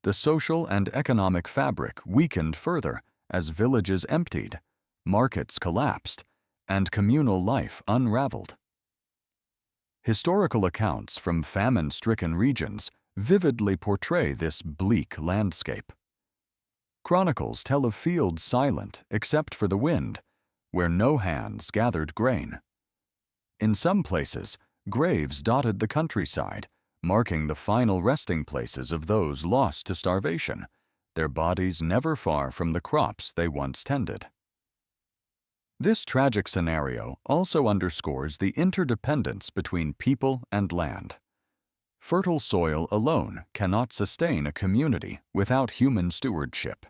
The social and economic fabric weakened further as villages emptied, markets collapsed, and communal life unraveled. Historical accounts from famine-stricken regions vividly portray this bleak landscape. Chronicles tell of fields silent except for the wind, where no hands gathered grain. In some places, graves dotted the countryside, marking the final resting places of those lost to starvation, their bodies never far from the crops they once tended. This tragic scenario also underscores the interdependence between people and land. Fertile soil alone cannot sustain a community without human stewardship.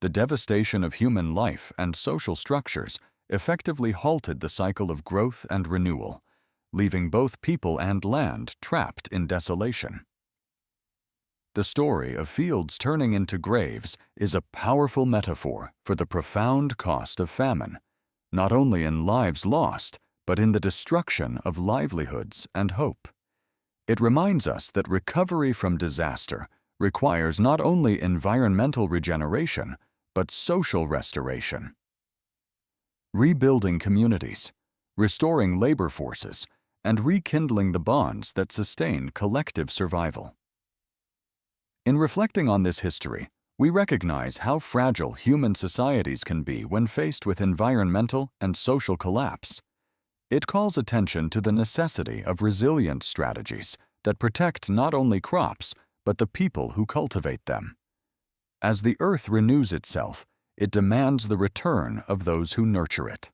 The devastation of human life and social structures effectively halted the cycle of growth and renewal, leaving both people and land trapped in desolation. The story of fields turning into graves is a powerful metaphor for the profound cost of famine, not only in lives lost, but in the destruction of livelihoods and hope. It reminds us that recovery from disaster requires not only environmental regeneration, but social restoration. Rebuilding communities, restoring labor forces, and rekindling the bonds that sustain collective survival. In reflecting on this history, we recognize how fragile human societies can be when faced with environmental and social collapse. It calls attention to the necessity of resilient strategies that protect not only crops, but the people who cultivate them. As the earth renews itself, it demands the return of those who nurture it.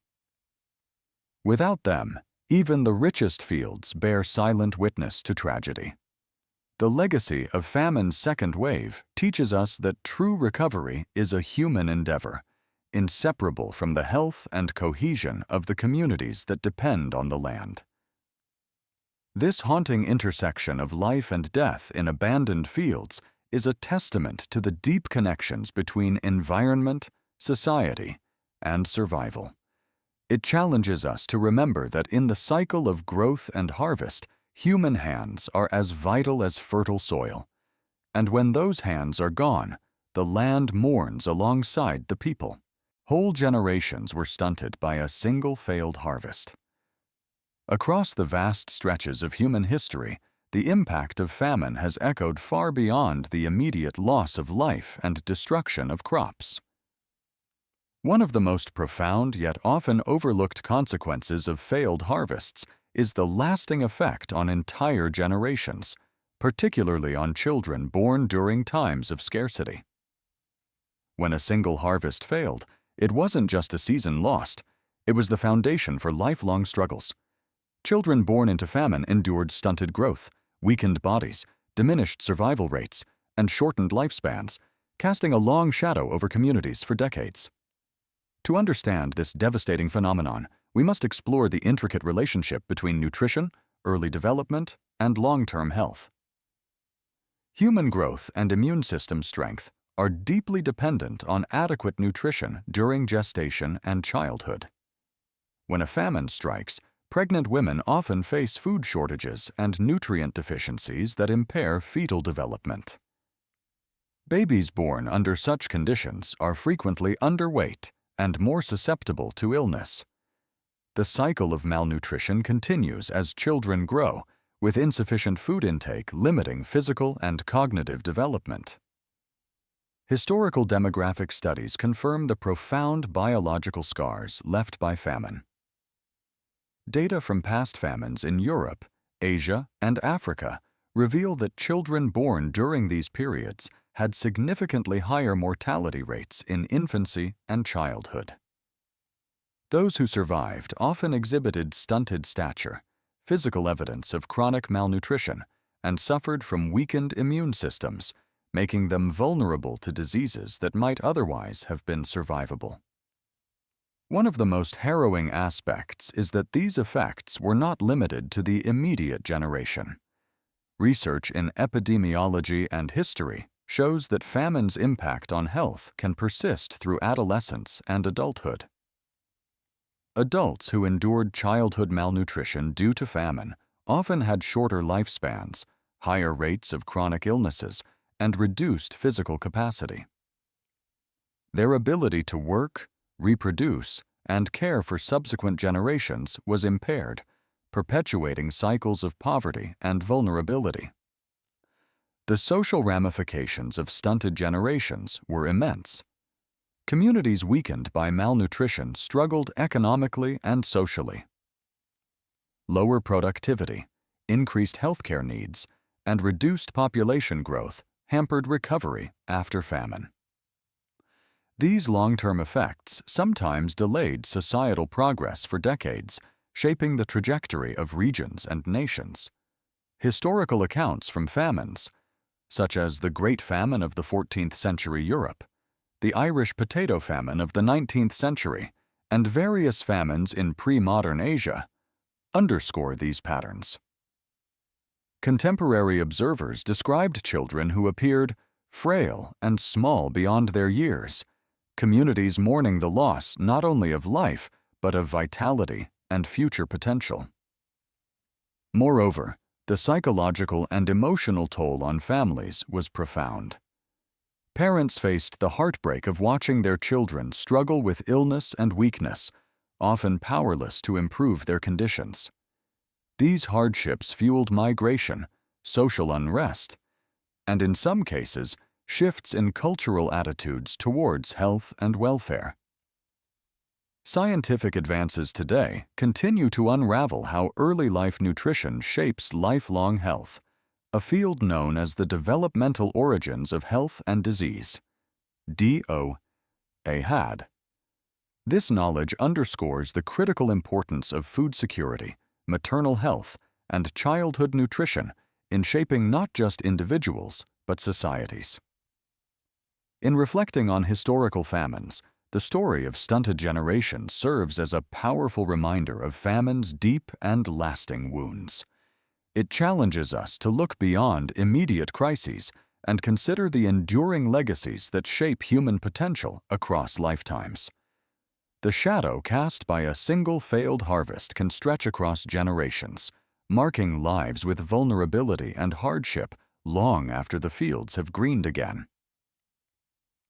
Without them, even the richest fields bear silent witness to tragedy. The legacy of famine's second wave teaches us that true recovery is a human endeavor, inseparable from the health and cohesion of the communities that depend on the land. This haunting intersection of life and death in abandoned fields is a testament to the deep connections between environment, society, and survival. It challenges us to remember that in the cycle of growth and harvest, human hands are as vital as fertile soil. And when those hands are gone, the land mourns alongside the people. Whole generations were stunted by a single failed harvest. Across the vast stretches of human history, the impact of famine has echoed far beyond the immediate loss of life and destruction of crops. One of the most profound yet often overlooked consequences of failed harvests is the lasting effect on entire generations, particularly on children born during times of scarcity. When a single harvest failed, it wasn't just a season lost, it was the foundation for lifelong struggles. Children born into famine endured stunted growth, weakened bodies, diminished survival rates, and shortened lifespans, casting a long shadow over communities for decades. To understand this devastating phenomenon, we must explore the intricate relationship between nutrition, early development, and long-term health. Human growth and immune system strength are deeply dependent on adequate nutrition during gestation and childhood. When a famine strikes, pregnant women often face food shortages and nutrient deficiencies that impair fetal development. Babies born under such conditions are frequently underweight and more susceptible to illness. The cycle of malnutrition continues as children grow, with insufficient food intake limiting physical and cognitive development. Historical demographic studies confirm the profound biological scars left by famine. Data from past famines in Europe, Asia, and Africa reveal that children born during these periods had significantly higher mortality rates in infancy and childhood. Those who survived often exhibited stunted stature, physical evidence of chronic malnutrition, and suffered from weakened immune systems, making them vulnerable to diseases that might otherwise have been survivable. One of the most harrowing aspects is that these effects were not limited to the immediate generation. Research in epidemiology and history shows that famine's impact on health can persist through adolescence and adulthood. Adults who endured childhood malnutrition due to famine often had shorter lifespans, higher rates of chronic illnesses, and reduced physical capacity. Their ability to work, reproduce, and care for subsequent generations was impaired, perpetuating cycles of poverty and vulnerability. The social ramifications of stunted generations were immense. Communities weakened by malnutrition struggled economically and socially. Lower productivity, increased healthcare needs, and reduced population growth hampered recovery after famine. These long-term effects sometimes delayed societal progress for decades, shaping the trajectory of regions and nations. Historical accounts from famines, such as the Great Famine of the 14th century Europe, the Irish potato famine of the 19th century, and various famines in pre-modern Asia, underscore these patterns. Contemporary observers described children who appeared frail and small beyond their years, communities mourning the loss not only of life, but of vitality and future potential. Moreover, the psychological and emotional toll on families was profound. Parents faced the heartbreak of watching their children struggle with illness and weakness, often powerless to improve their conditions. These hardships fueled migration, social unrest, and in some cases, shifts in cultural attitudes towards health and welfare. Scientific advances today continue to unravel how early life nutrition shapes lifelong health, a field known as the developmental origins of health and disease, DOAHAD. This knowledge underscores the critical importance of food security, maternal health, and childhood nutrition in shaping not just individuals, but societies. In reflecting on historical famines, the story of stunted generations serves as a powerful reminder of famine's deep and lasting wounds. It challenges us to look beyond immediate crises and consider the enduring legacies that shape human potential across lifetimes. The shadow cast by a single failed harvest can stretch across generations, marking lives with vulnerability and hardship long after the fields have greened again.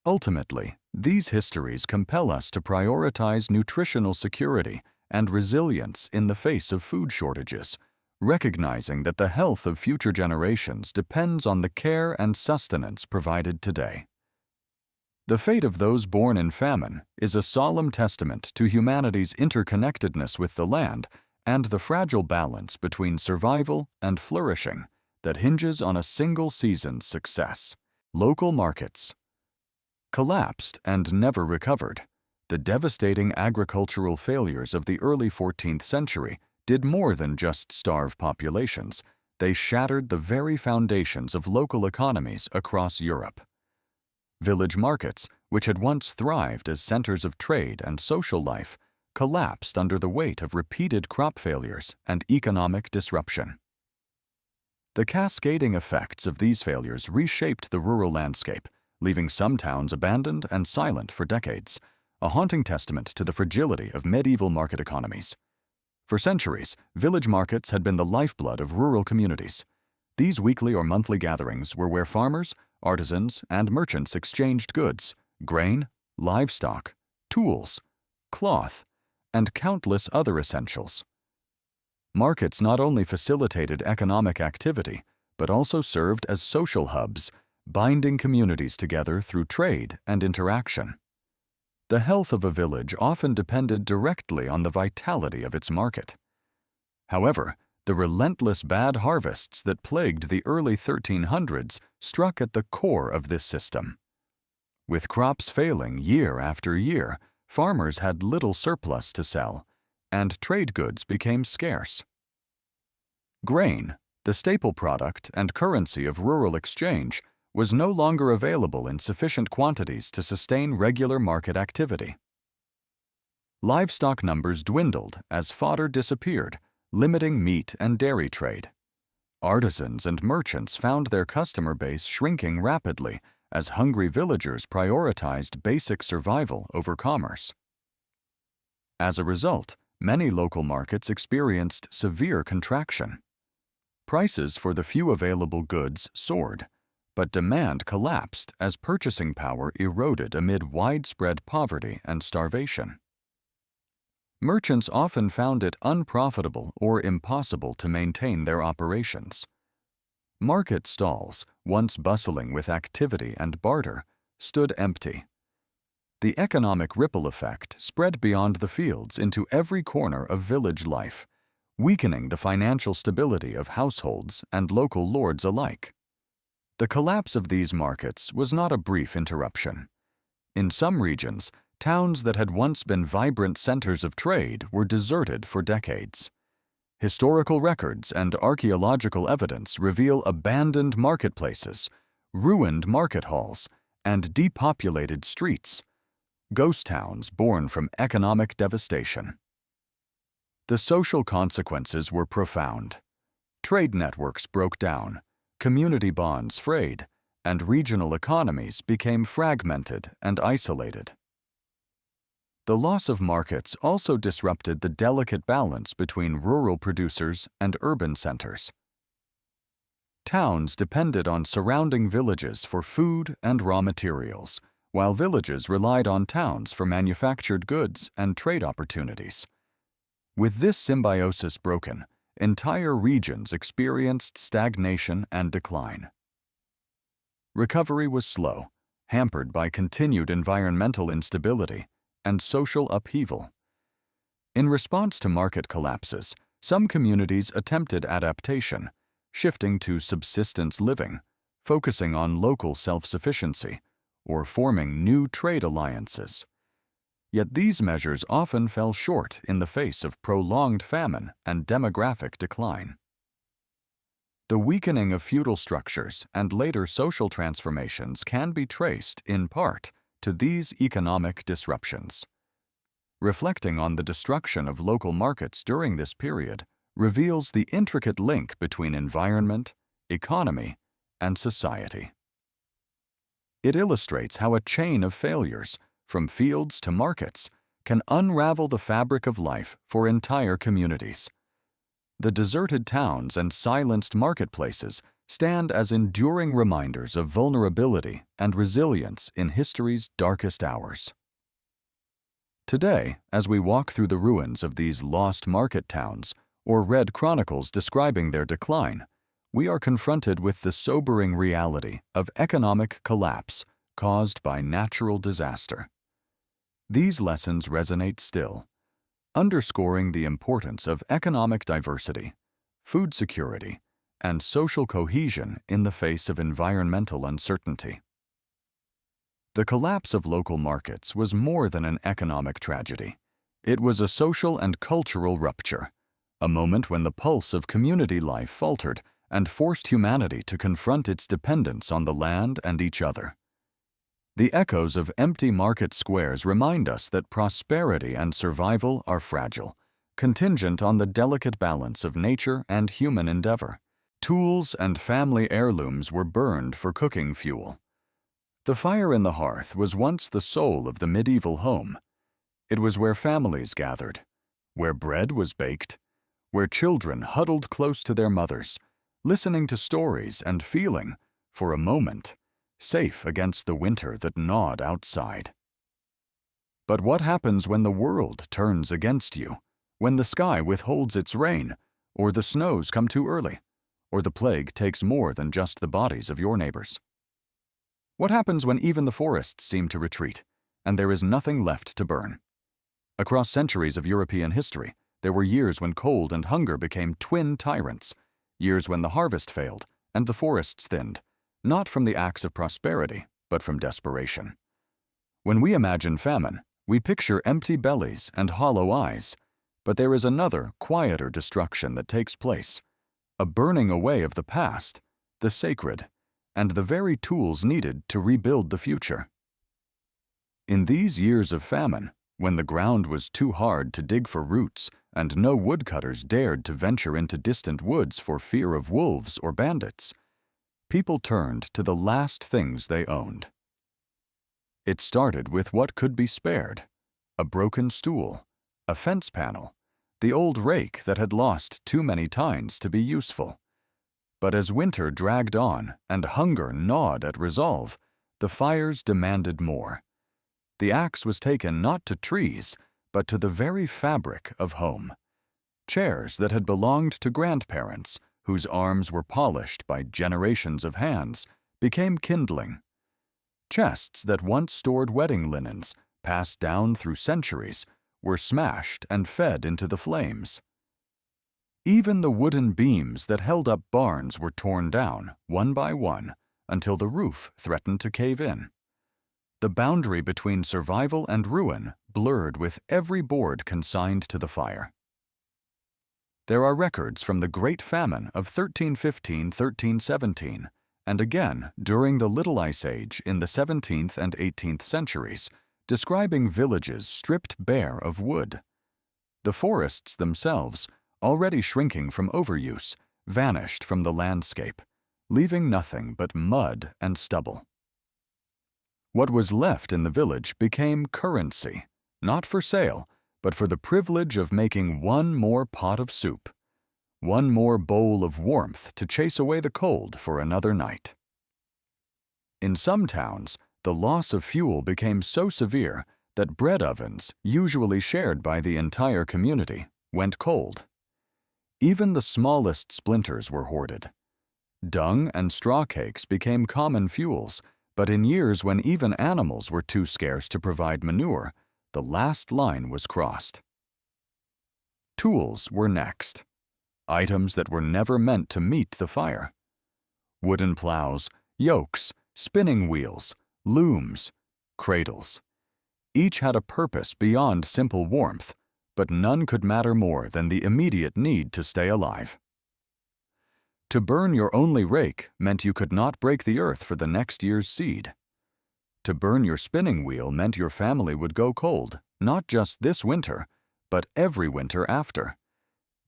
Ultimately, these histories compel us to prioritize nutritional security and resilience in the face of food shortages, recognizing that the health of future generations depends on the care and sustenance provided today. The fate of those born in famine is a solemn testament to humanity's interconnectedness with the land and the fragile balance between survival and flourishing that hinges on a single season's success. Local markets collapsed and never recovered. The devastating agricultural failures of the early 14th century did more than just starve populations. They shattered the very foundations of local economies across Europe. Village markets, which had once thrived as centers of trade and social life, collapsed under the weight of repeated crop failures and economic disruption. The cascading effects of these failures reshaped the rural landscape, leaving some towns abandoned and silent for decades, a haunting testament to the fragility of medieval market economies. For centuries, village markets had been the lifeblood of rural communities. These weekly or monthly gatherings were where farmers, artisans, and merchants exchanged goods, grain, livestock, tools, cloth, and countless other essentials. Markets not only facilitated economic activity, but also served as social hubs, binding communities together through trade and interaction. The health of a village often depended directly on the vitality of its market. However, the relentless bad harvests that plagued the early 1300s struck at the core of this system. With crops failing year after year, farmers had little surplus to sell, and trade goods became scarce. Grain, the staple product and currency of rural exchange, was no longer available in sufficient quantities to sustain regular market activity. Livestock numbers dwindled as fodder disappeared, limiting meat and dairy trade. Artisans and merchants found their customer base shrinking rapidly as hungry villagers prioritized basic survival over commerce. As a result, many local markets experienced severe contraction. Prices for the few available goods soared, but demand collapsed as purchasing power eroded amid widespread poverty and starvation. Merchants often found it unprofitable or impossible to maintain their operations. Market stalls, once bustling with activity and barter, stood empty. The economic ripple effect spread beyond the fields into every corner of village life, weakening the financial stability of households and local lords alike. The collapse of these markets was not a brief interruption. In some regions, towns that had once been vibrant centers of trade were deserted for decades. Historical records and archaeological evidence reveal abandoned marketplaces, ruined market halls, and depopulated streets, ghost towns born from economic devastation. The social consequences were profound. Trade networks broke down, community bonds frayed, and regional economies became fragmented and isolated. The loss of markets also disrupted the delicate balance between rural producers and urban centers. Towns depended on surrounding villages for food and raw materials, while villages relied on towns for manufactured goods and trade opportunities. With this symbiosis broken, entire regions experienced stagnation and decline. Recovery was slow, hampered by continued environmental instability and social upheaval. In response to market collapses, some communities attempted adaptation, shifting to subsistence living, focusing on local self-sufficiency, or forming new trade alliances. Yet these measures often fell short in the face of prolonged famine and demographic decline. The weakening of feudal structures and later social transformations can be traced, in part, to these economic disruptions. Reflecting on the destruction of local markets during this period reveals the intricate link between environment, economy, and society. It illustrates how a chain of failures, from fields to markets, can unravel the fabric of life for entire communities. The deserted towns and silenced marketplaces stand as enduring reminders of vulnerability and resilience in history's darkest hours. Today, as we walk through the ruins of these lost market towns or read chronicles describing their decline, we are confronted with the sobering reality of economic collapse caused by natural disaster. These lessons resonate still, underscoring the importance of economic diversity, food security, and social cohesion in the face of environmental uncertainty. The collapse of local markets was more than an economic tragedy. It was a social and cultural rupture, a moment when the pulse of community life faltered and forced humanity to confront its dependence on the land and each other. The echoes of empty market squares remind us that prosperity and survival are fragile, contingent on the delicate balance of nature and human endeavor. Tools and family heirlooms were burned for cooking fuel. The fire in the hearth was once the soul of the medieval home. It was where families gathered, where bread was baked, where children huddled close to their mothers, listening to stories and feeling, for a moment, safe against the winter that gnawed outside. But what happens when the world turns against you, when the sky withholds its rain, or the snows come too early, or the plague takes more than just the bodies of your neighbors? What happens when even the forests seem to retreat, and there is nothing left to burn? Across centuries of European history, there were years when cold and hunger became twin tyrants, years when the harvest failed and the forests thinned, not from the acts of prosperity, but from desperation. When we imagine famine, we picture empty bellies and hollow eyes, but there is another, quieter destruction that takes place, a burning away of the past, the sacred, and the very tools needed to rebuild the future. In these years of famine, when the ground was too hard to dig for roots and no woodcutters dared to venture into distant woods for fear of wolves or bandits, people turned to the last things they owned. It started with what could be spared: a broken stool, a fence panel, the old rake that had lost too many tines to be useful. But as winter dragged on and hunger gnawed at resolve, the fires demanded more. The axe was taken not to trees, but to the very fabric of home. Chairs that had belonged to grandparents, whose arms were polished by generations of hands, became kindling. Chests that once stored wedding linens, passed down through centuries, were smashed and fed into the flames. Even the wooden beams that held up barns were torn down, one by one, until the roof threatened to cave in. The boundary between survival and ruin blurred with every board consigned to the fire. There are records from the Great Famine of 1315–1317, and again during the Little Ice Age in the 17th and 18th centuries, describing villages stripped bare of wood. The forests themselves, already shrinking from overuse, vanished from the landscape, leaving nothing but mud and stubble. What was left in the village became currency, not for sale, but for the privilege of making one more pot of soup, one more bowl of warmth to chase away the cold for another night. In some towns, the loss of fuel became so severe that bread ovens, usually shared by the entire community, went cold. Even the smallest splinters were hoarded. Dung and straw cakes became common fuels, but in years when even animals were too scarce to provide manure, the last line was crossed. Tools were next, items that were never meant to meet the fire. Wooden plows, yokes, spinning wheels, looms, cradles. Each had a purpose beyond simple warmth, but none could matter more than the immediate need to stay alive. To burn your only rake meant you could not break the earth for the next year's seed. To burn your spinning wheel meant your family would go cold, not just this winter, but every winter after.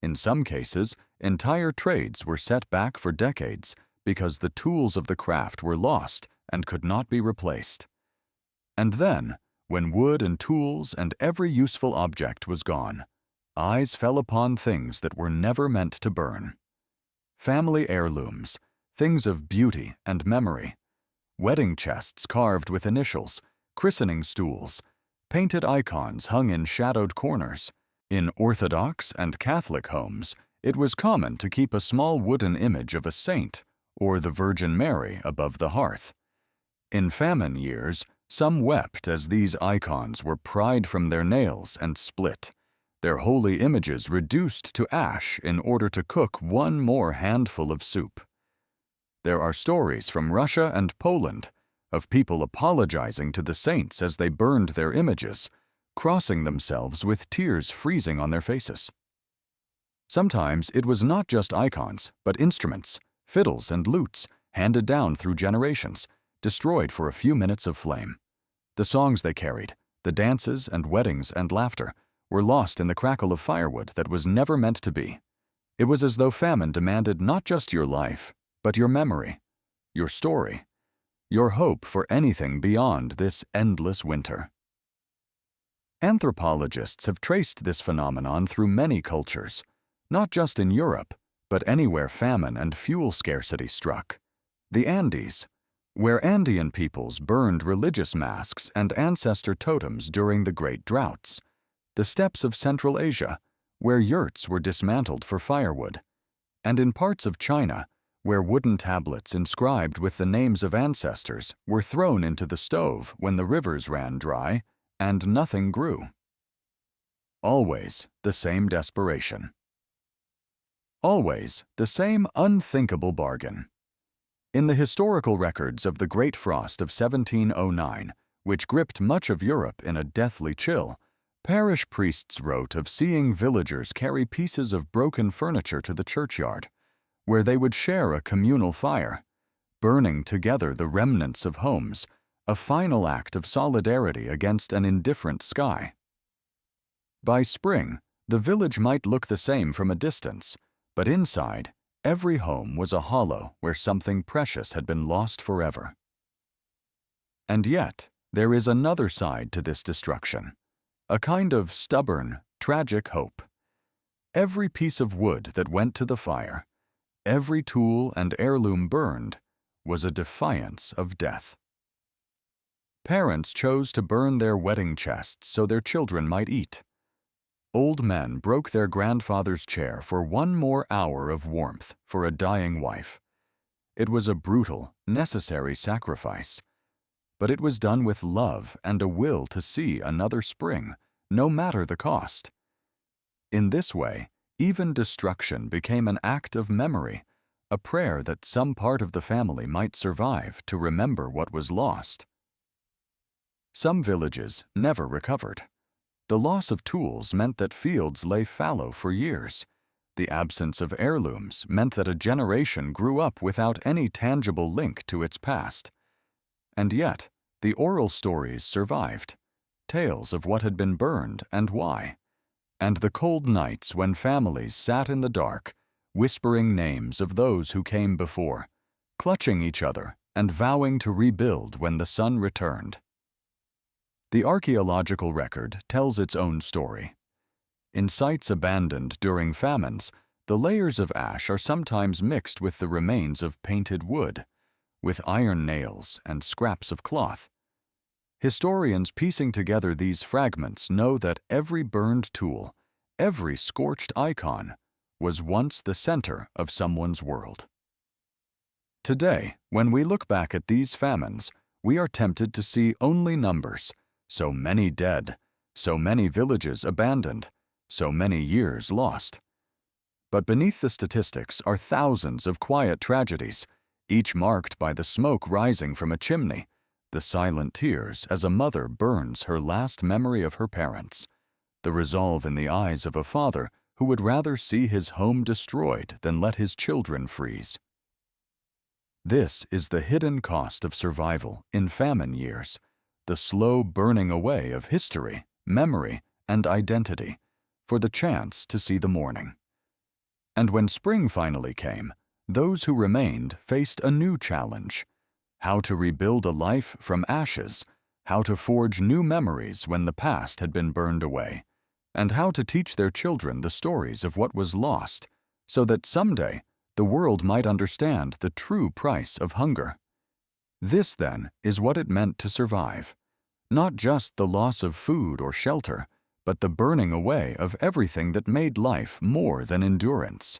In some cases, entire trades were set back for decades because the tools of the craft were lost and could not be replaced. And then, when wood and tools and every useful object was gone, eyes fell upon things that were never meant to burn. Family heirlooms, things of beauty and memory, wedding chests carved with initials, christening stools, painted icons hung in shadowed corners. In Orthodox and Catholic homes, it was common to keep a small wooden image of a saint or the Virgin Mary above the hearth. In famine years, some wept as these icons were pried from their nails and split, their holy images reduced to ash in order to cook one more handful of soup. There are stories from Russia and Poland of people apologizing to the saints as they burned their images, crossing themselves with tears freezing on their faces. Sometimes it was not just icons, but instruments, fiddles and lutes, handed down through generations, destroyed for a few minutes of flame. The songs they carried, the dances and weddings and laughter, were lost in the crackle of firewood that was never meant to be. It was as though famine demanded not just your life, but your memory, your story, your hope for anything beyond this endless winter. Anthropologists have traced this phenomenon through many cultures, not just in Europe, but anywhere famine and fuel scarcity struck. The Andes, where Andean peoples burned religious masks and ancestor totems during the Great Droughts. The steppes of Central Asia, where yurts were dismantled for firewood. And in parts of China, where wooden tablets inscribed with the names of ancestors were thrown into the stove when the rivers ran dry and nothing grew. Always the same desperation. Always the same unthinkable bargain. In the historical records of the Great Frost of 1709, which gripped much of Europe in a deathly chill, parish priests wrote of seeing villagers carry pieces of broken furniture to the churchyard, where they would share a communal fire, burning together the remnants of homes, a final act of solidarity against an indifferent sky. By spring, the village might look the same from a distance, but inside, every home was a hollow where something precious had been lost forever. And yet, there is another side to this destruction, a kind of stubborn, tragic hope. Every piece of wood that went to the fire, every tool and heirloom burned, was a defiance of death. Parents chose to burn their wedding chests so their children might eat. old men broke their grandfather's chair for one more hour of warmth for a dying wife. It was a brutal, necessary sacrifice. But it was done with love and a will to see another spring, no matter the cost. In this way, even destruction became an act of memory, a prayer that some part of the family might survive to remember what was lost. Some villages never recovered. The loss of tools meant that fields lay fallow for years. The absence of heirlooms meant that a generation grew up without any tangible link to its past. And yet, the oral stories survived, tales of what had been burned and why, and the cold nights when families sat in the dark, whispering names of those who came before, clutching each other and vowing to rebuild when the sun returned. The archaeological record tells its own story. In sites abandoned during famines, the layers of ash are sometimes mixed with the remains of painted wood, with iron nails and scraps of cloth. Historians piecing together these fragments know that every burned tool, every scorched icon, was once the center of someone's world. Today, when we look back at these famines, we are tempted to see only numbers, so many dead, so many villages abandoned, so many years lost. But beneath the statistics are thousands of quiet tragedies, each marked by the smoke rising from a chimney, the silent tears as a mother burns her last memory of her parents, the resolve in the eyes of a father who would rather see his home destroyed than let his children freeze. This is the hidden cost of survival in famine years, the slow burning away of history, memory, and identity, for the chance to see the morning. And when spring finally came, those who remained faced a new challenge: how to rebuild a life from ashes, how to forge new memories when the past had been burned away, and how to teach their children the stories of what was lost, so that someday the world might understand the true price of hunger. This, then, is what it meant to survive. Not just the loss of food or shelter, but the burning away of everything that made life more than endurance.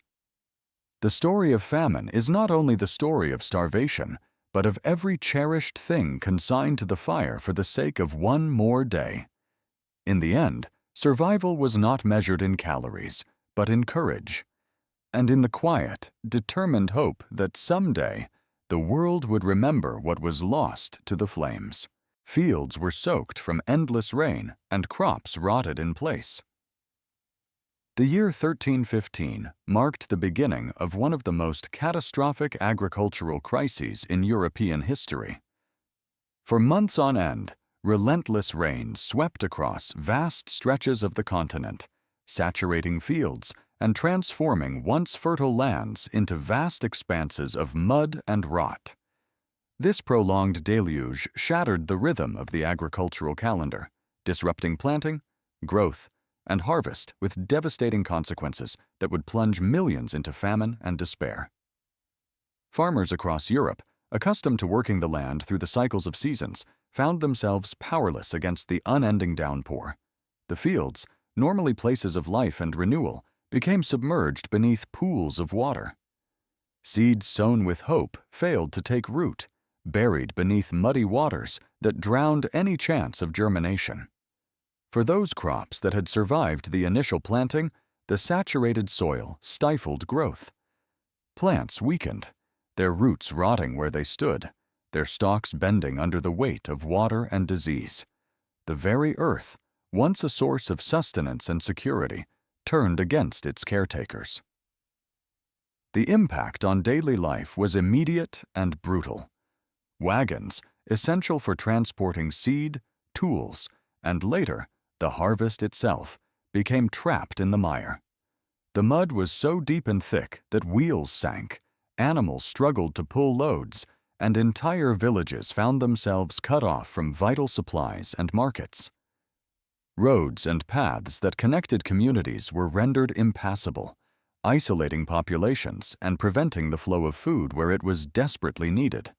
The story of famine is not only the story of starvation, but of every cherished thing consigned to the fire for the sake of one more day. In the end, survival was not measured in calories, but in courage, and in the quiet, determined hope that someday the world would remember what was lost to the flames. Fields were soaked from endless rain, and crops rotted in place. The year 1315 marked the beginning of one of the most catastrophic agricultural crises in European history. For months on end, relentless rains swept across vast stretches of the continent, saturating fields and transforming once fertile lands into vast expanses of mud and rot. This prolonged deluge shattered the rhythm of the agricultural calendar, disrupting planting, growth, and harvest with devastating consequences that would plunge millions into famine and despair. Farmers across Europe, accustomed to working the land through the cycles of seasons, found themselves powerless against the unending downpour. The fields, normally places of life and renewal, became submerged beneath pools of water. Seeds sown with hope failed to take root, buried beneath muddy waters that drowned any chance of germination. For those crops that had survived the initial planting, the saturated soil stifled growth. Plants weakened, their roots rotting where they stood, their stalks bending under the weight of water and disease. The very earth, once a source of sustenance and security, turned against its caretakers. The impact on daily life was immediate and brutal. Wagons, essential for transporting seed, tools, and later, the harvest itself, became trapped in the mire. The mud was so deep and thick that wheels sank, animals struggled to pull loads, and entire villages found themselves cut off from vital supplies and markets. Roads and paths that connected communities were rendered impassable, isolating populations and preventing the flow of food where it was desperately needed.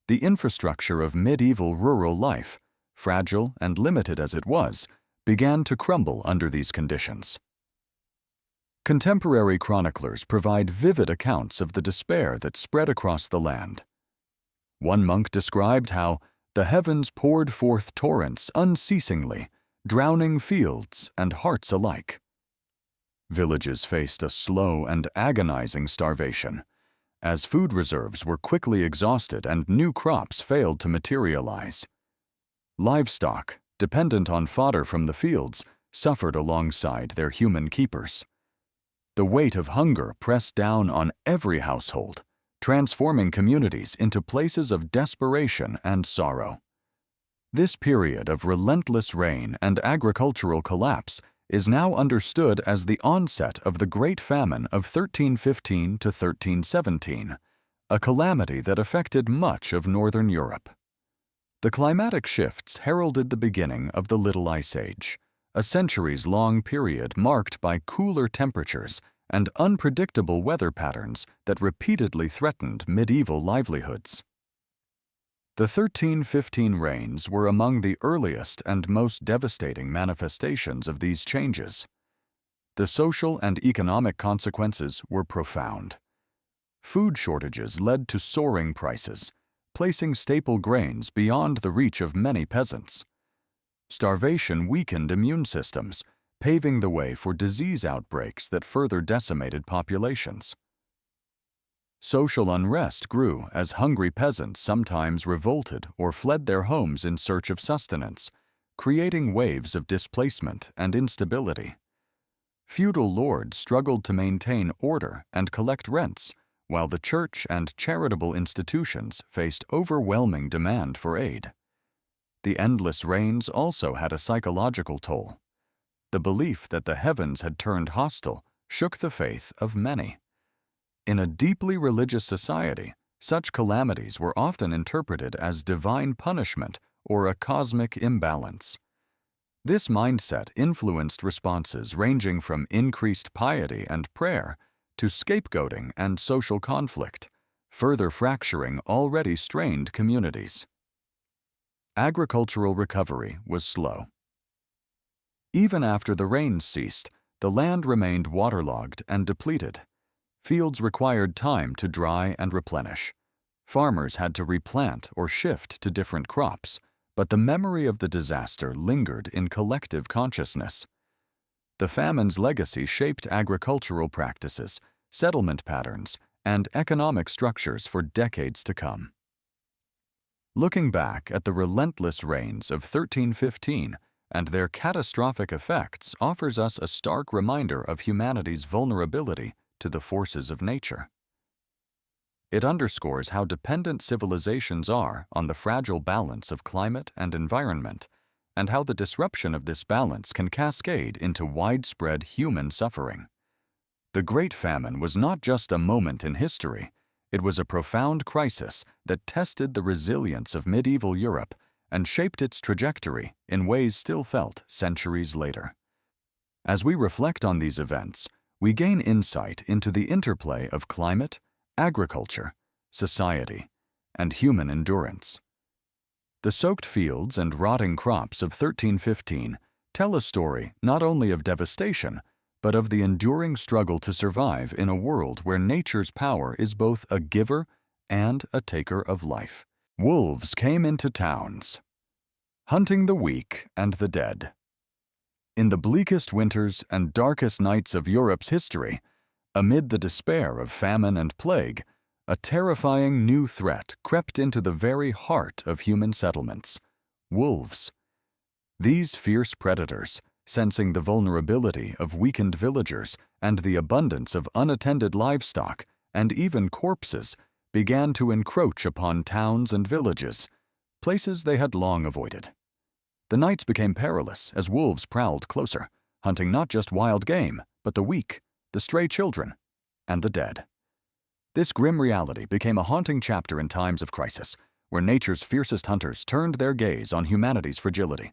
The infrastructure of medieval rural life, fragile and limited as it was, began to crumble under these conditions. Contemporary chroniclers provide vivid accounts of the despair that spread across the land. One monk described how the heavens poured forth torrents unceasingly, drowning fields and hearts alike. Villages faced a slow and agonizing starvation, as food reserves were quickly exhausted and new crops failed to materialize. Livestock, dependent on fodder from the fields, suffered alongside their human keepers. The weight of hunger pressed down on every household, transforming communities into places of desperation and sorrow. This period of relentless rain and agricultural collapse is now understood as the onset of the Great Famine of 1315 to 1317, a calamity that affected much of northern Europe. The climatic shifts heralded the beginning of the Little Ice Age, a centuries-long period marked by cooler temperatures and unpredictable weather patterns that repeatedly threatened medieval livelihoods. The 1315 rains were among the earliest and most devastating manifestations of these changes. The social and economic consequences were profound. Food shortages led to soaring prices, placing staple grains beyond the reach of many peasants. Starvation weakened immune systems, paving the way for disease outbreaks that further decimated populations. Social unrest grew as hungry peasants sometimes revolted or fled their homes in search of sustenance, creating waves of displacement and instability. Feudal lords struggled to maintain order and collect rents, while the church and charitable institutions faced overwhelming demand for aid. The endless rains also had a psychological toll. The belief that the heavens had turned hostile shook the faith of many. In a deeply religious society, such calamities were often interpreted as divine punishment or a cosmic imbalance. This mindset influenced responses ranging from increased piety and prayer to scapegoating and social conflict, further fracturing already strained communities. Agricultural recovery was slow. Even after the rains ceased, the land remained waterlogged and depleted. Fields required time to dry and replenish. Farmers had to replant or shift to different crops, but the memory of the disaster lingered in collective consciousness. The famine's legacy shaped agricultural practices, settlement patterns, and economic structures for decades to come. Looking back at the relentless rains of 1315 and their catastrophic effects offers us a stark reminder of humanity's vulnerability to the forces of nature. It underscores how dependent civilizations are on the fragile balance of climate and environment, and how the disruption of this balance can cascade into widespread human suffering. The Great Famine was not just a moment in history, it was a profound crisis that tested the resilience of medieval Europe and shaped its trajectory in ways still felt centuries later. As we reflect on these events, we gain insight into the interplay of climate, agriculture, society, and human endurance. The soaked fields and rotting crops of 1315 tell a story not only of devastation, but of the enduring struggle to survive in a world where nature's power is both a giver and a taker of life. Wolves came into towns, hunting the weak and the dead. In the bleakest winters and darkest nights of Europe's history, amid the despair of famine and plague, a terrifying new threat crept into the very heart of human settlements: wolves. These fierce predators, sensing the vulnerability of weakened villagers and the abundance of unattended livestock and even corpses, began to encroach upon towns and villages, places they had long avoided. The nights became perilous as wolves prowled closer, hunting not just wild game, but the weak, the stray children, and the dead. This grim reality became a haunting chapter in times of crisis, where nature's fiercest hunters turned their gaze on humanity's fragility.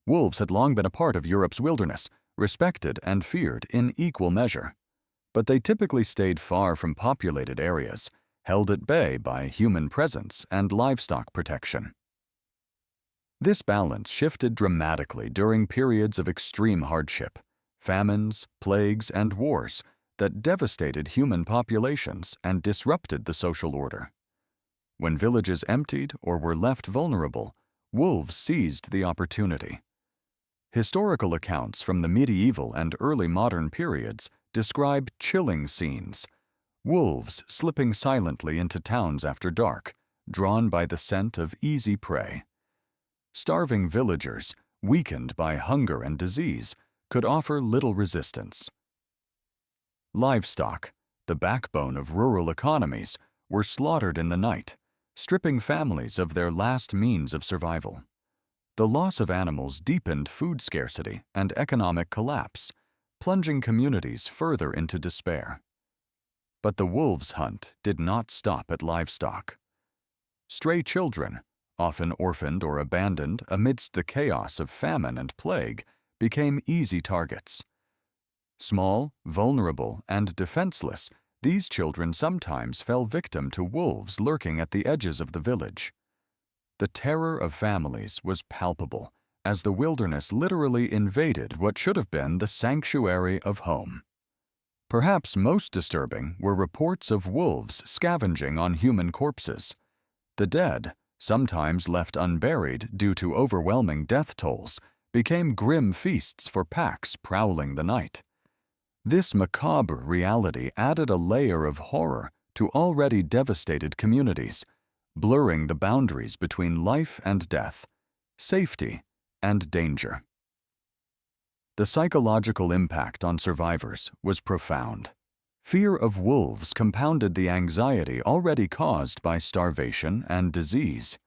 Wolves had long been a part of Europe's wilderness, respected and feared in equal measure. But they typically stayed far from populated areas, held at bay by human presence and livestock protection. This balance shifted dramatically during periods of extreme hardship, famines, plagues, and wars that devastated human populations and disrupted the social order. When villages emptied or were left vulnerable, wolves seized the opportunity. Historical accounts from the medieval and early modern periods describe chilling scenes: wolves slipping silently into towns after dark, drawn by the scent of easy prey. Starving villagers, weakened by hunger and disease, could offer little resistance. Livestock, the backbone of rural economies, were slaughtered in the night, stripping families of their last means of survival. The loss of animals deepened food scarcity and economic collapse, plunging communities further into despair. But the wolves' hunt did not stop at livestock. Stray children, often orphaned or abandoned amidst the chaos of famine and plague, became easy targets. Small, vulnerable, and defenseless, these children sometimes fell victim to wolves lurking at the edges of the village. The terror of families was palpable, as the wilderness literally invaded what should have been the sanctuary of home. Perhaps most disturbing were reports of wolves scavenging on human corpses. The dead, sometimes left unburied due to overwhelming death tolls, became grim feasts for packs prowling the night. This macabre reality added a layer of horror to already devastated communities, blurring the boundaries between life and death, safety and danger. The psychological impact on survivors was profound. Fear of wolves compounded the anxiety already caused by starvation and disease.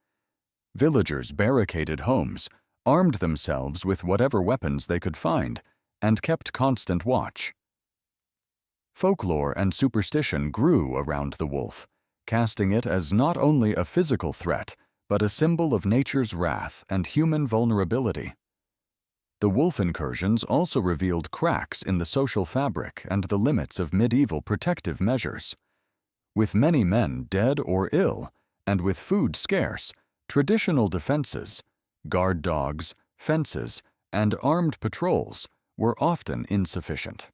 Villagers barricaded homes, armed themselves with whatever weapons they could find, and kept constant watch. Folklore and superstition grew around the wolf, casting it as not only a physical threat, but a symbol of nature's wrath and human vulnerability. The wolf incursions also revealed cracks in the social fabric and the limits of medieval protective measures. With many men dead or ill, and with food scarce, traditional defenses, guard dogs, fences, and armed patrols were often insufficient.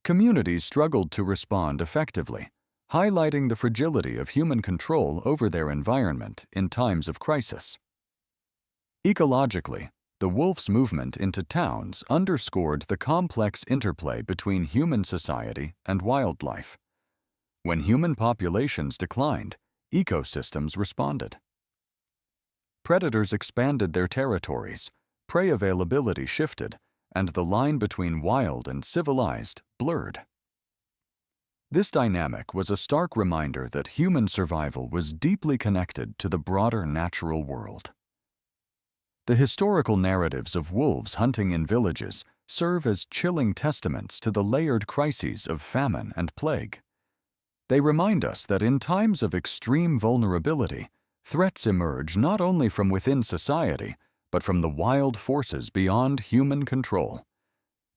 Communities struggled to respond effectively, highlighting the fragility of human control over their environment in times of crisis. Ecologically, the wolf's movement into towns underscored the complex interplay between human society and wildlife. When human populations declined, ecosystems responded. Predators expanded their territories, prey availability shifted, and the line between wild and civilized blurred. This dynamic was a stark reminder that human survival was deeply connected to the broader natural world. The historical narratives of wolves hunting in villages serve as chilling testaments to the layered crises of famine and plague. They remind us that in times of extreme vulnerability, threats emerge not only from within society, but from the wild forces beyond human control.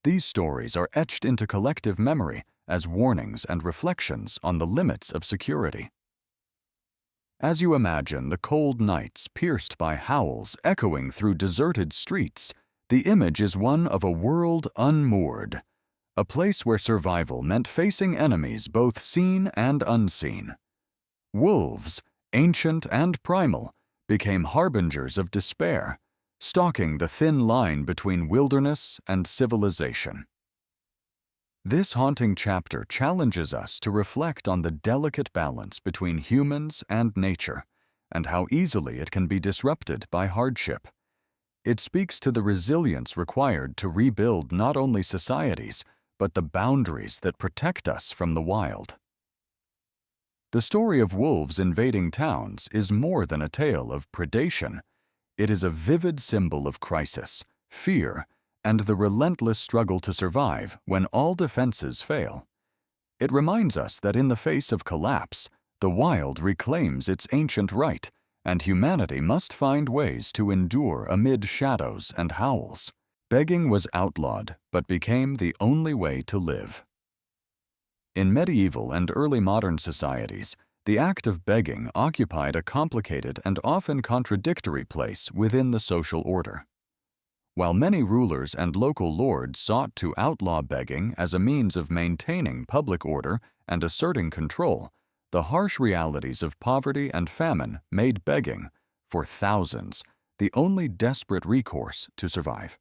These stories are etched into collective memory as warnings and reflections on the limits of security. As you imagine the cold nights pierced by howls echoing through deserted streets, the image is one of a world unmoored, a place where survival meant facing enemies both seen and unseen. Wolves, ancient and primal, became harbingers of despair, stalking the thin line between wilderness and civilization. This haunting chapter challenges us to reflect on the delicate balance between humans and nature, and how easily it can be disrupted by hardship. It speaks to the resilience required to rebuild not only societies, but the boundaries that protect us from the wild. The story of wolves invading towns is more than a tale of predation. It is a vivid symbol of crisis, fear, and the relentless struggle to survive when all defenses fail. It reminds us that in the face of collapse, the wild reclaims its ancient right, and humanity must find ways to endure amid shadows and howls. Begging was outlawed, but became the only way to live. In medieval and early modern societies, the act of begging occupied a complicated and often contradictory place within the social order. While many rulers and local lords sought to outlaw begging as a means of maintaining public order and asserting control, the harsh realities of poverty and famine made begging, for thousands, the only desperate recourse to survive.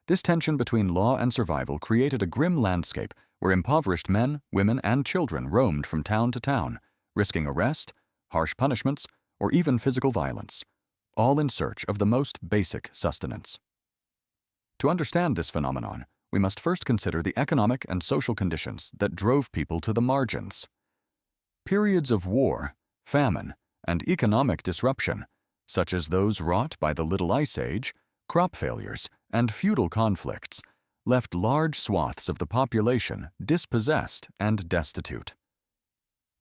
This tension between law and survival created a grim landscape where impoverished men, women, and children roamed from town to town, risking arrest, harsh punishments, or even physical violence, all in search of the most basic sustenance. To understand this phenomenon, we must first consider the economic and social conditions that drove people to the margins. Periods of war, famine, and economic disruption, such as those wrought by the Little Ice Age, crop failures, and feudal conflicts, left large swaths of the population dispossessed and destitute.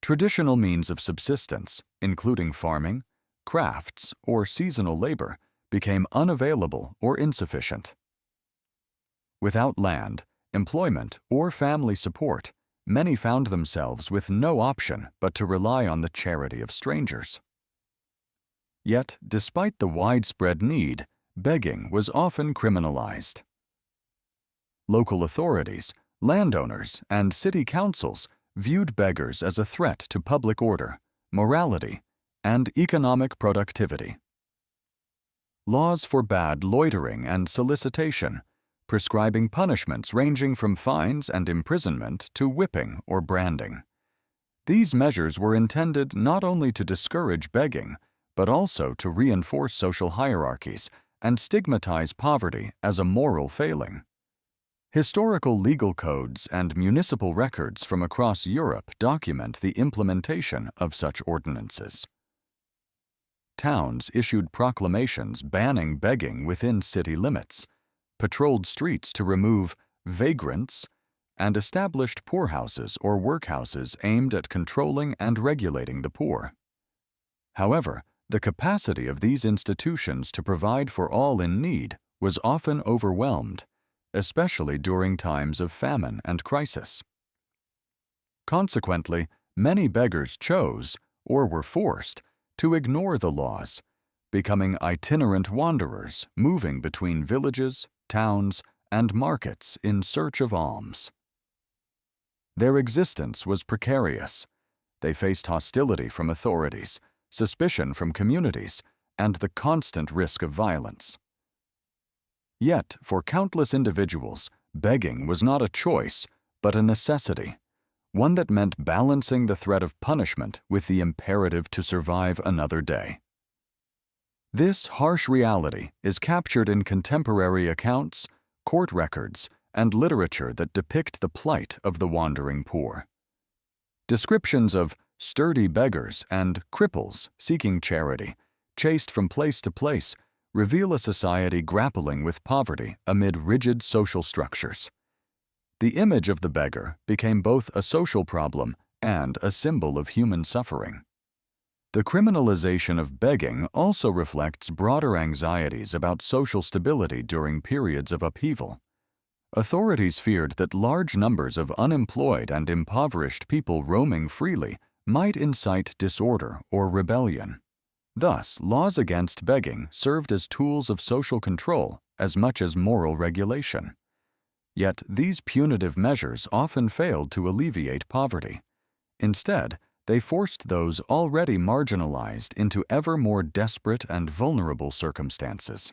Traditional means of subsistence, including farming, crafts, or seasonal labor, became unavailable or insufficient. Without land, employment, or family support, many found themselves with no option but to rely on the charity of strangers. Yet, despite the widespread need, begging was often criminalized. Local authorities, landowners, and city councils viewed beggars as a threat to public order, morality, and economic productivity. Laws forbade loitering and solicitation, prescribing punishments ranging from fines and imprisonment to whipping or branding. These measures were intended not only to discourage begging, but also to reinforce social hierarchies and stigmatize poverty as a moral failing. Historical legal codes and municipal records from across Europe document the implementation of such ordinances. Towns issued proclamations banning begging within city limits, patrolled streets to remove vagrants, and established poorhouses or workhouses aimed at controlling and regulating the poor. However, the capacity of these institutions to provide for all in need was often overwhelmed, especially during times of famine and crisis. Consequently, many beggars chose, or were forced, to ignore the laws, becoming itinerant wanderers moving between villages, towns, and markets in search of alms. Their existence was precarious. They faced hostility from authorities, suspicion from communities, and the constant risk of violence. Yet, for countless individuals, begging was not a choice, but a necessity, one that meant balancing the threat of punishment with the imperative to survive another day. This harsh reality is captured in contemporary accounts, court records, and literature that depict the plight of the wandering poor. Descriptions of sturdy beggars and cripples seeking charity, chased from place to place, reveal a society grappling with poverty amid rigid social structures. The image of the beggar became both a social problem and a symbol of human suffering. The criminalization of begging also reflects broader anxieties about social stability during periods of upheaval. Authorities feared that large numbers of unemployed and impoverished people roaming freely might incite disorder or rebellion. Thus, laws against begging served as tools of social control as much as moral regulation. Yet, these punitive measures often failed to alleviate poverty. Instead, they forced those already marginalized into ever more desperate and vulnerable circumstances.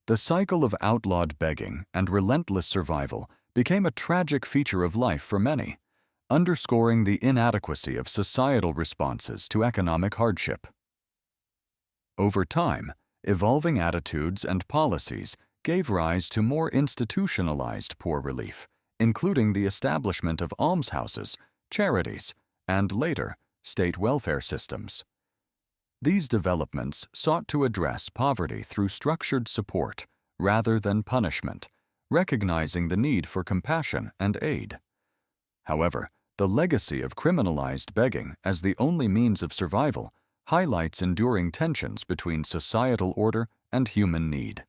The cycle of outlawed begging and relentless survival became a tragic feature of life for many, underscoring the inadequacy of societal responses to economic hardship. Over time, evolving attitudes and policies gave rise to more institutionalized poor relief, including the establishment of almshouses, charities, and later, state welfare systems. These developments sought to address poverty through structured support rather than punishment, recognizing the need for compassion and aid. However, the legacy of criminalized begging as the only means of survival highlights enduring tensions between societal order and human need.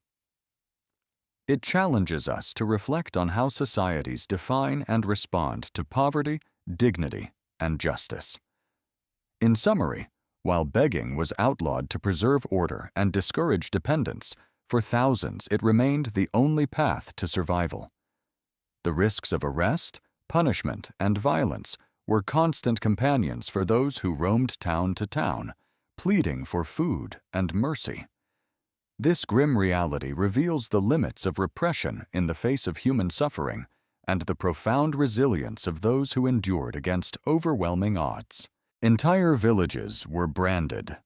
It challenges us to reflect on how societies define and respond to poverty, dignity, and justice. In summary, while begging was outlawed to preserve order and discourage dependence, for thousands it remained the only path to survival. The risks of arrest, punishment, and violence were constant companions for those who roamed town to town, pleading for food and mercy. This grim reality reveals the limits of repression in the face of human suffering and the profound resilience of those who endured against overwhelming odds. Entire villages were branded,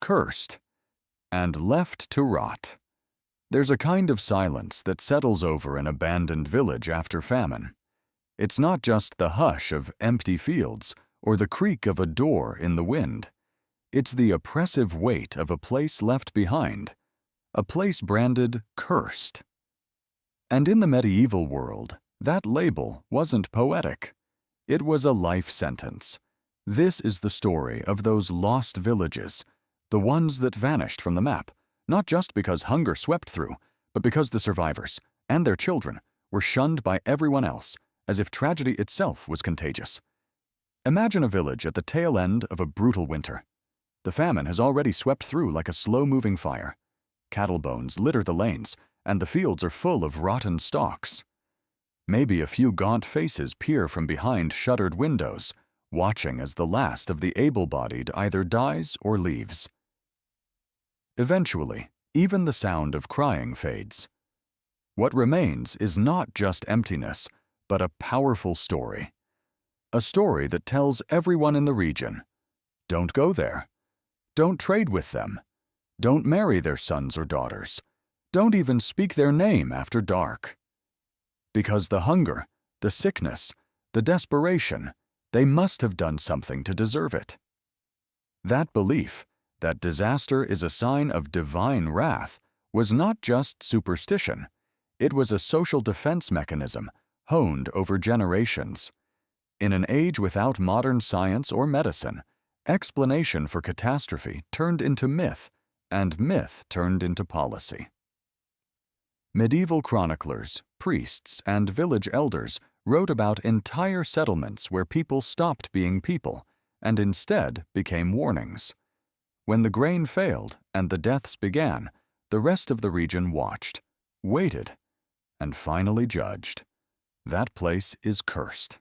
cursed, and left to rot. There's a kind of silence that settles over an abandoned village after famine. It's not just the hush of empty fields or the creak of a door in the wind. It's the oppressive weight of a place left behind, a place branded cursed. And in the medieval world, that label wasn't poetic. It was a life sentence. This is the story of those lost villages, the ones that vanished from the map, not just because hunger swept through, but because the survivors and their children were shunned by everyone else, as if tragedy itself was contagious. Imagine a village at the tail end of a brutal winter. The famine has already swept through like a slow-moving fire. Cattle bones litter the lanes, and the fields are full of rotten stalks. Maybe a few gaunt faces peer from behind shuttered windows, watching as the last of the able-bodied either dies or leaves. Eventually, even the sound of crying fades. What remains is not just emptiness, but a powerful story. A story that tells everyone in the region, don't go there. Don't trade with them. Don't marry their sons or daughters. Don't even speak their name after dark. Because the hunger, the sickness, the desperation, they must have done something to deserve it. That belief, that disaster is a sign of divine wrath, was not just superstition. It was a social defense mechanism, honed over generations. In an age without modern science or medicine, explanation for catastrophe turned into myth, and myth turned into policy. Medieval chroniclers, priests, and village elders wrote about entire settlements where people stopped being people and instead became warnings. When the grain failed and the deaths began, the rest of the region watched, waited, and finally judged. That place is cursed.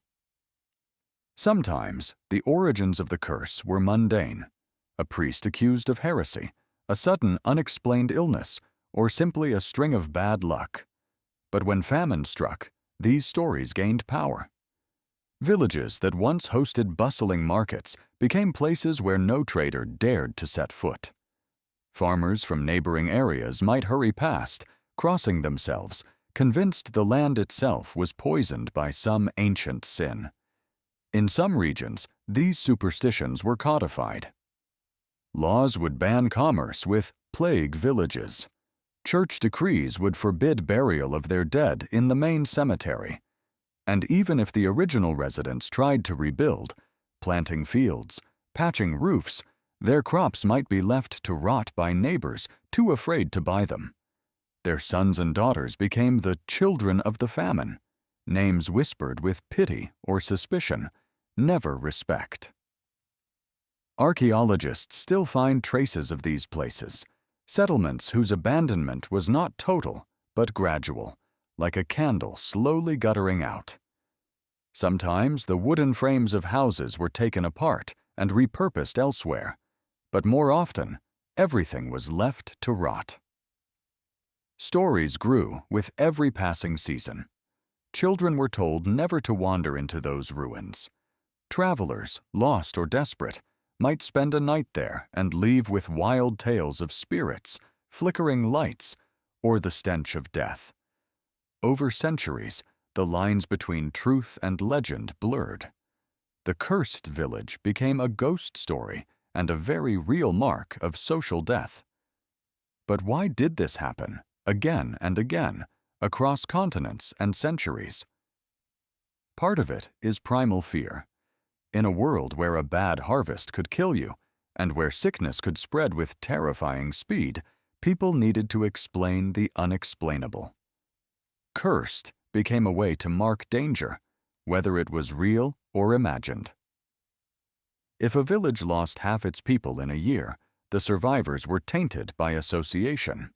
Sometimes, the origins of the curse were mundane. A priest accused of heresy, a sudden unexplained illness, or simply a string of bad luck. But when famine struck, these stories gained power. Villages that once hosted bustling markets became places where no trader dared to set foot. Farmers from neighboring areas might hurry past, crossing themselves, convinced the land itself was poisoned by some ancient sin. In some regions, these superstitions were codified. Laws would ban commerce with plague villages. Church decrees would forbid burial of their dead in the main cemetery. And even if the original residents tried to rebuild, planting fields, patching roofs, their crops might be left to rot by neighbors too afraid to buy them. Their sons and daughters became the children of the famine, names whispered with pity or suspicion, never respect. Archaeologists still find traces of these places, settlements whose abandonment was not total, but gradual, like a candle slowly guttering out. Sometimes the wooden frames of houses were taken apart and repurposed elsewhere, but more often, everything was left to rot. Stories grew with every passing season. Children were told never to wander into those ruins. Travelers, lost or desperate, might spend a night there and leave with wild tales of spirits, flickering lights, or the stench of death. Over centuries, the lines between truth and legend blurred. The cursed village became a ghost story and a very real mark of social death. But why did this happen, again and again, across continents and centuries? Part of it is primal fear. In a world where a bad harvest could kill you, and where sickness could spread with terrifying speed, people needed to explain the unexplainable. Cursed became a way to mark danger, whether it was real or imagined. If a village lost half its people in a year, the survivors were tainted by association.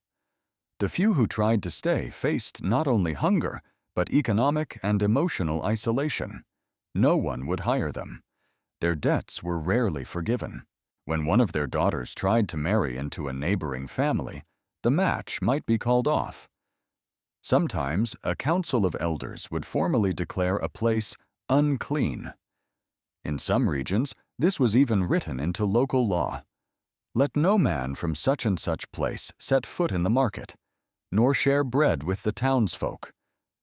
The few who tried to stay faced not only hunger, but economic and emotional isolation. No one would hire them. Their debts were rarely forgiven. When one of their daughters tried to marry into a neighboring family, the match might be called off. Sometimes a council of elders would formally declare a place unclean. In some regions, this was even written into local law. Let no man from such and such place set foot in the market, nor share bread with the townsfolk,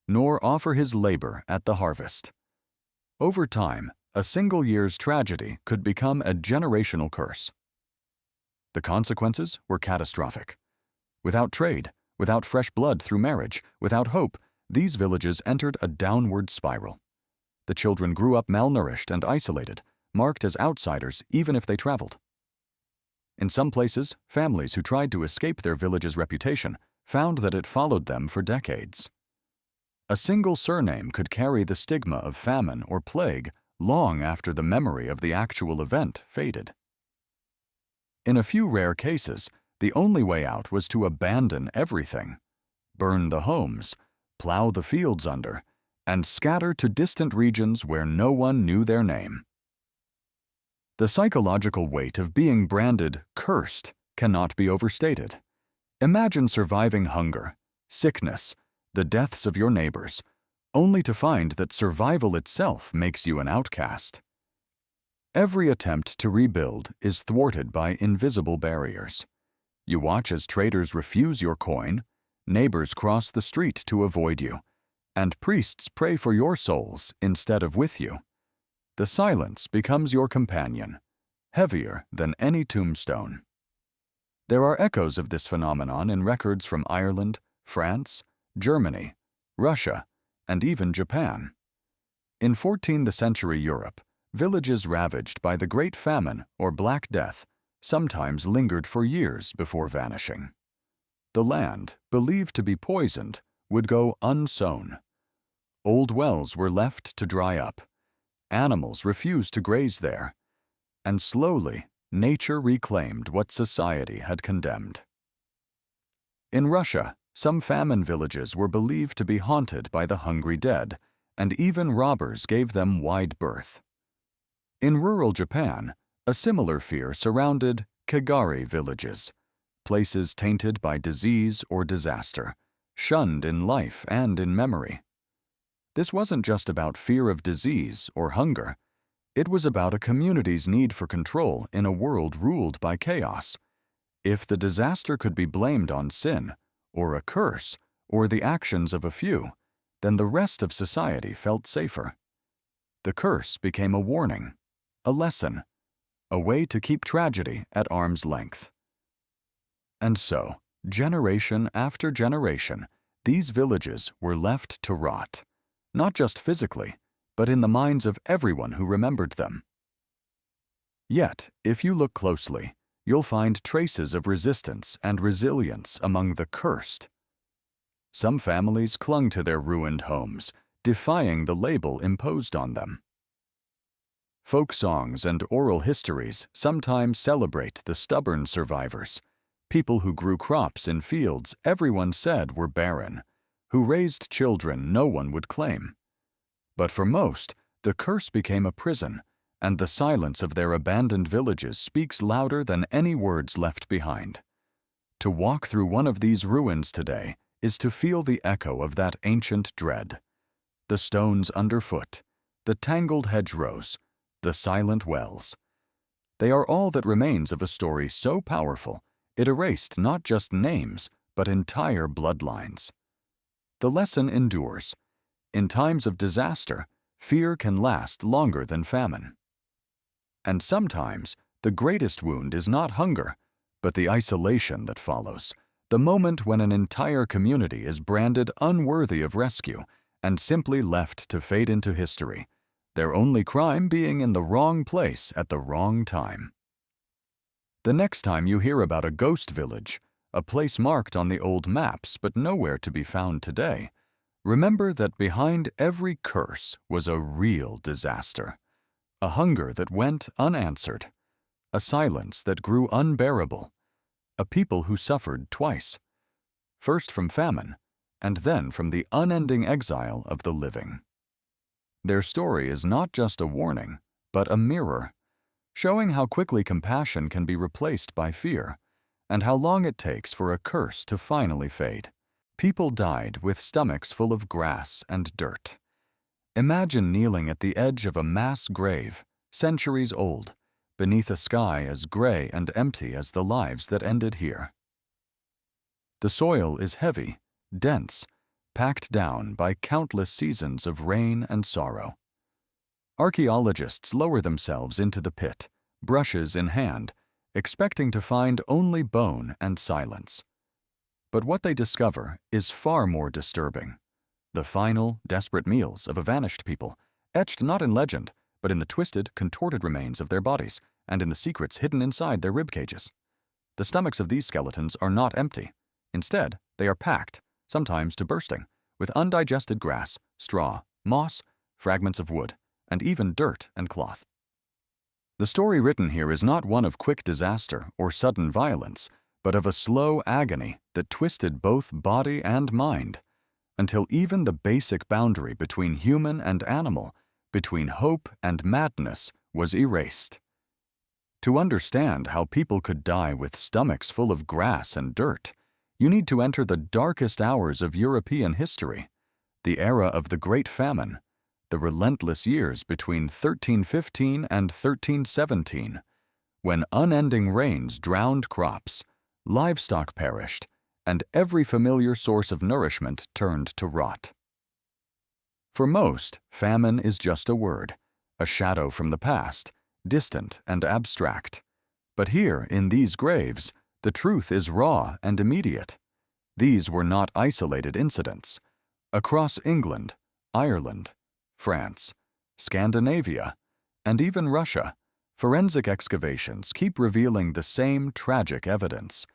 nor offer his labor at the harvest. Over time, a single year's tragedy could become a generational curse. The consequences were catastrophic. Without trade, without fresh blood through marriage, without hope, these villages entered a downward spiral. The children grew up malnourished and isolated, marked as outsiders even if they traveled. In some places, families who tried to escape their village's reputation found that it followed them for decades. A single surname could carry the stigma of famine or plague long after the memory of the actual event faded. In a few rare cases, the only way out was to abandon everything, burn the homes, plow the fields under, and scatter to distant regions where no one knew their name. The psychological weight of being branded cursed cannot be overstated. Imagine surviving hunger, sickness, the deaths of your neighbors, only to find that survival itself makes you an outcast. Every attempt to rebuild is thwarted by invisible barriers. You watch as traders refuse your coin, neighbors cross the street to avoid you, and priests pray for your souls instead of with you. The silence becomes your companion, heavier than any tombstone. There are echoes of this phenomenon in records from Ireland, France, Germany, Russia, and even Japan. In 14th century Europe, villages ravaged by the Great Famine or Black Death sometimes lingered for years before vanishing. The land, believed to be poisoned, would go unsown. Old wells were left to dry up. Animals refused to graze there. And slowly, nature reclaimed what society had condemned. In Russia, some famine villages were believed to be haunted by the hungry dead, and even robbers gave them wide berth. In rural Japan, a similar fear surrounded kagari villages, places tainted by disease or disaster, shunned in life and in memory. This wasn't just about fear of disease or hunger. It was about a community's need for control in a world ruled by chaos. If the disaster could be blamed on sin, or a curse, or the actions of a few, then the rest of society felt safer. The curse became a warning, a lesson, a way to keep tragedy at arm's length. And so, generation after generation, these villages were left to rot, not just physically, but in the minds of everyone who remembered them. Yet, if you look closely, you'll find traces of resistance and resilience among the cursed. Some families clung to their ruined homes, defying the label imposed on them. Folk songs and oral histories sometimes celebrate the stubborn survivors, people who grew crops in fields everyone said were barren, who raised children no one would claim. But for most, the curse became a prison, and the silence of their abandoned villages speaks louder than any words left behind. To walk through one of these ruins today is to feel the echo of that ancient dread. The stones underfoot, the tangled hedgerows, the silent wells. They are all that remains of a story so powerful it erased not just names, but entire bloodlines. The lesson endures. In times of disaster, fear can last longer than famine. And sometimes, the greatest wound is not hunger, but the isolation that follows, the moment when an entire community is branded unworthy of rescue and simply left to fade into history, their only crime being in the wrong place at the wrong time. The next time you hear about a ghost village, a place marked on the old maps but nowhere to be found today, remember that behind every curse was a real disaster, a hunger that went unanswered, a silence that grew unbearable, a people who suffered twice, first from famine and then from the unending exile of the living. Their story is not just a warning, but a mirror, showing how quickly compassion can be replaced by fear, and how long it takes for a curse to finally fade. People died with stomachs full of grass and dirt. Imagine kneeling at the edge of a mass grave, centuries old, beneath a sky as gray and empty as the lives that ended here. The soil is heavy, dense, packed down by countless seasons of rain and sorrow. Archaeologists lower themselves into the pit, brushes in hand, expecting to find only bone and silence. But what they discover is far more disturbing. The final, desperate meals of a vanished people, etched not in legend, but in the twisted, contorted remains of their bodies and in the secrets hidden inside their rib cages. The stomachs of these skeletons are not empty. Instead, they are packed, sometimes to bursting, with undigested grass, straw, moss, fragments of wood, and even dirt and cloth. The story written here is not one of quick disaster or sudden violence, but of a slow agony that twisted both body and mind, until even the basic boundary between human and animal, between hope and madness, was erased. To understand how people could die with stomachs full of grass and dirt, you need to enter the darkest hours of European history, the era of the Great Famine, the relentless years between 1315 and 1317, when unending rains drowned crops, livestock perished, and every familiar source of nourishment turned to rot. For most, famine is just a word, a shadow from the past, distant and abstract. But here, in these graves, the truth is raw and immediate. These were not isolated incidents. Across England, Ireland, France, Scandinavia, and even Russia, forensic excavations keep revealing the same tragic evidence.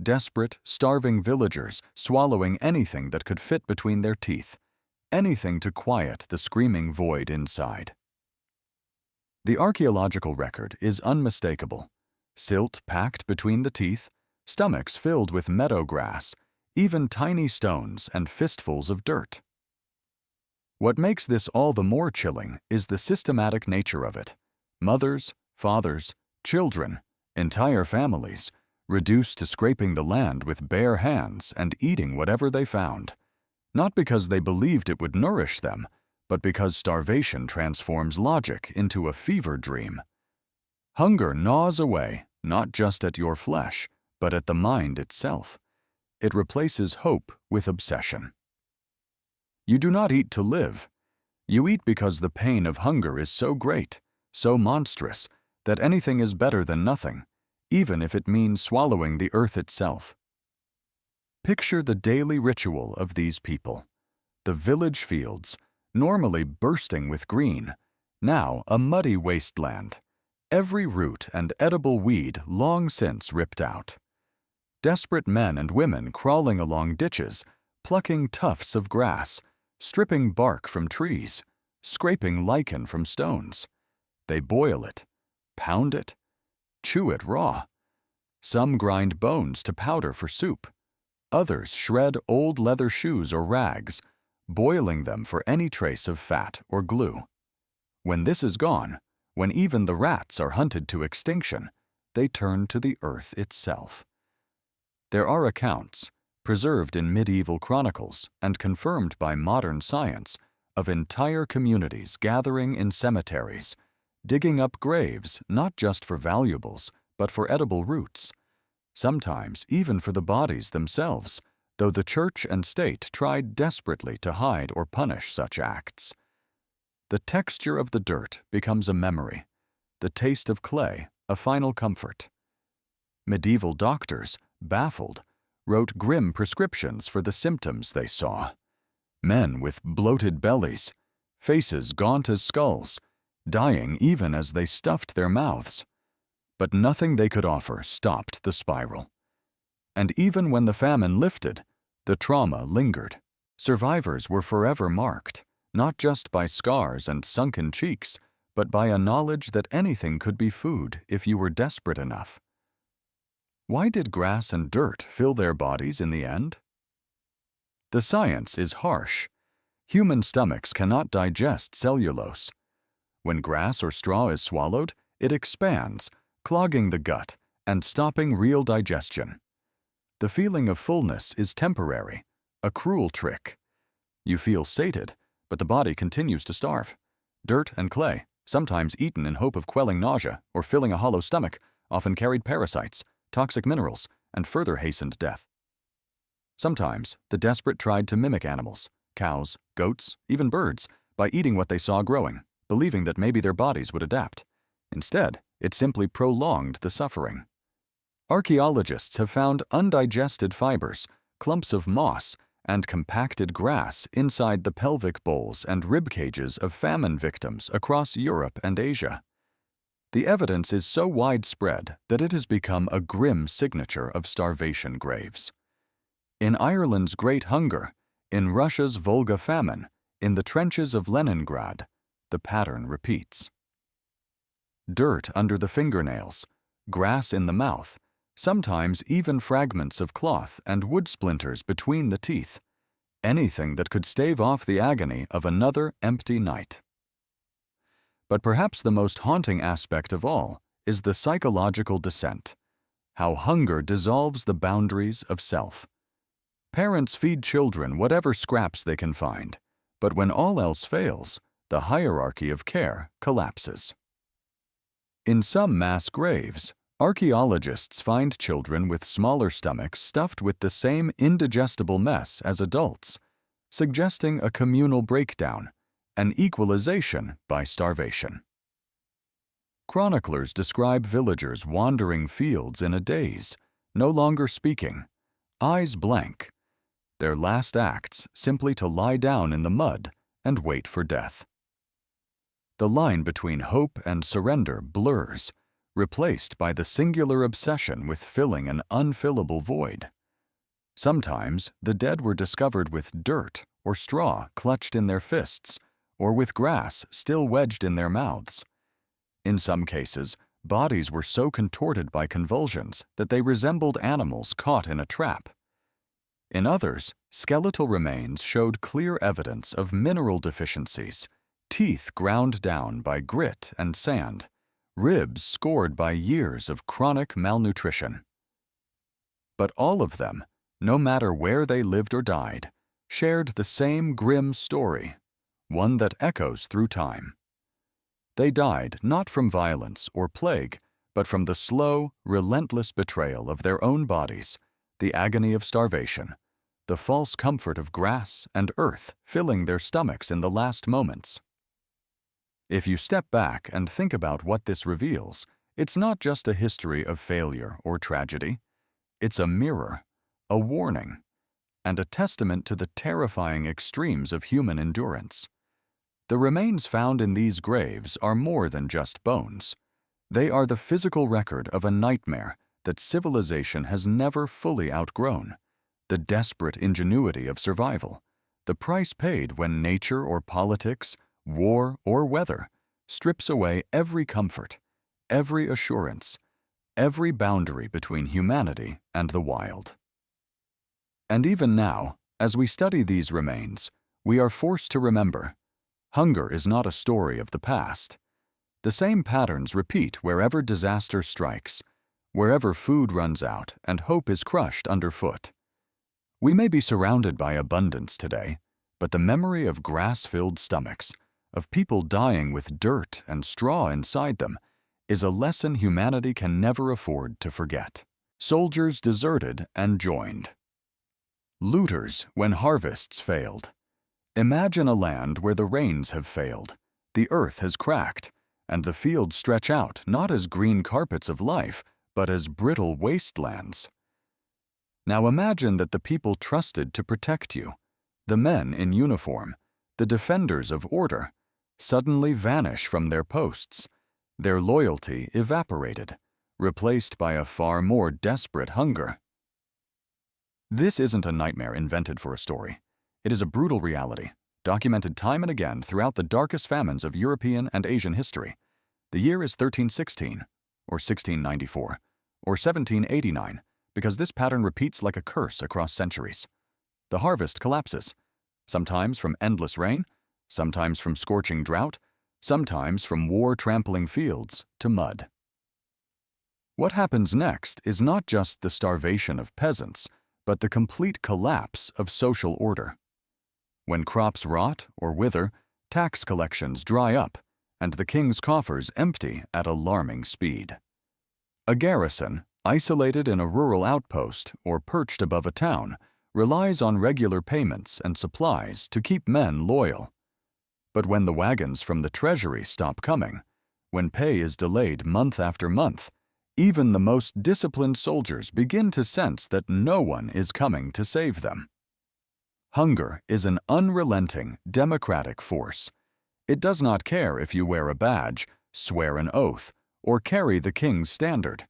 Desperate, starving villagers swallowing anything that could fit between their teeth, anything to quiet the screaming void inside. The archaeological record is unmistakable. Silt packed between the teeth, stomachs filled with meadow grass, even tiny stones and fistfuls of dirt. What makes this all the more chilling is the systematic nature of it. Mothers, fathers, children, entire families, reduced to scraping the land with bare hands and eating whatever they found, not because they believed it would nourish them, but because starvation transforms logic into a fever dream. Hunger gnaws away, not just at your flesh, but at the mind itself. It replaces hope with obsession. You do not eat to live. You eat because the pain of hunger is so great, so monstrous, that anything is better than nothing, even if it means swallowing the earth itself. Picture the daily ritual of these people. The village fields, normally bursting with green, now a muddy wasteland, every root and edible weed long since ripped out. Desperate men and women crawling along ditches, plucking tufts of grass, stripping bark from trees, scraping lichen from stones. They boil it, pound it, chew it raw. Some grind bones to powder for soup. Others shred old leather shoes or rags, boiling them for any trace of fat or glue. When this is gone, when even the rats are hunted to extinction, they turn to the earth itself. There are accounts, preserved in medieval chronicles and confirmed by modern science, of entire communities gathering in cemeteries, digging up graves not just for valuables, but for edible roots, sometimes even for the bodies themselves, though the church and state tried desperately to hide or punish such acts. The texture of the dirt becomes a memory, the taste of clay a final comfort. Medieval doctors, baffled, wrote grim prescriptions for the symptoms they saw. Men with bloated bellies, faces gaunt as skulls, dying even as they stuffed their mouths. But nothing they could offer stopped the spiral. And even when the famine lifted, the trauma lingered. Survivors were forever marked, not just by scars and sunken cheeks, but by a knowledge that anything could be food if you were desperate enough. Why did grass and dirt fill their bodies in the end? The science is harsh. Human stomachs cannot digest cellulose. When grass or straw is swallowed, it expands, clogging the gut and stopping real digestion. The feeling of fullness is temporary, a cruel trick. You feel sated, but the body continues to starve. Dirt and clay, sometimes eaten in hope of quelling nausea or filling a hollow stomach, often carried parasites, toxic minerals, and further hastened death. Sometimes the desperate tried to mimic animals, cows, goats, even birds, by eating what they saw growing, believing that maybe their bodies would adapt. Instead, it simply prolonged the suffering. Archaeologists have found undigested fibers, clumps of moss, and compacted grass inside the pelvic bowls and rib cages of famine victims across Europe and Asia. The evidence is so widespread that it has become a grim signature of starvation graves. In Ireland's Great Hunger, in Russia's Volga famine, in the trenches of Leningrad, the pattern repeats. Dirt under the fingernails, grass in the mouth, sometimes even fragments of cloth and wood splinters between the teeth, anything that could stave off the agony of another empty night. But perhaps the most haunting aspect of all is the psychological descent, how hunger dissolves the boundaries of self. Parents feed children whatever scraps they can find, but when all else fails, the hierarchy of care collapses. In some mass graves, archaeologists find children with smaller stomachs stuffed with the same indigestible mess as adults, suggesting a communal breakdown, an equalization by starvation. Chroniclers describe villagers wandering fields in a daze, no longer speaking, eyes blank, their last acts simply to lie down in the mud and wait for death. The line between hope and surrender blurs, replaced by the singular obsession with filling an unfillable void. Sometimes the dead were discovered with dirt or straw clutched in their fists, or with grass still wedged in their mouths. In some cases, bodies were so contorted by convulsions that they resembled animals caught in a trap. In others, skeletal remains showed clear evidence of mineral deficiencies, teeth ground down by grit and sand, ribs scored by years of chronic malnutrition. But all of them, no matter where they lived or died, shared the same grim story, one that echoes through time. They died not from violence or plague, but from the slow, relentless betrayal of their own bodies, the agony of starvation, the false comfort of grass and earth filling their stomachs in the last moments. If you step back and think about what this reveals, it's not just a history of failure or tragedy. It's a mirror, a warning, and a testament to the terrifying extremes of human endurance. The remains found in these graves are more than just bones. They are the physical record of a nightmare that civilization has never fully outgrown, the desperate ingenuity of survival, the price paid when nature or politics, war or weather, strips away every comfort, every assurance, every boundary between humanity and the wild. And even now, as we study these remains, we are forced to remember, hunger is not a story of the past. The same patterns repeat wherever disaster strikes, wherever food runs out and hope is crushed underfoot. We may be surrounded by abundance today, but the memory of grass-filled stomachs, of people dying with dirt and straw inside them, is a lesson humanity can never afford to forget. Soldiers deserted and joined. Looters when harvests failed. Imagine a land where the rains have failed, the earth has cracked, and the fields stretch out not as green carpets of life, but as brittle wastelands. Now imagine that the people trusted to protect you, the men in uniform, the defenders of order, suddenly vanish from their posts, their loyalty evaporated, replaced by a far more desperate hunger. This isn't a nightmare invented for a story. It is a brutal reality, documented time and again throughout the darkest famines of European and Asian history. The year is 1316, or 1694, or 1789, because this pattern repeats like a curse across centuries. The harvest collapses, sometimes from endless rain, sometimes from scorching drought, sometimes from war-trampling fields to mud. What happens next is not just the starvation of peasants, but the complete collapse of social order. When crops rot or wither, tax collections dry up, and the king's coffers empty at alarming speed. A garrison, isolated in a rural outpost or perched above a town, relies on regular payments and supplies to keep men loyal. But when the wagons from the treasury stop coming, when pay is delayed month after month, even the most disciplined soldiers begin to sense that no one is coming to save them. Hunger is an unrelenting, democratic force. It does not care if you wear a badge, swear an oath, or carry the king's standard.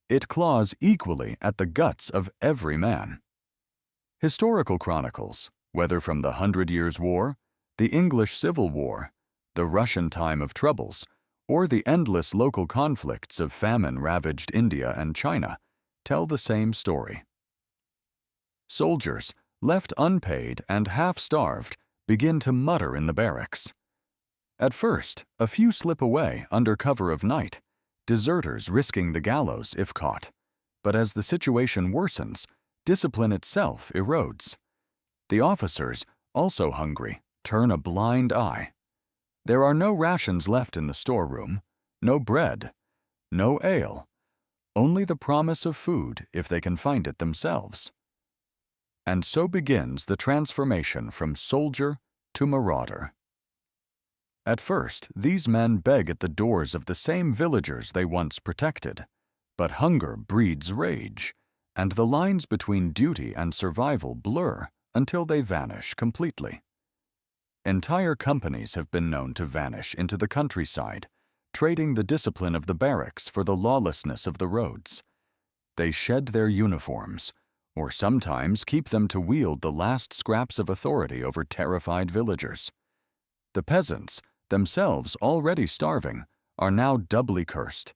It claws equally at the guts of every man. Historical chronicles, whether from the 100 Years' War, the English Civil War, the Russian time of troubles, or the endless local conflicts of famine-ravaged India and China, tell the same story. Soldiers, left unpaid and half-starved, begin to mutter in the barracks. At first, a few slip away under cover of night, deserters risking the gallows if caught. But as the situation worsens, discipline itself erodes. The officers, also hungry, turn a blind eye. There are no rations left in the storeroom, no bread, no ale, only the promise of food if they can find it themselves. And so begins the transformation from soldier to marauder. At first, these men beg at the doors of the same villagers they once protected, but hunger breeds rage, and the lines between duty and survival blur until they vanish completely. Entire companies have been known to vanish into the countryside, trading the discipline of the barracks for the lawlessness of the roads. They shed their uniforms, or sometimes keep them to wield the last scraps of authority over terrified villagers. The peasants, themselves already starving, are now doubly cursed.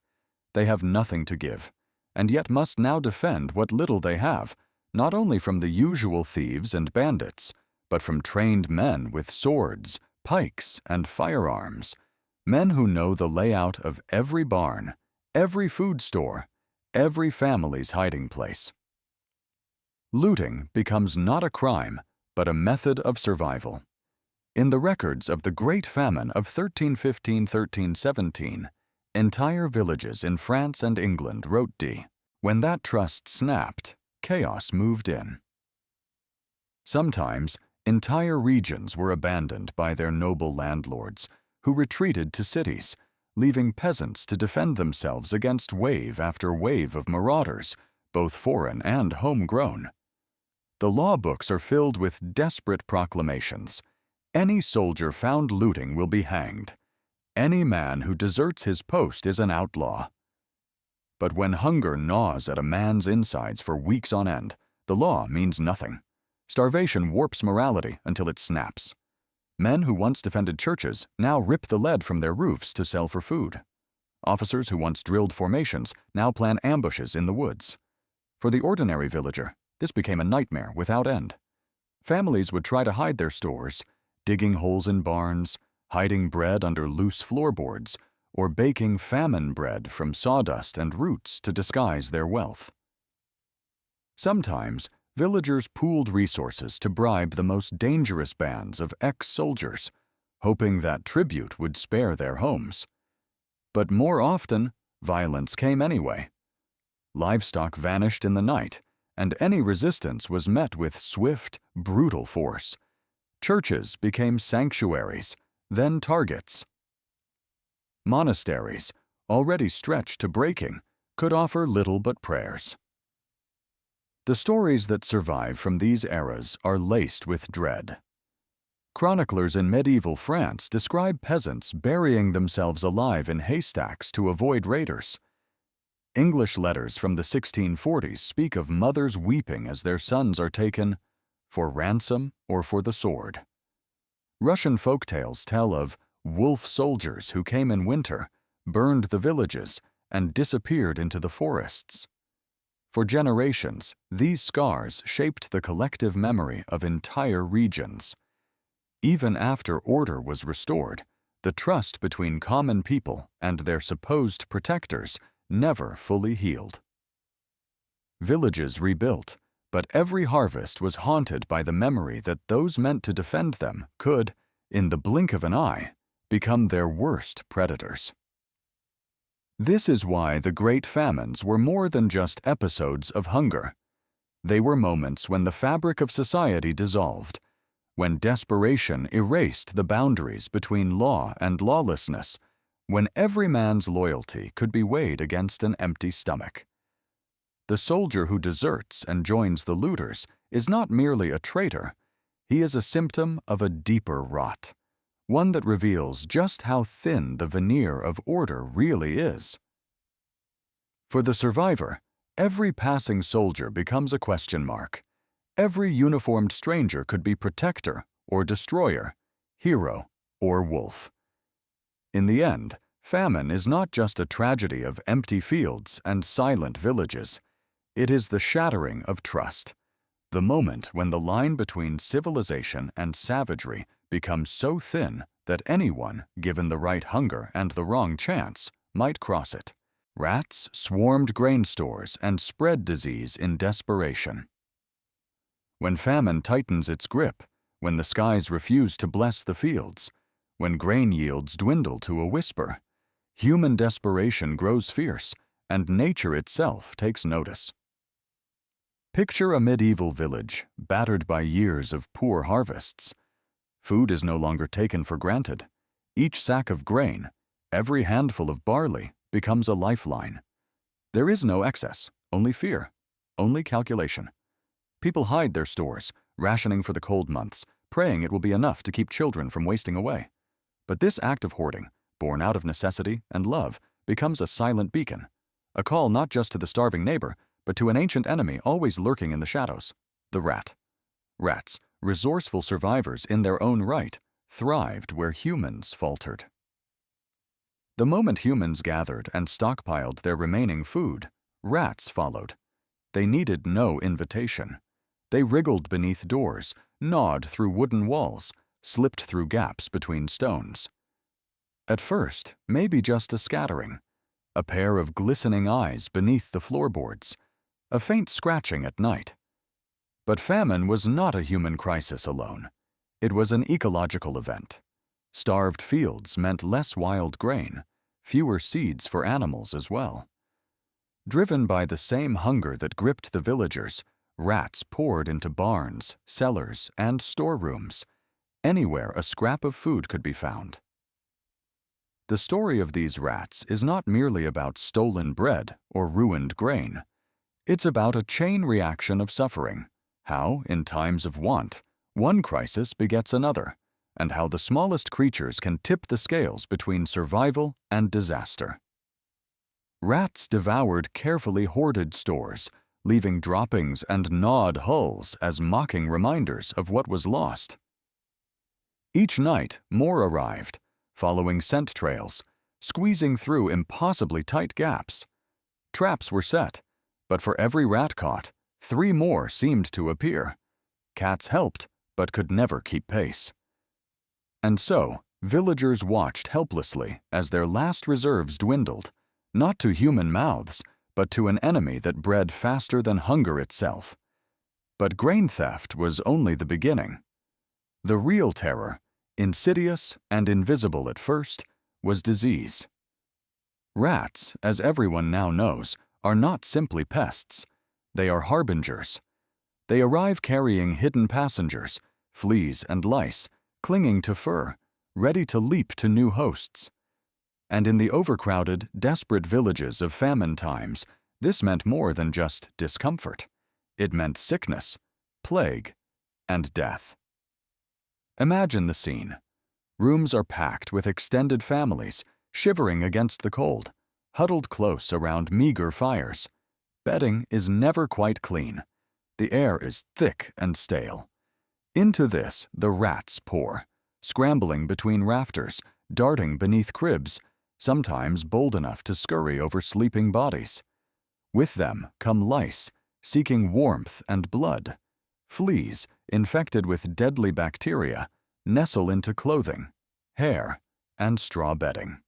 They have nothing to give, and yet must now defend what little they have, not only from the usual thieves and bandits, but from trained men with swords, pikes, and firearms, men who know the layout of every barn, every food store, every family's hiding place. Looting becomes not a crime, but a method of survival. In the records of the Great Famine of 1315–1317, entire villages in France and England wrote D. When that trust snapped, chaos moved in. Sometimes, entire regions were abandoned by their noble landlords, who retreated to cities, leaving peasants to defend themselves against wave after wave of marauders, both foreign and homegrown. The law books are filled with desperate proclamations. Any soldier found looting will be hanged. Any man who deserts his post is an outlaw. But when hunger gnaws at a man's insides for weeks on end, the law means nothing. Starvation warps morality until it snaps. Men who once defended churches now rip the lead from their roofs to sell for food. Officers who once drilled formations now plan ambushes in the woods. For the ordinary villager, this became a nightmare without end. Families would try to hide their stores, digging holes in barns, hiding bread under loose floorboards, or baking famine bread from sawdust and roots to disguise their wealth. Sometimes, villagers pooled resources to bribe the most dangerous bands of ex-soldiers, hoping that tribute would spare their homes. But more often, violence came anyway. Livestock vanished in the night, and any resistance was met with swift, brutal force. Churches became sanctuaries, then targets. Monasteries, already stretched to breaking, could offer little but prayers. The stories that survive from these eras are laced with dread. Chroniclers in medieval France describe peasants burying themselves alive in haystacks to avoid raiders. English letters from the 1640s speak of mothers weeping as their sons are taken for ransom or for the sword. Russian folktales tell of wolf soldiers who came in winter, burned the villages, and disappeared into the forests. For generations, these scars shaped the collective memory of entire regions. Even after order was restored, the trust between common people and their supposed protectors never fully healed. Villages rebuilt, but every harvest was haunted by the memory that those meant to defend them could, in the blink of an eye, become their worst predators. This is why the Great Famines were more than just episodes of hunger. They were moments when the fabric of society dissolved, when desperation erased the boundaries between law and lawlessness, when every man's loyalty could be weighed against an empty stomach. The soldier who deserts and joins the looters is not merely a traitor, he is a symptom of a deeper rot, one that reveals just how thin the veneer of order really is. For the survivor, every passing soldier becomes a question mark. Every uniformed stranger could be protector or destroyer, hero or wolf. In the end, famine is not just a tragedy of empty fields and silent villages. It is the shattering of trust, the moment when the line between civilization and savagery becomes so thin that anyone, given the right hunger and the wrong chance, might cross it. Rats swarmed grain stores and spread disease in desperation. When famine tightens its grip, when the skies refuse to bless the fields, when grain yields dwindle to a whisper, human desperation grows fierce, and nature itself takes notice. Picture a medieval village, battered by years of poor harvests. Food is no longer taken for granted. Each sack of grain, every handful of barley, becomes a lifeline. There is no excess, only fear, only calculation. People hide their stores, rationing for the cold months, praying it will be enough to keep children from wasting away. But this act of hoarding, born out of necessity and love, becomes a silent beacon, a call not just to the starving neighbor, but to an ancient enemy always lurking in the shadows, the rat. Rats, resourceful survivors in their own right, thrived where humans faltered. The moment humans gathered and stockpiled their remaining food, rats followed. They needed no invitation. They wriggled beneath doors, gnawed through wooden walls, slipped through gaps between stones. At first, maybe just a scattering, a pair of glistening eyes beneath the floorboards, a faint scratching at night. But famine was not a human crisis alone. It was an ecological event. Starved fields meant less wild grain, fewer seeds for animals as well. Driven by the same hunger that gripped the villagers, rats poured into barns, cellars, and storerooms, anywhere a scrap of food could be found. The story of these rats is not merely about stolen bread or ruined grain. It's about a chain reaction of suffering, how, in times of want, one crisis begets another, and how the smallest creatures can tip the scales between survival and disaster. Rats devoured carefully hoarded stores, leaving droppings and gnawed hulls as mocking reminders of what was lost. Each night, more arrived, following scent trails, squeezing through impossibly tight gaps. Traps were set, but for every rat caught, 3 more seemed to appear. Cats helped, but could never keep pace. And so, villagers watched helplessly as their last reserves dwindled, not to human mouths, but to an enemy that bred faster than hunger itself. But grain theft was only the beginning. The real terror, insidious and invisible at first, was disease. Rats, as everyone now knows, are not simply pests. They are harbingers. They arrive carrying hidden passengers, fleas and lice, clinging to fur, ready to leap to new hosts. And in the overcrowded, desperate villages of famine times, this meant more than just discomfort. It meant sickness, plague, and death. Imagine the scene. Rooms are packed with extended families, shivering against the cold, huddled close around meager fires. Bedding is never quite clean. The air is thick and stale. Into this, the rats pour, scrambling between rafters, darting beneath cribs, sometimes bold enough to scurry over sleeping bodies. With them come lice, seeking warmth and blood. Fleas, infected with deadly bacteria, nestle into clothing, hair, and straw bedding.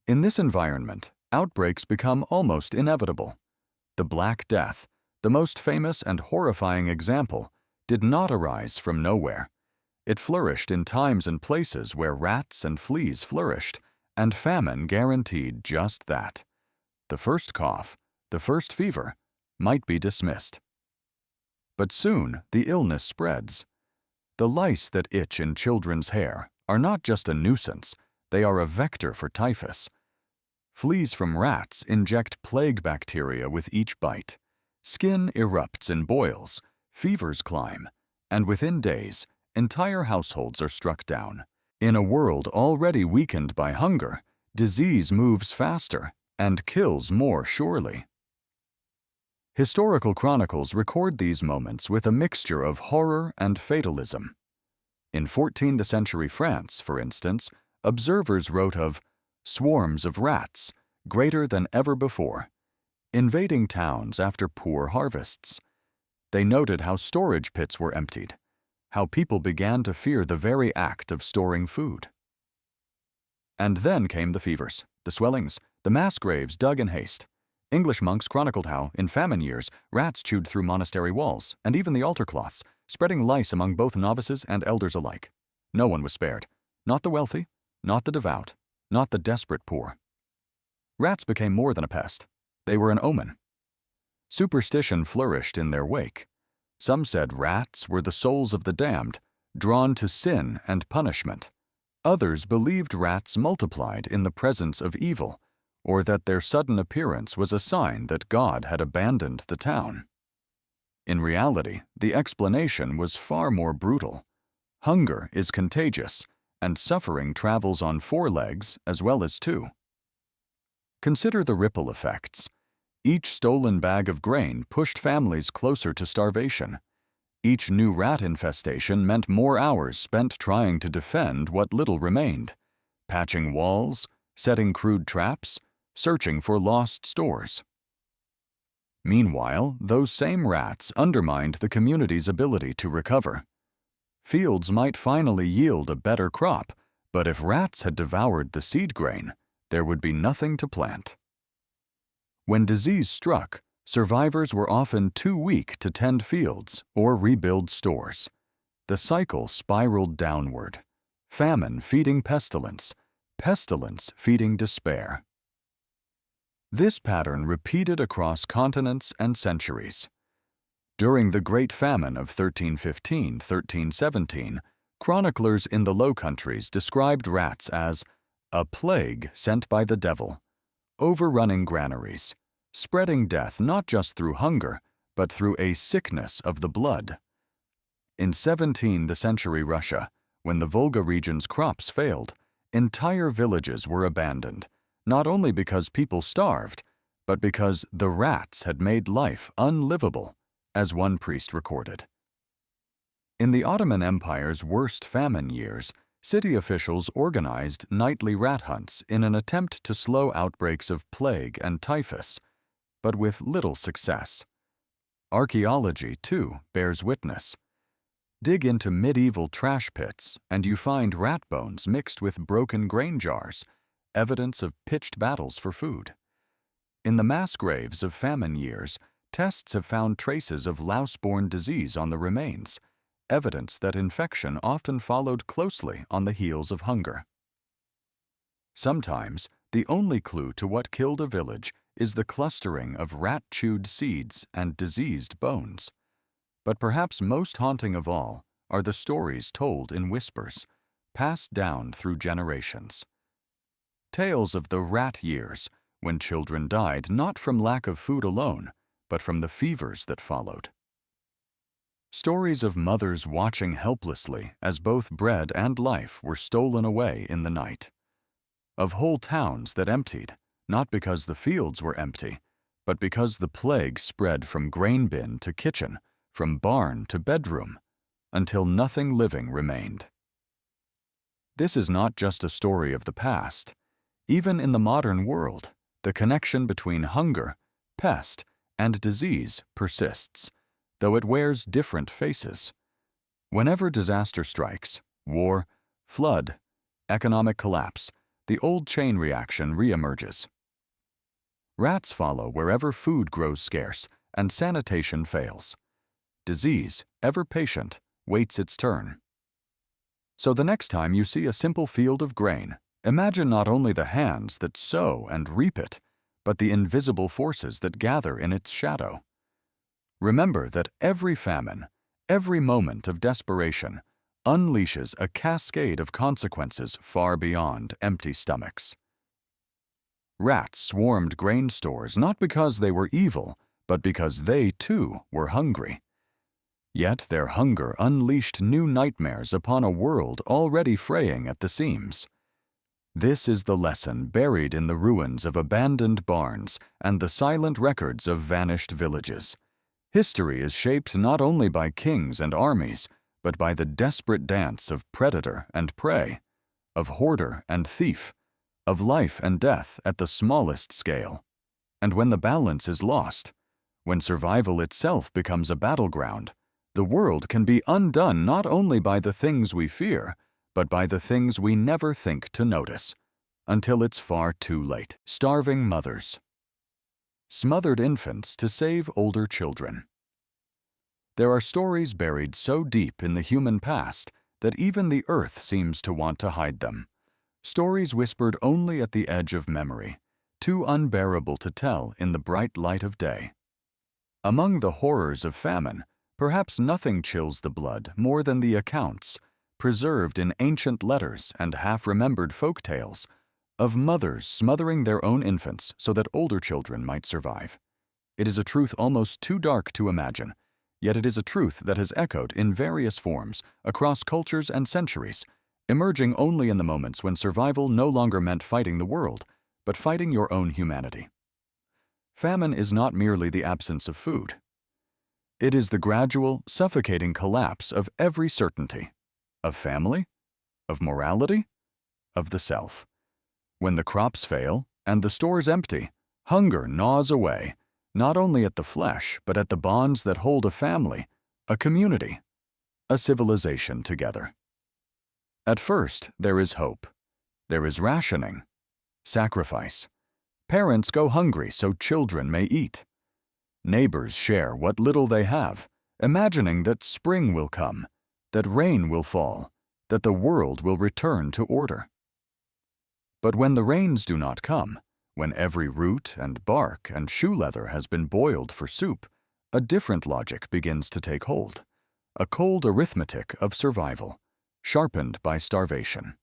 In this environment, outbreaks become almost inevitable. The Black Death, the most famous and horrifying example, did not arise from nowhere. It flourished in times and places where rats and fleas flourished, and famine guaranteed just that. The first cough, the first fever, might be dismissed. But soon the illness spreads. The lice that itch in children's hair are not just a nuisance, they are a vector for typhus. Fleas from rats inject plague bacteria with each bite. Skin erupts in boils, fevers climb, and within days, entire households are struck down. In a world already weakened by hunger, disease moves faster and kills more surely. Historical chronicles record these moments with a mixture of horror and fatalism. In 14th century France, for instance, observers wrote of swarms of rats, greater than ever before, invading towns after poor harvests. They noted how storage pits were emptied, how people began to fear the very act of storing food. And then came the fevers, the swellings, the mass graves dug in haste. English monks chronicled how, in famine years, rats chewed through monastery walls and even the altar cloths, spreading lice among both novices and elders alike. No one was spared, not the wealthy, not the devout, not the desperate poor. Rats became more than a pest. They were an omen. Superstition flourished in their wake. Some said rats were the souls of the damned, drawn to sin and punishment. Others believed rats multiplied in the presence of evil, or that their sudden appearance was a sign that God had abandoned the town. In reality, the explanation was far more brutal. Hunger is contagious, and suffering travels on 4 legs as well as 2. Consider the ripple effects. Each stolen bag of grain pushed families closer to starvation. Each new rat infestation meant more hours spent trying to defend what little remained, patching walls, setting crude traps, searching for lost stores. Meanwhile, those same rats undermined the community's ability to recover. Fields might finally yield a better crop, but if rats had devoured the seed grain, there would be nothing to plant. When disease struck, survivors were often too weak to tend fields or rebuild stores. The cycle spiraled downward, famine feeding pestilence, pestilence feeding despair. This pattern repeated across continents and centuries. During the Great Famine of 1315-1317, chroniclers in the Low Countries described rats as a plague sent by the devil, overrunning granaries, spreading death not just through hunger, but through a sickness of the blood. In 17th century Russia, when the Volga region's crops failed, entire villages were abandoned, not only because people starved, but because the rats had made life unlivable, as one priest recorded. In the Ottoman Empire's worst famine years, city officials organized nightly rat hunts in an attempt to slow outbreaks of plague and typhus, but with little success. Archaeology, too, bears witness. Dig into medieval trash pits, and you find rat bones mixed with broken grain jars, evidence of pitched battles for food. In the mass graves of famine years, tests have found traces of louse-borne disease on the remains, evidence that infection often followed closely on the heels of hunger. Sometimes, the only clue to what killed a village is the clustering of rat-chewed seeds and diseased bones. But perhaps most haunting of all are the stories told in whispers, passed down through generations. Tales of the rat years, when children died not from lack of food alone, but from the fevers that followed. Stories of mothers watching helplessly as both bread and life were stolen away in the night. Of whole towns that emptied, not because the fields were empty, but because the plague spread from grain bin to kitchen, from barn to bedroom, until nothing living remained. This is not just a story of the past. Even in the modern world, the connection between hunger, pest, and disease persists, though it wears different faces. Whenever disaster strikes, war, flood, economic collapse, the old chain reaction reemerges. Rats follow wherever food grows scarce and sanitation fails. Disease, ever patient, waits its turn. So the next time you see a simple field of grain, imagine not only the hands that sow and reap it, but the invisible forces that gather in its shadow. Remember that every famine, every moment of desperation, unleashes a cascade of consequences far beyond empty stomachs. Rats swarmed grain stores not because they were evil, but because they, too, were hungry. Yet their hunger unleashed new nightmares upon a world already fraying at the seams. This is the lesson buried in the ruins of abandoned barns and the silent records of vanished villages. History is shaped not only by kings and armies, but by the desperate dance of predator and prey, of hoarder and thief, of life and death at the smallest scale. And when the balance is lost, when survival itself becomes a battleground, the world can be undone not only by the things we fear, but by the things we never think to notice, until it's far too late. Starving mothers. Smothered infants to save older children. There are stories buried so deep in the human past that even the earth seems to want to hide them. Stories whispered only at the edge of memory, too unbearable to tell in the bright light of day. Among the horrors of famine, perhaps nothing chills the blood more than the accounts, preserved in ancient letters and half-remembered folk tales, of mothers smothering their own infants so that older children might survive. It is a truth almost too dark to imagine, yet it is a truth that has echoed in various forms across cultures and centuries, emerging only in the moments when survival no longer meant fighting the world, but fighting your own humanity. Famine is not merely the absence of food. It is the gradual, suffocating collapse of every certainty, of family, of morality, of the self. When the crops fail and the stores empty, hunger gnaws away, not only at the flesh, but at the bonds that hold a family, a community, a civilization together. At first, there is hope. There is rationing, sacrifice. Parents go hungry so children may eat. Neighbors share what little they have, imagining that spring will come, that rain will fall, that the world will return to order. But when the rains do not come, when every root and bark and shoe leather has been boiled for soup, a different logic begins to take hold, a cold arithmetic of survival, sharpened by starvation.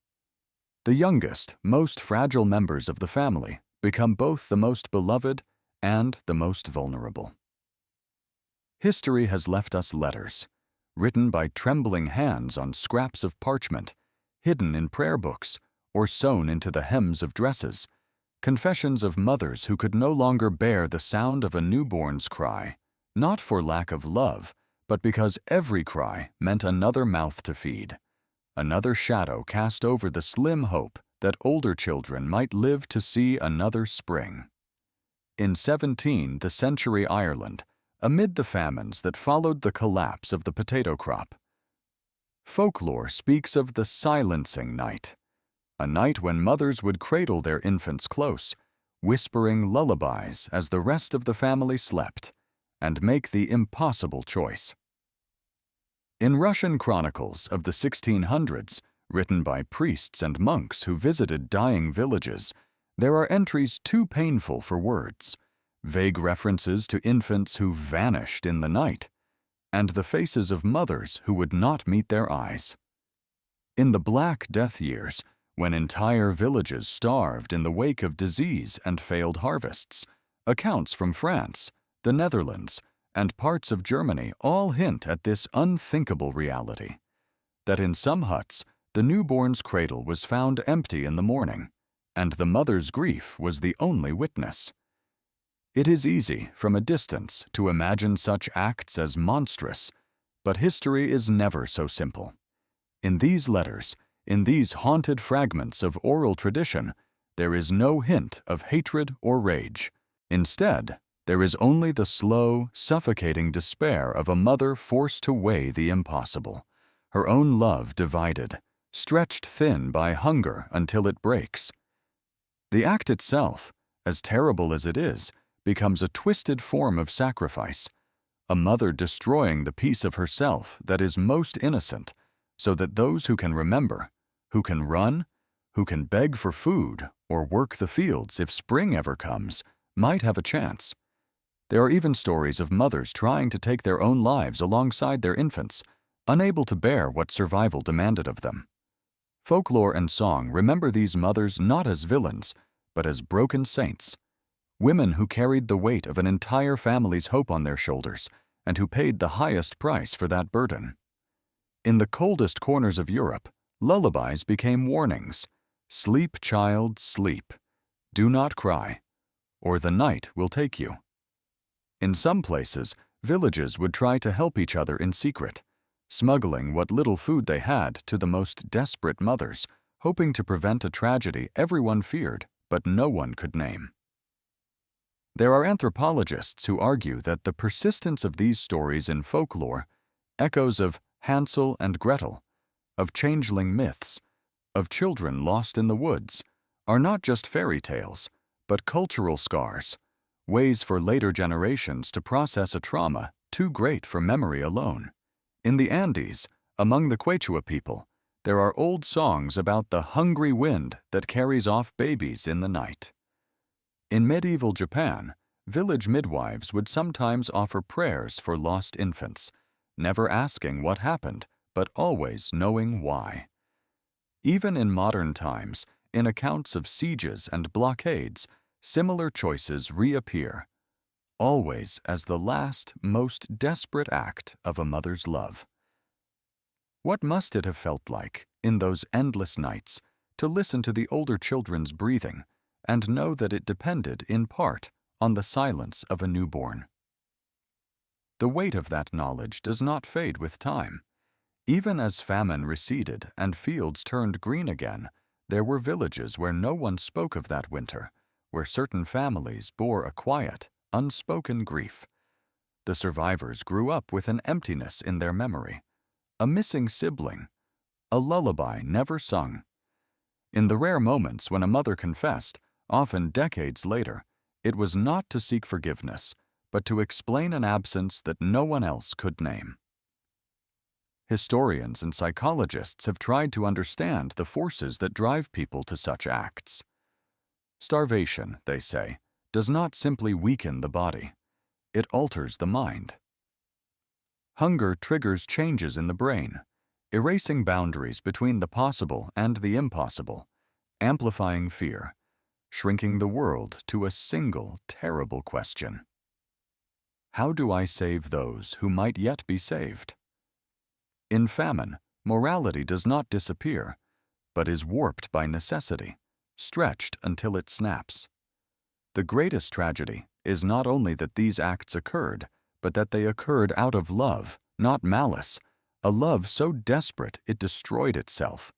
The youngest, most fragile members of the family become both the most beloved and the most vulnerable. History has left us letters, written by trembling hands on scraps of parchment, hidden in prayer books, or sewn into the hems of dresses, confessions of mothers who could no longer bear the sound of a newborn's cry, not for lack of love, but because every cry meant another mouth to feed, another shadow cast over the slim hope that older children might live to see another spring. In 17th century Ireland, amid the famines that followed the collapse of the potato crop, folklore speaks of the silencing night, a night when mothers would cradle their infants close, whispering lullabies as the rest of the family slept, and make the impossible choice. In Russian chronicles of the 1600s, written by priests and monks who visited dying villages, there are entries too painful for words, vague references to infants who vanished in the night, and the faces of mothers who would not meet their eyes. In the Black Death years, when entire villages starved in the wake of disease and failed harvests, accounts from France, the Netherlands, and parts of Germany all hint at this unthinkable reality, that in some huts, the newborn's cradle was found empty in the morning, and the mother's grief was the only witness. It is easy, from a distance, to imagine such acts as monstrous, but history is never so simple. In these letters, in these haunted fragments of oral tradition, there is no hint of hatred or rage. Instead, there is only the slow, suffocating despair of a mother forced to weigh the impossible, her own love divided, stretched thin by hunger until it breaks. The act itself, as terrible as it is, becomes a twisted form of sacrifice, a mother destroying the piece of herself that is most innocent, so that those who can remember, who can run, who can beg for food or work the fields if spring ever comes, might have a chance. There are even stories of mothers trying to take their own lives alongside their infants, unable to bear what survival demanded of them. Folklore and song remember these mothers not as villains, but as broken saints, women who carried the weight of an entire family's hope on their shoulders and who paid the highest price for that burden. In the coldest corners of Europe, lullabies became warnings. Sleep, child, sleep. Do not cry, or the night will take you. In some places, villages would try to help each other in secret, smuggling what little food they had to the most desperate mothers, hoping to prevent a tragedy everyone feared but no one could name. There are anthropologists who argue that the persistence of these stories in folklore, echoes of Hansel and Gretel, of changeling myths, of children lost in the woods, are not just fairy tales, but cultural scars, ways for later generations to process a trauma too great for memory alone. In the Andes, among the Quechua people, there are old songs about the hungry wind that carries off babies in the night. In medieval Japan, village midwives would sometimes offer prayers for lost infants, never asking what happened, but always knowing why. Even in modern times, in accounts of sieges and blockades, similar choices reappear, always as the last, most desperate act of a mother's love. What must it have felt like, in those endless nights, to listen to the older children's breathing and know that it depended, in part, on the silence of a newborn? The weight of that knowledge does not fade with time. Even as famine receded and fields turned green again, there were villages where no one spoke of that winter, where certain families bore a quiet, unspoken grief. The survivors grew up with an emptiness in their memory, a missing sibling, a lullaby never sung. In the rare moments when a mother confessed, often decades later, it was not to seek forgiveness, but to explain an absence that no one else could name. Historians and psychologists have tried to understand the forces that drive people to such acts. Starvation, they say, does not simply weaken the body. It alters the mind. Hunger triggers changes in the brain, erasing boundaries between the possible and the impossible, amplifying fear, shrinking the world to a single terrible question. How do I save those who might yet be saved? In famine, morality does not disappear, but is warped by necessity, stretched until it snaps. The greatest tragedy is not only that these acts occurred, but that they occurred out of love, not malice, a love so desperate it destroyed itself.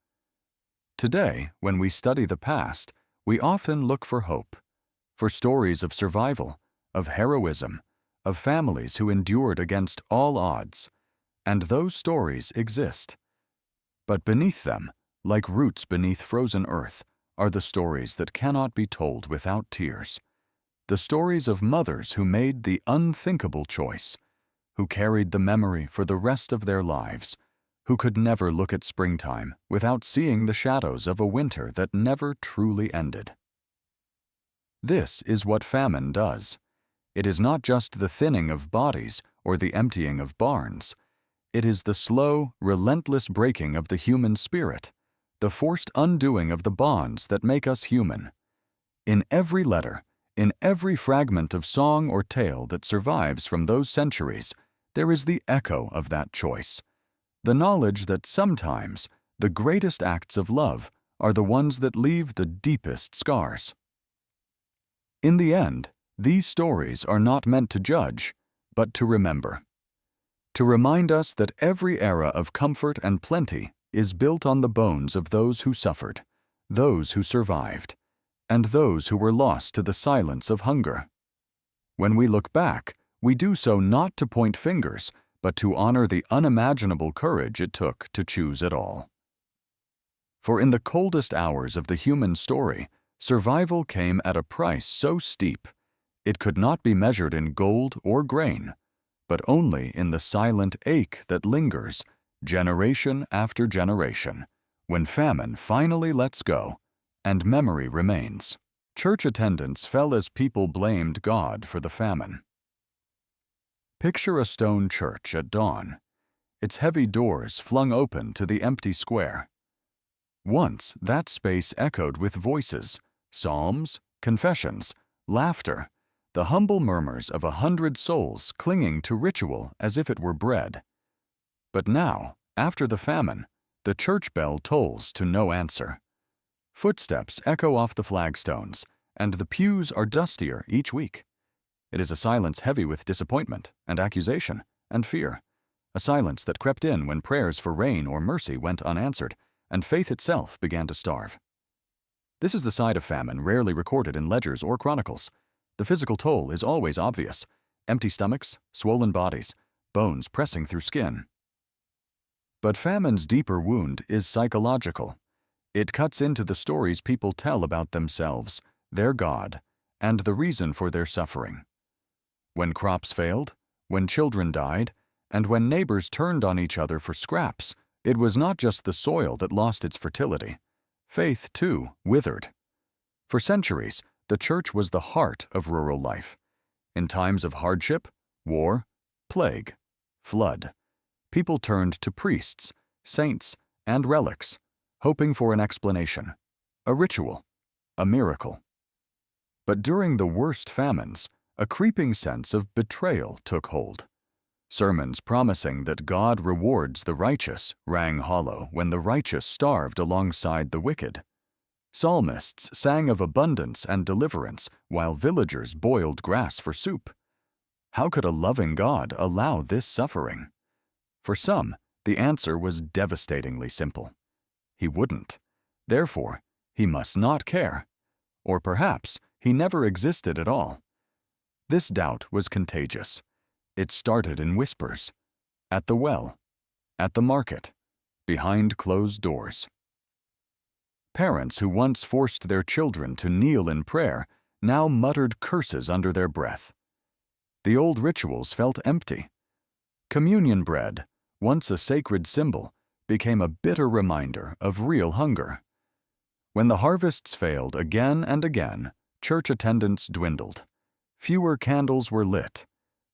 Today, when we study the past, we often look for hope, for stories of survival, of heroism, of families who endured against all odds, and those stories exist. But beneath them, like roots beneath frozen earth, are the stories that cannot be told without tears. The stories of mothers who made the unthinkable choice, who carried the memory for the rest of their lives, who could never look at springtime without seeing the shadows of a winter that never truly ended. This is what famine does. It is not just the thinning of bodies or the emptying of barns. It is the slow, relentless breaking of the human spirit, the forced undoing of the bonds that make us human. In every letter, in every fragment of song or tale that survives from those centuries, there is the echo of that choice, the knowledge that sometimes the greatest acts of love are the ones that leave the deepest scars. In the end, these stories are not meant to judge, but to remember. To remind us that every era of comfort and plenty is built on the bones of those who suffered, those who survived, and those who were lost to the silence of hunger. When we look back, we do so not to point fingers, but to honor the unimaginable courage it took to choose it all. For in the coldest hours of the human story, survival came at a price so steep, it could not be measured in gold or grain, but only in the silent ache that lingers, generation after generation, when famine finally lets go and memory remains. Church attendance fell as people blamed God for the famine. Picture a stone church at dawn, its heavy doors flung open to the empty square. Once that space echoed with voices, psalms, confessions, laughter, the humble murmurs of 100 souls clinging to ritual as if it were bread. But now, after the famine, the church bell tolls to no answer. Footsteps echo off the flagstones, and the pews are dustier each week. It is a silence heavy with disappointment and accusation and fear, a silence that crept in when prayers for rain or mercy went unanswered, and faith itself began to starve. This is the side of famine rarely recorded in ledgers or chronicles. The physical toll is always obvious: empty stomachs, swollen bodies, bones pressing through skin. But famine's deeper wound is psychological. It cuts into the stories people tell about themselves, their God, and the reason for their suffering. When crops failed, when children died, and when neighbors turned on each other for scraps, it was not just the soil that lost its fertility. Faith, too, withered. For centuries, the church was the heart of rural life. In times of hardship, war, plague, flood, people turned to priests, saints, and relics, hoping for an explanation, a ritual, a miracle. But during the worst famines, a creeping sense of betrayal took hold. Sermons promising that God rewards the righteous rang hollow when the righteous starved alongside the wicked. Psalmists sang of abundance and deliverance while villagers boiled grass for soup. How could a loving God allow this suffering? For some, the answer was devastatingly simple. He wouldn't. Therefore, he must not care. Or perhaps he never existed at all. This doubt was contagious. It started in whispers, at the well, at the market, behind closed doors. Parents who once forced their children to kneel in prayer now muttered curses under their breath. The old rituals felt empty. Communion bread, once a sacred symbol, became a bitter reminder of real hunger. When the harvests failed again and again, church attendance dwindled. Fewer candles were lit.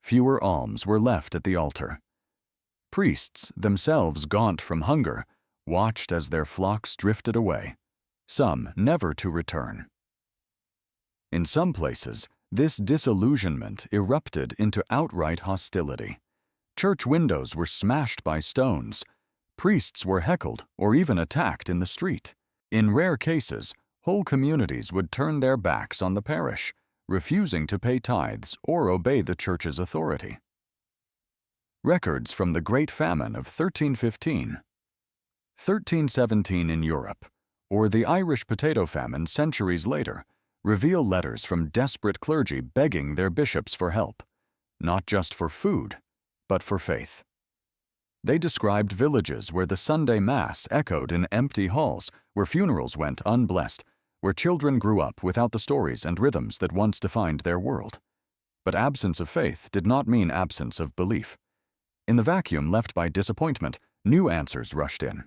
Fewer alms were left at the altar. Priests, themselves gaunt from hunger, watched as their flocks drifted away, some never to return. In some places, this disillusionment erupted into outright hostility. Church windows were smashed by stones. Priests were heckled or even attacked in the street. In rare cases, whole communities would turn their backs on the parish, refusing to pay tithes or obey the church's authority. Records from the Great Famine of 1315, 1317 in Europe, or the Irish potato famine centuries later, reveal letters from desperate clergy begging their bishops for help, not just for food, but for faith. They described villages where the Sunday Mass echoed in empty halls, where funerals went unblessed, where children grew up without the stories and rhythms that once defined their world. But absence of faith did not mean absence of belief. In the vacuum left by disappointment, new answers rushed in.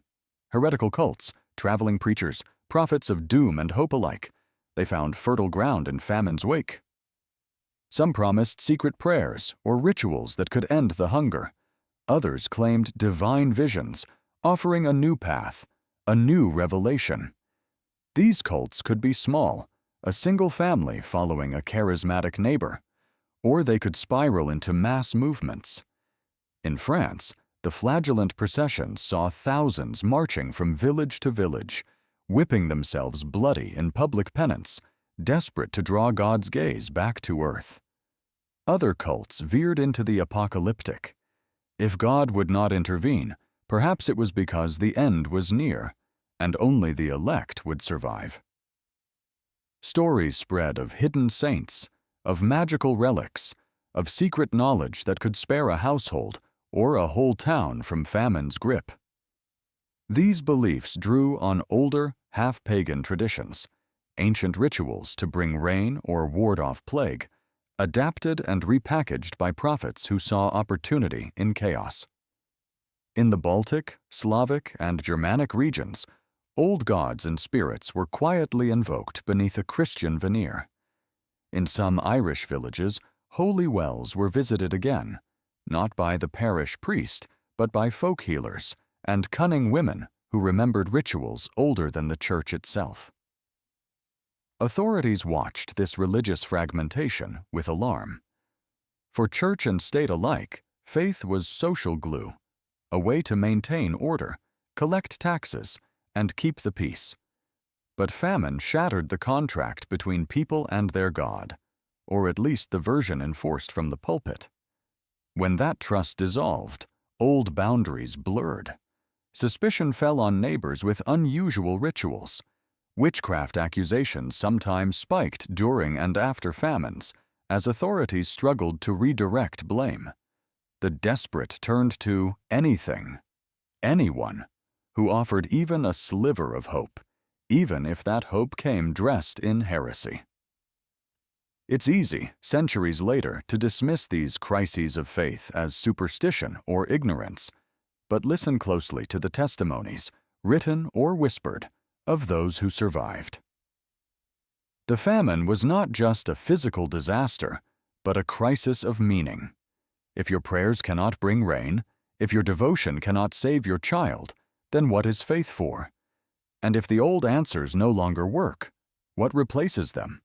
Heretical cults, traveling preachers, prophets of doom and hope alike, they found fertile ground in famine's wake. Some promised secret prayers or rituals that could end the hunger. Others claimed divine visions, offering a new path, a new revelation. These cults could be small, a single family following a charismatic neighbor, or they could spiral into mass movements. In France, the flagellant processions saw thousands marching from village to village, whipping themselves bloody in public penance, desperate to draw God's gaze back to earth. Other cults veered into the apocalyptic. If God would not intervene, Perhaps it was because the end was near, and only the elect would survive. Stories spread of hidden saints, of magical relics, of secret knowledge that could spare a household or a whole town from famine's grip. These beliefs drew on older, half-pagan traditions, ancient rituals to bring rain or ward off plague, adapted and repackaged by prophets who saw opportunity in chaos. In the Baltic, Slavic, and Germanic regions, old gods and spirits were quietly invoked beneath a Christian veneer. In some Irish villages, holy wells were visited again, not by the parish priest, but by folk healers and cunning women who remembered rituals older than the church itself. Authorities watched this religious fragmentation with alarm. For church and state alike, faith was social glue, a way to maintain order, collect taxes, and keep the peace. But famine shattered the contract between people and their God, or at least the version enforced from the pulpit. When that trust dissolved, old boundaries blurred. Suspicion fell on neighbors with unusual rituals. Witchcraft accusations sometimes spiked during and after famines, as authorities struggled to redirect blame. The desperate turned to anything, anyone, who offered even a sliver of hope, even if that hope came dressed in heresy. It's easy, centuries later, to dismiss these crises of faith as superstition or ignorance, but listen closely to the testimonies, written or whispered, of those who survived. The famine was not just a physical disaster, but a crisis of meaning. If your prayers cannot bring rain, if your devotion cannot save your child, then what is faith for? And if the old answers no longer work, what replaces them?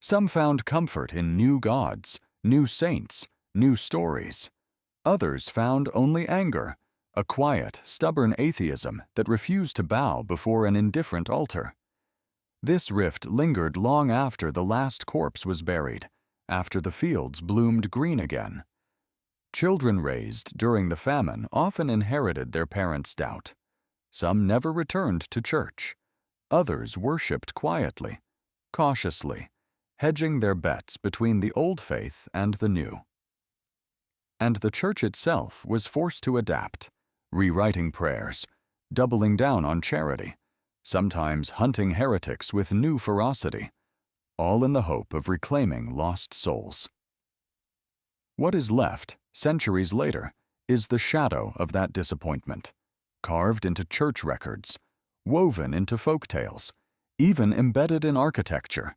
Some found comfort in new gods, new saints, new stories. Others found only anger, a quiet, stubborn atheism that refused to bow before an indifferent altar. This rift lingered long after the last corpse was buried, after the fields bloomed green again. Children raised during the famine often inherited their parents' doubt. Some never returned to church. Others worshipped quietly, cautiously, hedging their bets between the old faith and the new. And the church itself was forced to adapt, rewriting prayers, doubling down on charity, sometimes hunting heretics with new ferocity, all in the hope of reclaiming lost souls. What is left, centuries later, is the shadow of that disappointment, carved into church records, woven into folk tales, even embedded in architecture.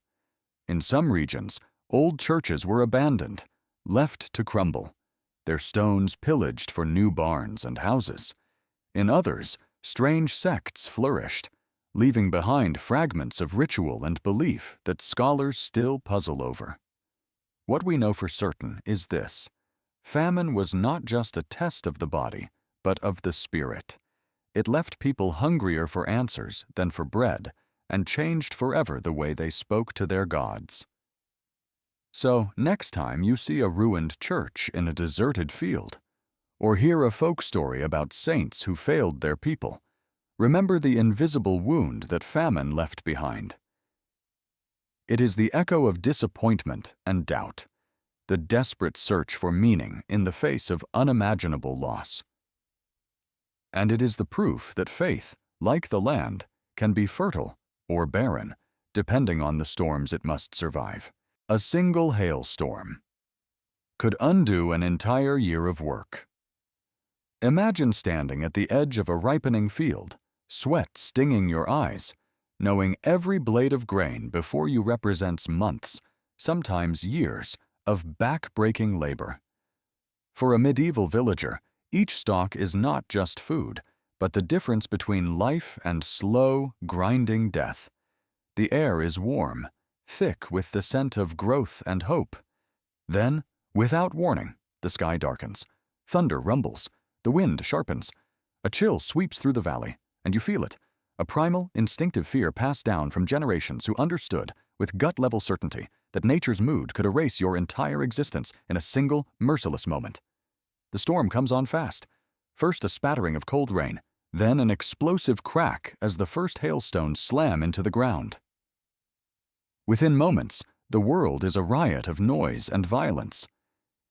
In some regions, old churches were abandoned, left to crumble, their stones pillaged for new barns and houses. In others, strange sects flourished, leaving behind fragments of ritual and belief that scholars still puzzle over. What we know for certain is this: famine was not just a test of the body, but of the spirit. It left people hungrier for answers than for bread, and changed forever the way they spoke to their gods. So, next time you see a ruined church in a deserted field, or hear a folk story about saints who failed their people, remember the invisible wound that famine left behind. It is the echo of disappointment and doubt, the desperate search for meaning in the face of unimaginable loss. And it is the proof that faith, like the land, can be fertile or barren, depending on the storms it must survive. A single hailstorm could undo an entire year of work. Imagine standing at the edge of a ripening field, sweat stinging your eyes, knowing every blade of grain before you represents months, sometimes years, of back-breaking labor. For a medieval villager, each stalk is not just food, but the difference between life and slow, grinding death. The air is warm, thick with the scent of growth and hope. Then, without warning, the sky darkens, thunder rumbles, the wind sharpens, a chill sweeps through the valley, and you feel it, a primal, instinctive fear passed down from generations who understood, with gut-level certainty, that nature's mood could erase your entire existence in a single, merciless moment. The storm comes on fast. First a spattering of cold rain, then an explosive crack as the first hailstones slam into the ground. Within moments, the world is a riot of noise and violence.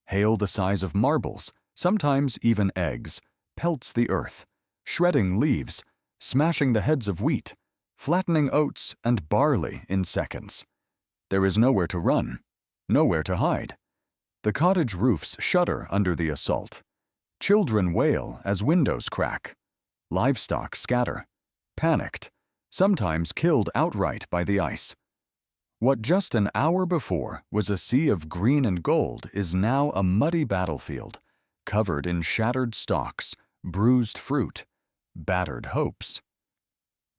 Hail the size of marbles, sometimes even eggs, pelts the earth, shredding leaves, smashing the heads of wheat, flattening oats and barley in seconds. There is nowhere to run, nowhere to hide. The cottage roofs shudder under the assault. Children wail as windows crack. Livestock scatter, panicked, sometimes killed outright by the ice. What just an hour before was a sea of green and gold is now a muddy battlefield, covered in shattered stalks, bruised fruit, battered hopes.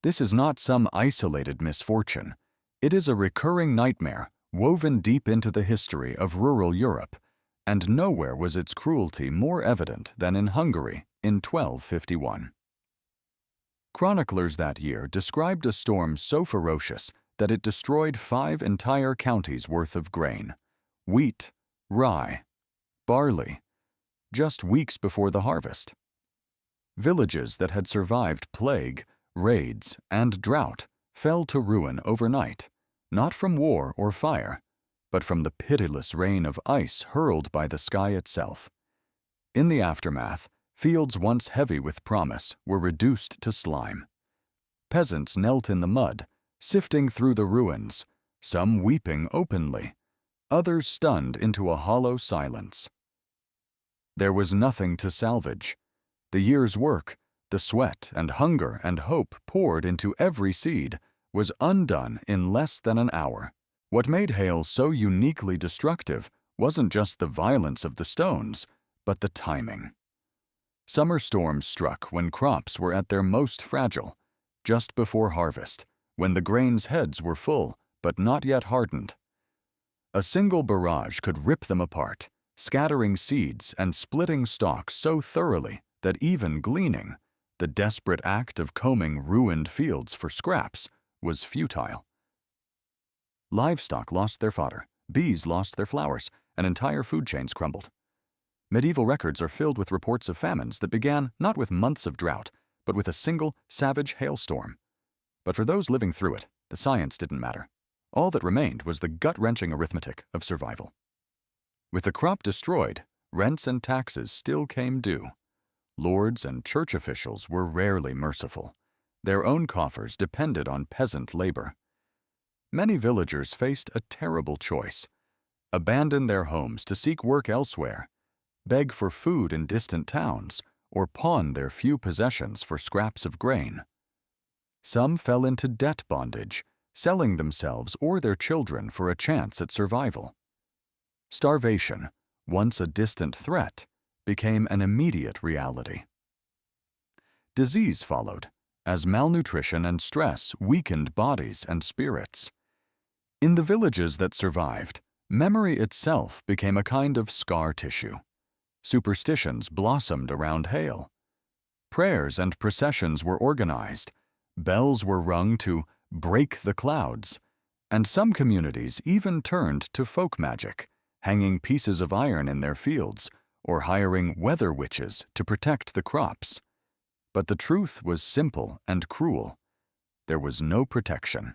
This is not some isolated misfortune. It is a recurring nightmare woven deep into the history of rural Europe, and nowhere was its cruelty more evident than in Hungary in 1251. Chroniclers that year described a storm so ferocious that it destroyed 5 entire counties' worth of grain, wheat, rye, barley, just weeks before the harvest. Villages that had survived plague, raids, and drought fell to ruin overnight, not from war or fire, but from the pitiless rain of ice hurled by the sky itself. In the aftermath, fields once heavy with promise were reduced to slime. Peasants knelt in the mud, sifting through the ruins, some weeping openly, others stunned into a hollow silence. There was nothing to salvage. The year's work, the sweat and hunger and hope poured into every seed, was undone in less than an hour. What made hail so uniquely destructive wasn't just the violence of the stones, but the timing. Summer storms struck when crops were at their most fragile, just before harvest, when the grain's heads were full but not yet hardened. A single barrage could rip them apart, scattering seeds and splitting stalks so thoroughly that even gleaning, the desperate act of combing ruined fields for scraps, was futile. Livestock lost their fodder, bees lost their flowers, and entire food chains crumbled. Medieval records are filled with reports of famines that began not with months of drought, but with a single, savage hailstorm. But for those living through it, the science didn't matter. All that remained was the gut-wrenching arithmetic of survival. With the crop destroyed, rents and taxes still came due. Lords and church officials were rarely merciful. Their own coffers depended on peasant labor. Many villagers faced a terrible choice: abandon their homes to seek work elsewhere, beg for food in distant towns, or pawn their few possessions for scraps of grain. Some fell into debt bondage, selling themselves or their children for a chance at survival. Starvation, once a distant threat, became an immediate reality. Disease followed, as malnutrition and stress weakened bodies and spirits. In the villages that survived, memory itself became a kind of scar tissue. Superstitions blossomed around hail. Prayers and processions were organized, bells were rung to break the clouds, and some communities even turned to folk magic, hanging pieces of iron in their fields or hiring weather witches to protect the crops. But the truth was simple and cruel. There was no protection.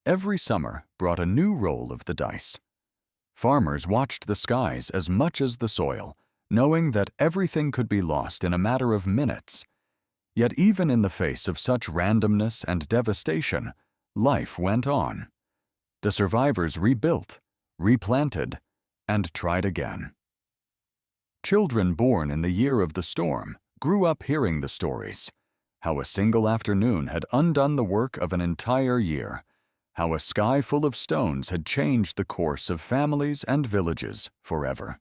Every summer brought a new roll of the dice. Farmers watched the skies as much as the soil, knowing that everything could be lost in a matter of minutes. Yet even in the face of such randomness and devastation, life went on. The survivors rebuilt, replanted, and tried again. Children born in the year of the storm grew up hearing the stories, how a single afternoon had undone the work of an entire year, how a sky full of stones had changed the course of families and villages forever.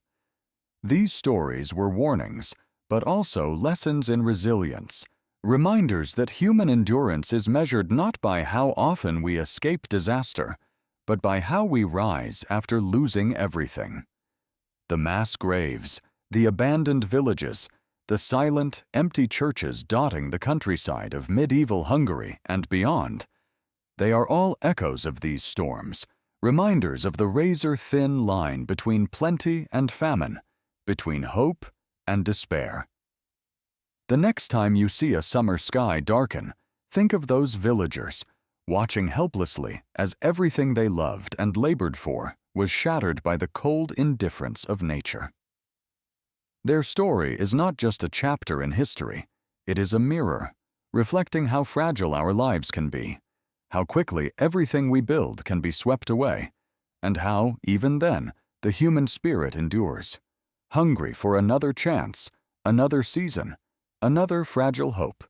These stories were warnings, but also lessons in resilience, reminders that human endurance is measured not by how often we escape disaster, but by how we rise after losing everything. The mass graves, the abandoned villages, the silent, empty churches dotting the countryside of medieval Hungary and beyond, they are all echoes of these storms, reminders of the razor-thin line between plenty and famine, between hope and despair. The next time you see a summer sky darken, think of those villagers, watching helplessly as everything they loved and labored for was shattered by the cold indifference of nature. Their story is not just a chapter in history, it is a mirror, reflecting how fragile our lives can be, how quickly everything we build can be swept away, and how, even then, the human spirit endures, hungry for another chance, another season, another fragile hope.